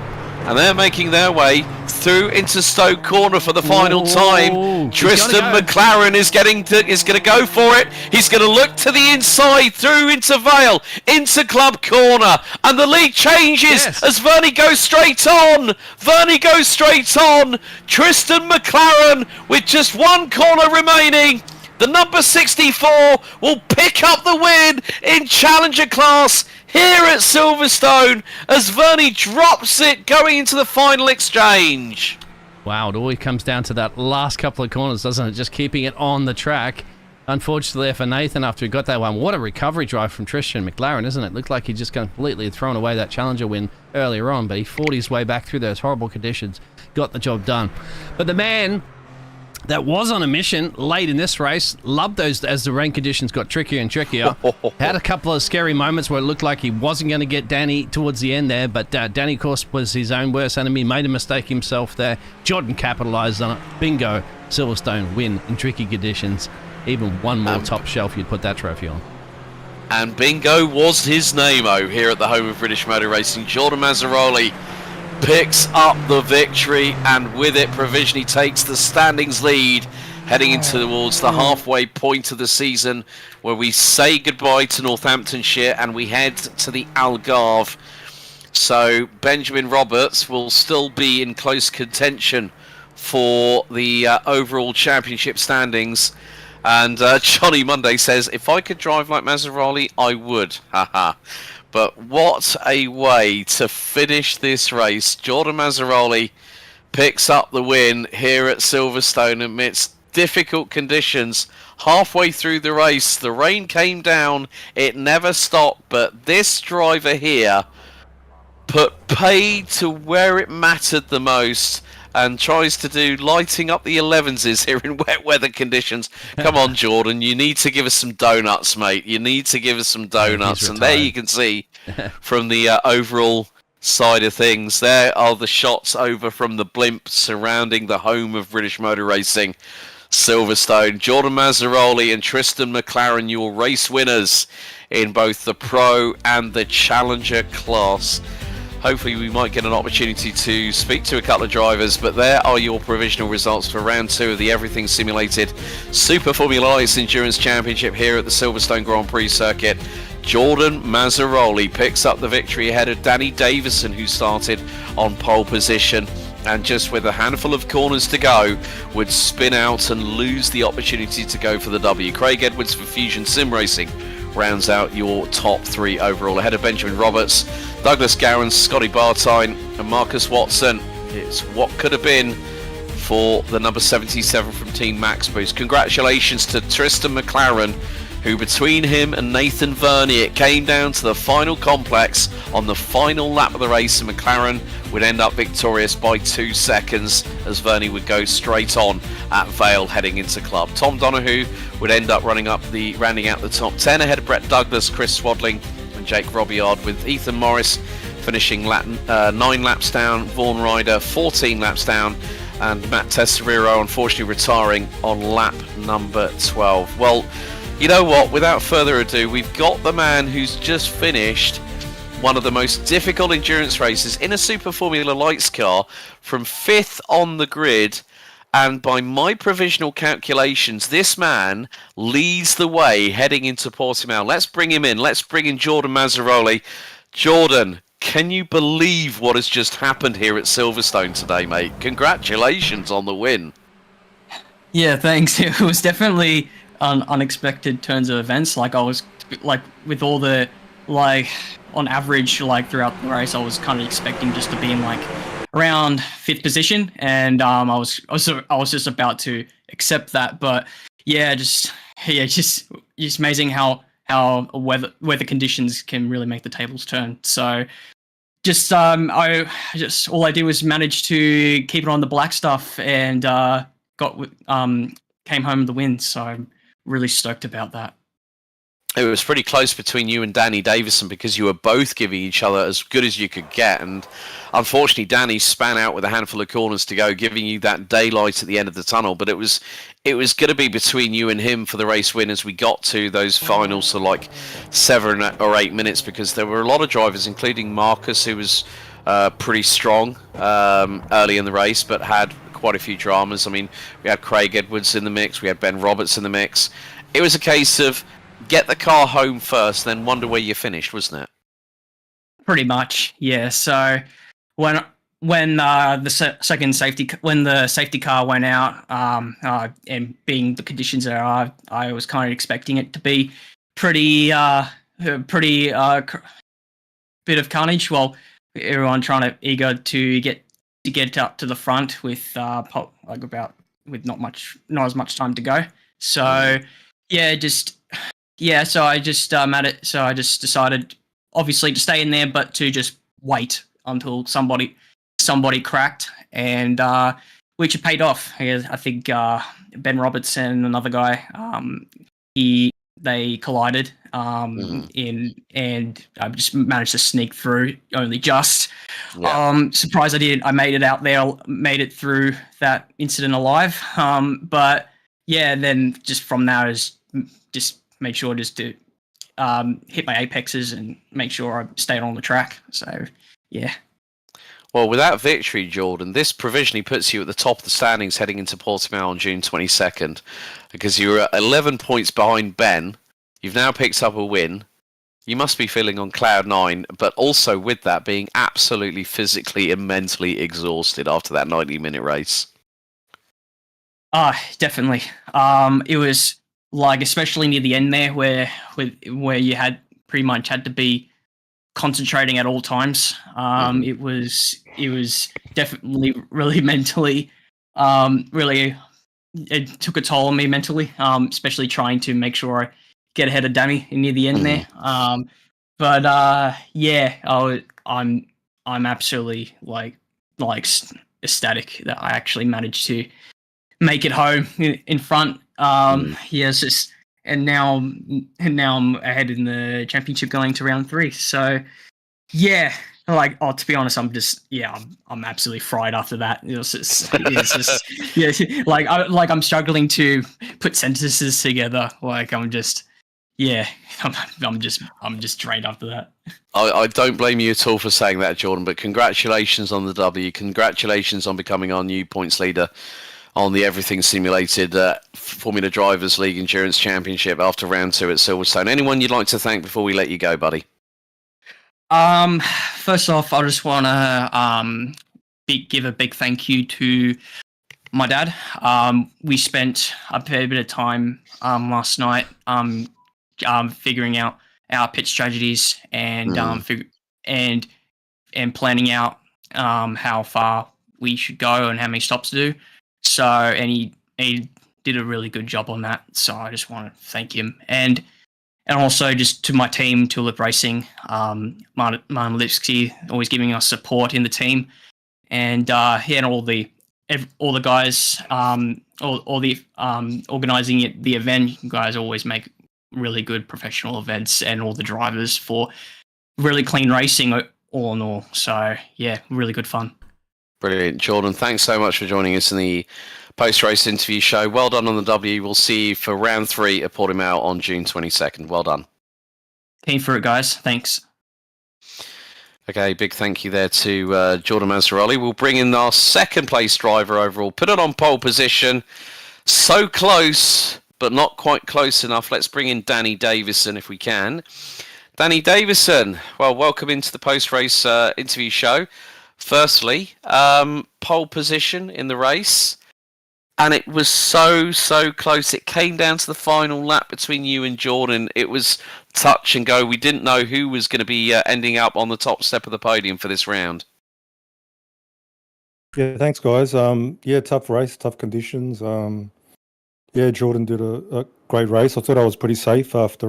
And they're making their way through into Stowe Corner for the final time. Tristan McLaren is going to go for it. He's going to look to the inside, through into Vale, into Club Corner, and the lead changes as Verney goes straight on. Verney goes straight on. Tristan McLaren with just one corner remaining. The number 64 will pick up the win in Challenger class here at Silverstone as Verney drops it going into the final exchange. Wow, it always comes down to that last couple of corners, doesn't it? Just keeping it on the track. Unfortunately for Nathan, after he got that one, what a recovery drive from Tristan McLaren, isn't it? Looked like he just completely had thrown away that Challenger win earlier on, but he fought his way back through those horrible conditions, got the job done. But the man that was on a mission late in this race, loved those as the rain conditions got trickier and trickier. Had a couple of scary moments where it looked like he wasn't going to get Danny towards the end there, but Danny, of course, was his own worst enemy, made a mistake himself there. Jordan capitalised on it. Bingo, Silverstone win in tricky conditions. Even one more top shelf, you'd put that trophy on. And bingo was his name-o here at the home of British motor racing. Jordan Mazzaroli picks up the victory, and with it provisionally takes the standings lead, heading into towards the halfway point of the season, where we say goodbye to Northamptonshire and we head to the Algarve. So Benjamin Roberts will still be in close contention for the overall championship standings. And Johnny Monday says, if I could drive like Mazzaroli, I would. Haha. But what a way to finish this race. Jordan Mazzaroli picks up the win here at Silverstone amidst difficult conditions. Halfway through the race, the rain came down. It never stopped. But this driver here put paid to where it mattered the most, and tries to do lighting up the 11s here in wet weather conditions. Come on, Jordan, you need to give us some donuts, mate. You need to give us some donuts. And there you can see from the overall side of things, there are the shots over from the blimp surrounding the home of British motor racing, Silverstone. Jordan Mazzaroli and Tristan McLaren, your race winners in both the Pro and the Challenger class. Hopefully we might get an opportunity to speak to a couple of drivers, but there are your provisional results for round 2 of the Everything Simulated Super Formula Ice Endurance Championship here at the Silverstone Grand Prix circuit. Jordan Mazzaroli picks up the victory ahead of Danny Davison, who started on pole position, and just with a handful of corners to go would spin out and lose the opportunity to go for the W. Craig Edwards for Fusion Sim Racing rounds out your top 3 overall. Ahead of Benjamin Roberts, Douglas Gowan, Scotty Bartine and Marcus Watson. It's what could have been for the number 77 from Team Max Boost. Congratulations to Tristan McLaren, who between him and Nathan Verney, it came down to the final complex on the final lap of the race, and McLaren would end up victorious by 2 seconds as Verney would go straight on at Vale heading into club. Tom Donahue would end up rounding out the top 10 ahead of Brett Douglas, Chris Swadling and Jake Robillard, with Ethan Morris finishing 9 laps down, Vaughan Ryder 14 laps down, and Matt Tesseriro unfortunately retiring on lap number 12. Well, you know what, without further ado, we've got the man who's just finished one of the most difficult endurance races in a Super Formula Lights car from 5th on the grid, and by my provisional calculations, this man leads the way heading into Portimao. Let's bring him in. Let's bring in Jordan Mazzaroli. Jordan, can you believe what has just happened here at Silverstone today, mate? Congratulations on the win. Yeah, thanks. It was definitely unexpected turns of events. Like, I was like, with all the, like, on average, like throughout the race, I was kind of expecting just to be in like around 5th position, and I was just about to accept that. But yeah, just amazing how weather conditions can really make the tables turn. So just all I did was manage to keep it on the black stuff, and came home with the win. So I'm really stoked about that. It was pretty close between you and Danny Davison because you were both giving each other as good as you could get, and unfortunately Danny span out with a handful of corners to go, giving you that daylight at the end of the tunnel. But it was going to be between you and him for the race win as we got to those finals, so like 7 or 8 minutes, because there were a lot of drivers, including Marcus, who was pretty strong early in the race, but had quite a few dramas. I mean, we had Craig Edwards in the mix, we had Ben Roberts in the mix. It was a case of get the car home first, then wonder where you finished, wasn't it? Pretty much, yeah. So when the second safety car went out, and being the conditions there are, I was kind of expecting it to be pretty bit of carnage. Well, everyone eager to get up to the front with not as much time to go. So so I just I just decided, obviously, to stay in there, but to just wait until somebody cracked, and which it paid off. I think Ben Roberts and another guy, they collided and I just managed to sneak through only just. Yeah. Surprised I made it out there, made it through that incident alive. But yeah, then just from there is just make sure just to hit my apexes and make sure I stayed on the track. So yeah. Well, with that victory, Jordan, this provisionally puts you at the top of the standings heading into Portimao on June 22nd, because you were 11 points behind Ben. You've now picked up a win. You must be feeling on cloud 9, but also with that being absolutely physically and mentally exhausted after that 90-minute race. Definitely. It was like, especially near the end there, where you had pretty much had to be concentrating at all times. It was definitely really mentally, it took a toll on me mentally, especially trying to make sure I get ahead of Danny near the end there. I'm absolutely like ecstatic that I actually managed to make it home in front. Yes, and now I'm ahead in the championship going to round 3. So yeah, to be honest, I'm absolutely fried after that. It's just I'm struggling to put sentences together. I'm just drained after that. I don't blame you at all for saying that, Jordan, but congratulations on the W. Congratulations on becoming our new points leader on the Everything Simulated Formula Drivers League Endurance Championship after round 2 at Silverstone. Anyone you'd like to thank before we let you go, buddy? First off, I just want to give a big thank you to my dad. We spent a fair bit of time last night figuring out our pit strategies and and planning out how far we should go and how many stops to do. So, and he did a really good job on that. So I just want to thank him. And also just to my team, Tulip Racing, Martin Lipsky, always giving us support in the team. And and all the guys, all the organizing the event. You guys always make really good professional events, and all the drivers for really clean racing all in all. So yeah, really good fun. Brilliant, Jordan. Thanks so much for joining us in the post-race interview show. Well done on the W. We'll see you for round 3 at Portimao on June 22nd. Well done. Keen for it, guys. Thanks. Okay, big thank you there to Jordan Mazzaroli. We'll bring in our second place driver overall. Put it on pole position. So close, but not quite close enough. Let's bring in Danny Davison if we can. Danny Davison, well, welcome into the post-race interview show. Firstly, pole position in the race. And it was so close. It came down to the final lap between you and Jordan. It was touch and go. We didn't know who was going to be ending up on the top step of the podium for this round. Yeah, thanks, guys. Tough race, tough conditions. Jordan did a great race. I thought I was pretty safe after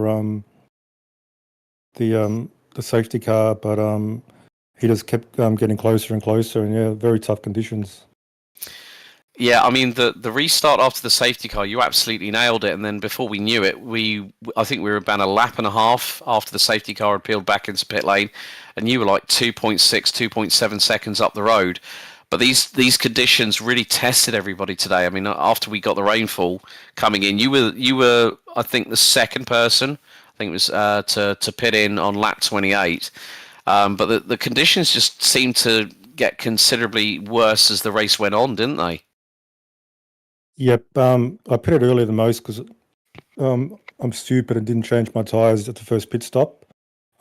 the safety car, but he just kept getting closer and closer, and very tough conditions. Yeah, I mean, the restart after the safety car, you absolutely nailed it. And then before we knew it, I think we were about a lap and a half after the safety car had peeled back into pit lane, and you were like 2.6, 2.7 seconds up the road. But these conditions really tested everybody today. I mean, after we got the rainfall coming in, you were I think the second person, I think it was to pit in on lap 28. But the conditions just seemed to get considerably worse as the race went on, didn't they? Yep, I pitted earlier than most because I'm stupid and didn't change my tyres at the first pit stop.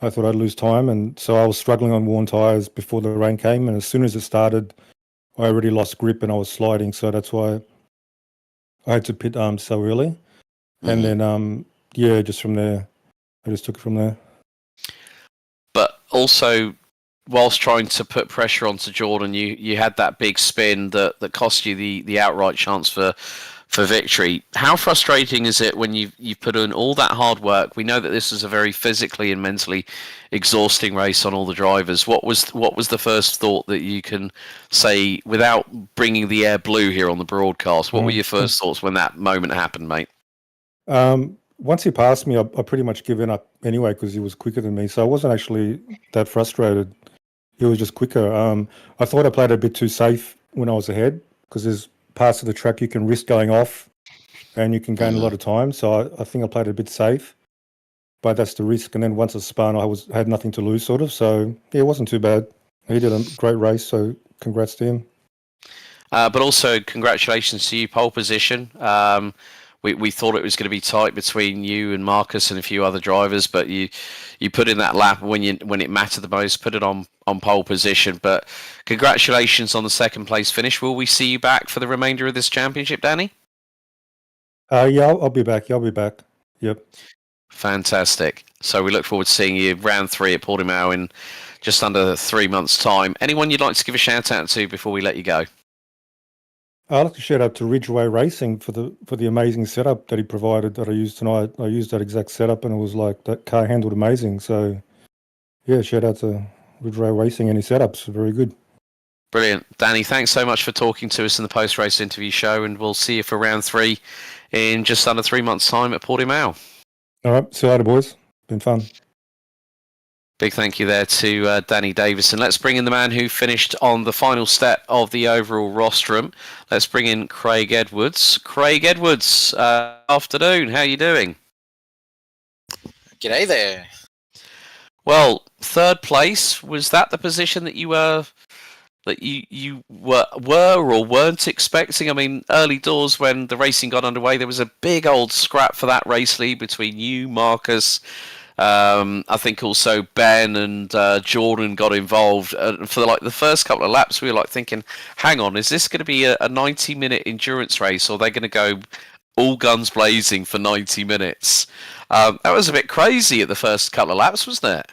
I thought I'd lose time, and so I was struggling on worn tyres before the rain came, and as soon as it started, I already lost grip and I was sliding, so that's why I had to pit so early. Mm-hmm. And then, just from there, I just took it from there. But also, whilst trying to put pressure onto Jordan, you had that big spin that cost you the outright chance for victory. How frustrating is it when you've put in all that hard work? We know that this is a very physically and mentally exhausting race on all the drivers. What was the first thought that you can say without bringing the air blue here on the broadcast? What were your first thoughts when that moment happened, mate? Once he passed me, I pretty much given up anyway because he was quicker than me. So I wasn't actually that frustrated. He was just quicker. I thought I played a bit too safe when I was ahead because there's parts of the track you can risk going off and you can gain a lot of time. So I think I played a bit safe, but that's the risk. And then once I spun, I had nothing to lose sort of. So yeah, it wasn't too bad. He did a great race. So congrats to him. But also congratulations to you, pole position. We thought it was going to be tight between you and Marcus and a few other drivers, but you put in that lap when it mattered the most, put it on pole position. But congratulations on the second place finish. Will we see you back for the remainder of this championship, Danny? I'll be back. I'll be back. Yep. Fantastic. So we look forward to seeing you round 3 at Portimao in just under 3 months' time. Anyone you'd like to give a shout out to before we let you go? I'd like to shout out to Ridgeway Racing for the amazing setup that he provided that I used tonight. I used that exact setup and it was like that car handled amazing. So yeah, shout out to Ridgeway Racing and his setups. Very good. Brilliant. Danny, thanks so much for talking to us in the post-race interview show, and we'll see you for round 3 in just under 3 months' time at Portimao. All right. See you later, boys. Been fun. Big thank you there to Danny Davison. Let's bring in the man who finished on the final step of the overall rostrum. Let's bring in Craig Edwards. Craig Edwards, afternoon. How are you doing? G'day there. Well, third place, was that the position that you were or weren't expecting? I mean, early doors when the racing got underway, there was a big old scrap for that race lead between you, Marcus. I think also Ben and Jordan got involved. For the first couple of laps, we were thinking, hang on, is this going to be a 90-minute endurance race, or are they going to go all guns blazing for 90 minutes. That was a bit crazy at the first couple of laps, wasn't it?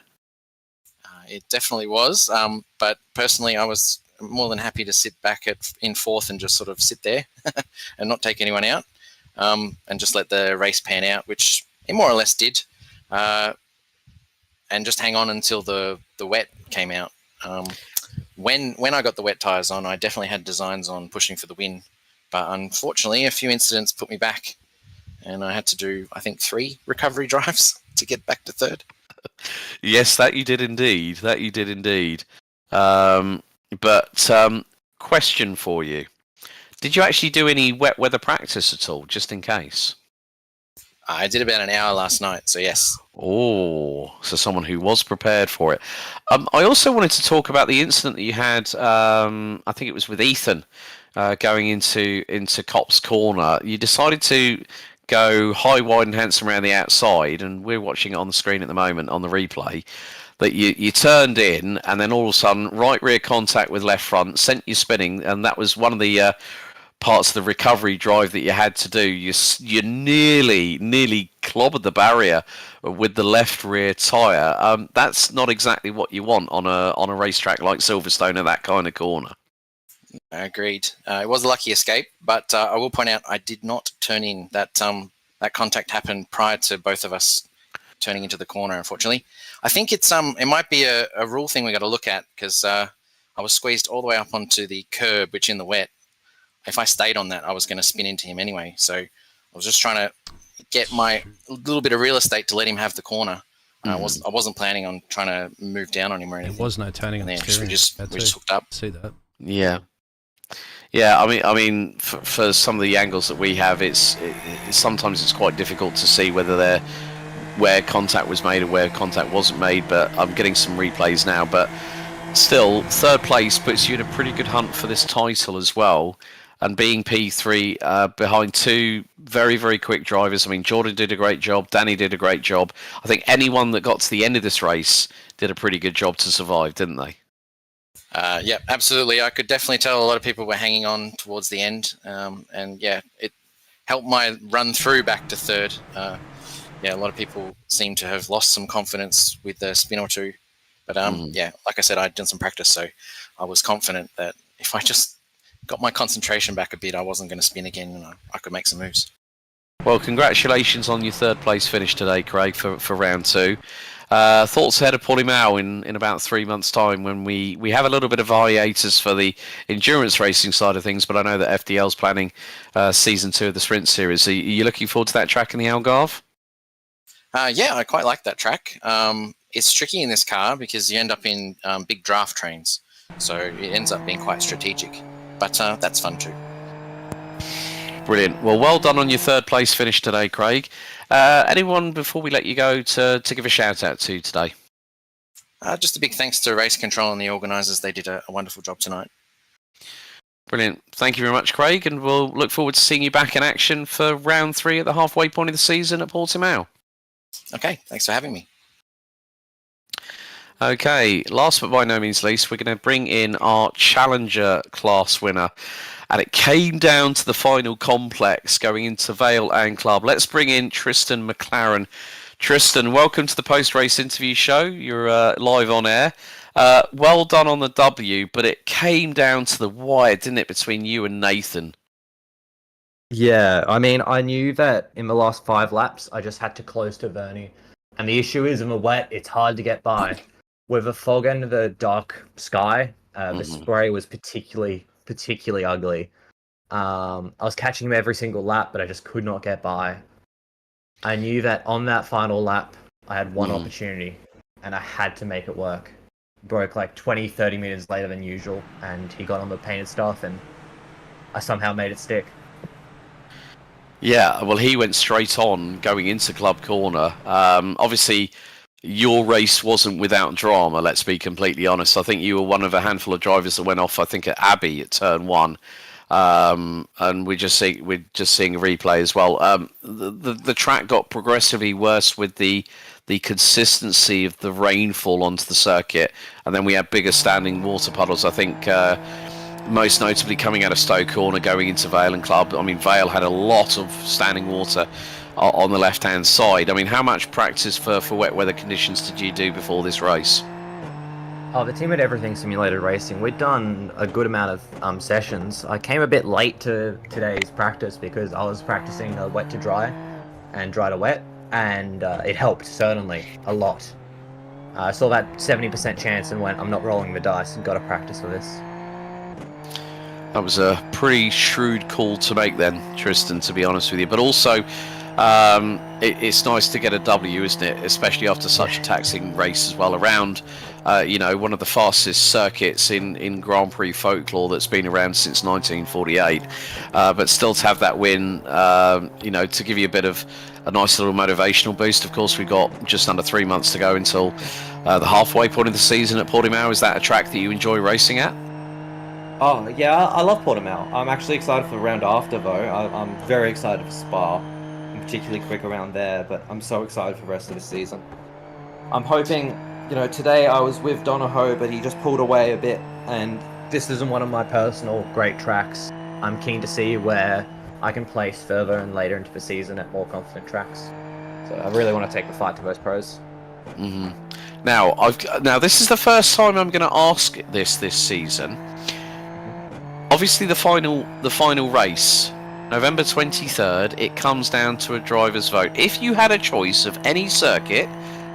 It definitely was. But personally, I was more than happy to sit back in fourth and just sort of sit there and not take anyone out, and just let the race pan out, which it more or less did, and just hang on until the wet came out. When I got the wet tyres on, I definitely had designs on pushing for the win, but unfortunately, a few incidents put me back, and I had to do, I think, 3 recovery drives to get back to third. Yes, that you did indeed. But question for you. Did you actually do any wet weather practice at all, just in case? I did about an hour last night, so yes. Oh, so someone who was prepared for it. I also wanted to talk about the incident that you had, I think it was with Ethan, going into Copse Corner. You decided to go high, wide and handsome around the outside, and we're watching it on the screen at the moment on the replay, that you turned in and then all of a sudden right rear contact with left front sent you spinning, and that was one of the parts of the recovery drive that you had to do. You nearly clobbered the barrier with the left rear tyre. That's not exactly what you want on a racetrack like Silverstone at that kind of corner. Agreed. It was a lucky escape, but I will point out I did not turn in. That contact happened prior to both of us turning into the corner, unfortunately. I think it might be a rule thing we got to look at, because I was squeezed all the way up onto the curb, which in the wet, if I stayed on that, I was going to spin into him anyway. So I was just trying to get my little bit of real estate to let him have the corner. I wasn't planning on trying to move down on him or anything. There was no turning on the steering. We just hooked up. See that? Yeah. Yeah, I mean, for some of the angles that we have, sometimes it's quite difficult to see where contact was made and where contact wasn't made. But I'm getting some replays now. But still, third place puts you in a pretty good hunt for this title as well. And being P3 behind 2 very, very quick drivers. I mean, Jordan did a great job. Danny did a great job. I think anyone that got to the end of this race did a pretty good job to survive, didn't they? Yeah, absolutely. I could definitely tell a lot of people were hanging on towards the end. And yeah, it helped my run through back to third. Yeah, a lot of people seem to have lost some confidence with the spin or two. But yeah, like I said, I'd done some practice, so I was confident that if I just got my concentration back a bit, I wasn't going to spin again, and I could make some moves. Well, congratulations on your third place finish today, Craig, for round 2. Thoughts ahead of Portimao in about 3 months' time, when we have a little bit of hiatus for the endurance racing side of things, but I know that FDL's planning season 2 of the Sprint Series. Are you looking forward to that track in the Algarve? Yeah, I quite like that track. It's tricky in this car because you end up in big draft trains, so it ends up being quite strategic. But that's fun too. Brilliant. Well done on your third place finish today, Craig. Anyone before we let you go to give a shout out to today? Just a big thanks to Race Control and the organisers. They did a wonderful job tonight. Brilliant. Thank you very much, Craig, and we'll look forward to seeing you back in action for round 3 at the halfway point of the season at Portimao. Okay, thanks for having me. Okay, last but by no means least, we're going to bring in our Challenger class winner. And it came down to the final complex going into Vale and Club. Let's bring in Tristan McLaren. Tristan, welcome to the post-race interview show. You're live on air. Well done on the W, but it came down to the wire, didn't it, between you and Nathan? Yeah, I mean, I knew that in the last 5 laps, I just had to close to Vernie. And the issue is, in the wet, it's hard to get by. With the fog and the dark sky, the spray was particularly ugly. I was catching him every single lap, but I just could not get by. I knew that on that final lap, I had one opportunity, and I had to make it work. Broke like 20, 30 meters later than usual, and he got on the painted stuff, and I somehow made it stick. Yeah, well, he went straight on going into Club Corner. Obviously, your race wasn't without drama, let's be completely honest. I think you were one of a handful of drivers that went off, I think, at Abbey at turn 1. And we're just seeing a replay as well. The track got progressively worse with the consistency of the rainfall onto the circuit, and then we had bigger standing water puddles. I think most notably coming out of Stoke Corner, going into Vale and Club. I mean, Vale had a lot of standing water on the left-hand side. I mean, how much practice for wet weather conditions did you do before this race? Oh, the team at Everything Simulated Racing, we'd done a good amount of sessions. I came a bit late to today's practice because I was practicing wet to dry and dry to wet, and it helped, certainly, a lot. I saw that 70% chance and went, I'm not rolling the dice, and got to practice for this. That was a pretty shrewd call to make then, Tristan, to be honest with you. But also, it's nice to get a W, isn't it? Especially after such a taxing race as well, around one of the fastest circuits in Grand Prix folklore that's been around since 1948. But still to have that win, to give you a bit of a nice little motivational boost. Of course, we've got just under 3 months to go until the halfway point of the season at Portimao. Is that a track that you enjoy racing at? Oh, yeah, I love Portimao. I'm actually excited for the round after, though. I'm very excited for Spa. I'm particularly quick around there, but I'm so excited for the rest of the season. I'm hoping, today I was with Donahoe, but he just pulled away a bit, and this isn't one of my personal great tracks. I'm keen to see where I can place further and later into the season at more confident tracks. So I really want to take the fight to those pros. Mm-hmm. Now, this is the first time I'm going to ask this season. Obviously, the final race, November 23rd, it comes down to a driver's vote. If you had a choice of any circuit,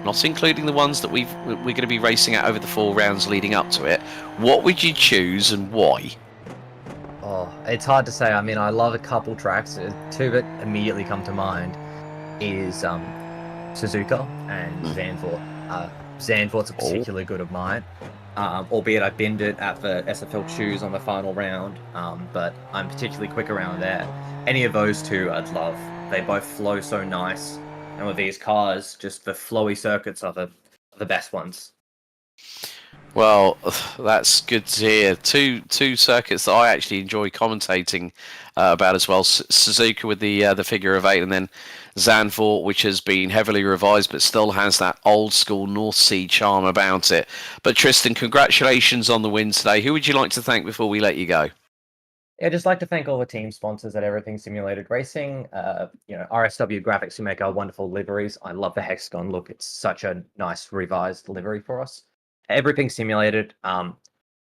not including the ones that we're going to be racing at over the 4 rounds leading up to it, what would you choose and why? Oh, it's hard to say. I mean, I love a couple tracks. Two that immediately come to mind is Suzuka and Zandvoort. Zandvoort's a particularly good of mine. Albeit I binned it at the SFL Choose on the final round, but I'm particularly quick around there. Any of those two I'd love. They both flow so nice, and with these cars, just the flowy circuits are the best ones. Well, that's good to hear. Two circuits that I actually enjoy commentating about as well. Suzuka with the figure of 8, and then Zandvoort, which has been heavily revised but still has that old school North Sea charm about it. But Tristan, congratulations on the win today. Who would you like to thank before we let you go? Yeah, I'd just like to thank all the team sponsors at Everything Simulated Racing. RSW Graphics, who make our wonderful liveries. I love the hexagon look. It's such a nice revised livery for us. Everything Simulated,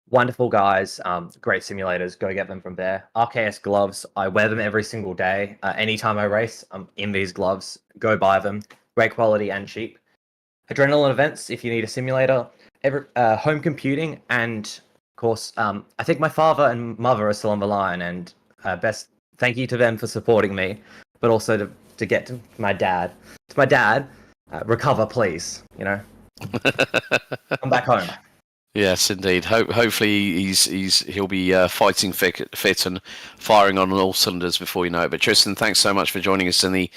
wonderful guys, great simulators. Go get them from there. RKS gloves, I wear them every single day. Anytime I race, I'm in these gloves. Go buy them. Great quality and cheap. Adrenaline events, if you need a simulator. Home computing, and of course, I think my father and mother are still on the line, and best thank you to them for supporting me, but also to get to my dad. To my dad, recover, please. Come back home. Yes, indeed. Hopefully he'll be fighting fit and firing on all cylinders before you know it. But Tristan, thanks so much for joining us in the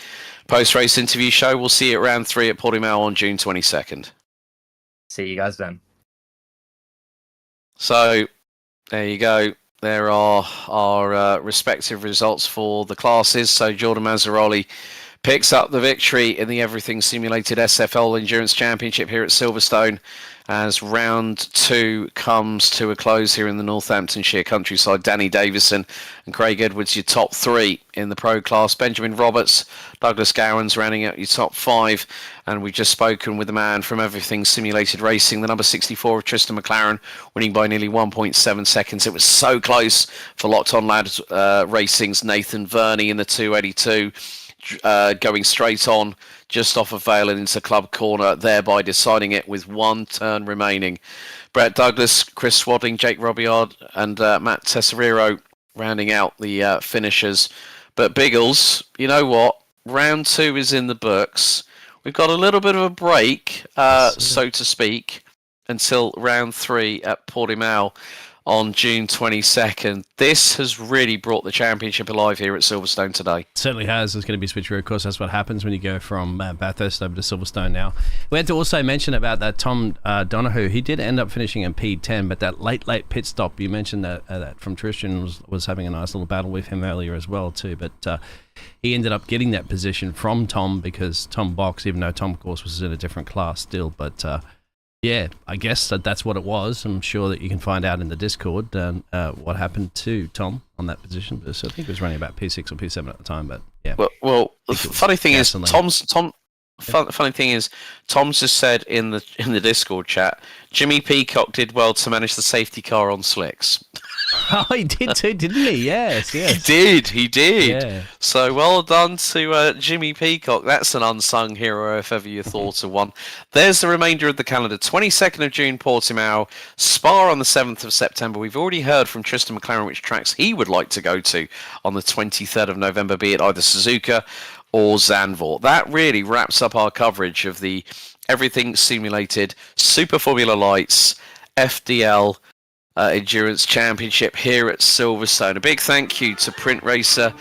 post-race interview show. We'll see you at round 3 at Portimao on June 22nd. See you guys then. So, there you go. There are our respective results for the classes. So Jordan Mazzaroli picks up the victory in the Everything Simulated SFL Endurance Championship here at Silverstone as round 2 comes to a close here in the Northamptonshire countryside. Danny Davison and Craig Edwards, your top 3 in the pro class. Benjamin Roberts, Douglas Gowans rounding out your top 5. And we've just spoken with the man from Everything Simulated Racing, the number 64 of Tristan McLaren, winning by nearly 1.7 seconds. It was so close for Locked On Lads Racing's Nathan Verney in the 282. Going straight on just off of Vale and into Club Corner, thereby deciding it with 1 turn remaining. Brett Douglas, Chris Swadling, Jake Robillard and Matt Tesseriro rounding out the finishers. But Bggles, you know what? Round 2 is in the books. We've got a little bit of a break, so to speak, until round 3 at Portimao on June 22nd. This has really brought the championship alive here at Silverstone today. Certainly has. There's going to be switcheroo. Of course, that's what happens when you go from Bathurst over to Silverstone now. We had to also mention about that Tom Donoghue. He did end up finishing in P10, but that late pit stop, you mentioned that from Tristan was having a nice little battle with him earlier as well too. But he ended up getting that position from Tom because Tom Box, even though Tom, of course, was in a different class still, but Yeah, I guess that's what it was. I'm sure that you can find out in the Discord what happened to Tom on that position. But I think he was running about P6 or P7 at the time. But yeah. Well, the funny thing is, gasoline. Funny thing is, Tom's just said in the Discord chat, Jimmy Peacock did well to manage the safety car on slicks. Oh, he did too, didn't he? Yes. He did. Yeah. So well done to Jimmy Peacock. That's an unsung hero if ever you thought of one. There's the remainder of the calendar. 22nd of June, Portimao. Spa on the 7th of September. We've already heard from Tristan McLaren which tracks he would like to go to on the 23rd of November, be it either Suzuka or Zandvoort. That really wraps up our coverage of the everything simulated Super Formula Lights FDL Endurance Championship here at Silverstone. A big thank you to Print Racer,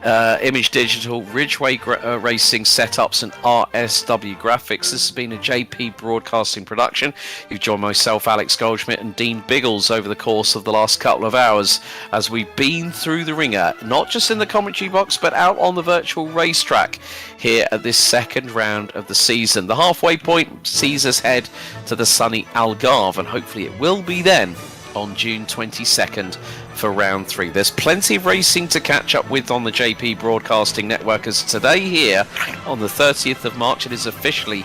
Image Digital, Ridgeway Racing Setups and RSW Graphics. This has been a JP Broadcasting production. You've joined myself, Alex Goldschmidt, and Dean Bggles over the course of the last couple of hours as we've been through the ringer, not just in the commentary box, but out on the virtual racetrack here at this second round of the season. The halfway point sees us head to the sunny Algarve, and hopefully it will be then on June 22nd for round 3. There's plenty of racing to catch up with on the JP Broadcasting Network, as today here on the 30th of March it is officially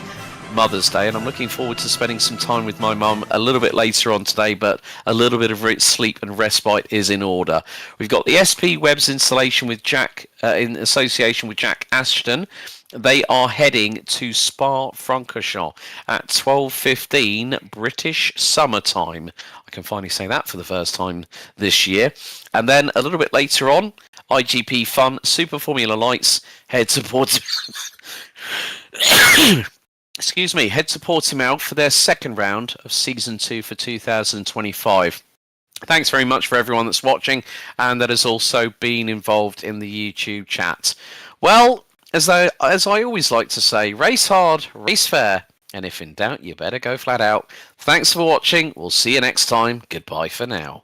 Mother's Day, and I'm looking forward to spending some time with my mum a little bit later on today, but a little bit of sleep and respite is in order. We've got the SP Webs installation with Jack in association with Jack Ashton. They are heading to Spa-Francorchamps at 12:15 British summertime. I can finally say that for the first time this year. And then a little bit later on, IGP Fun, Super Formula Lights, head to Portimao for their second round of Season 2 for 2025. Thanks very much for everyone that's watching and that has also been involved in the YouTube chat. Well, as I always like to say, race hard, race fair, and if in doubt, you better go flat out. Thanks for watching. We'll see you next time. Goodbye for now.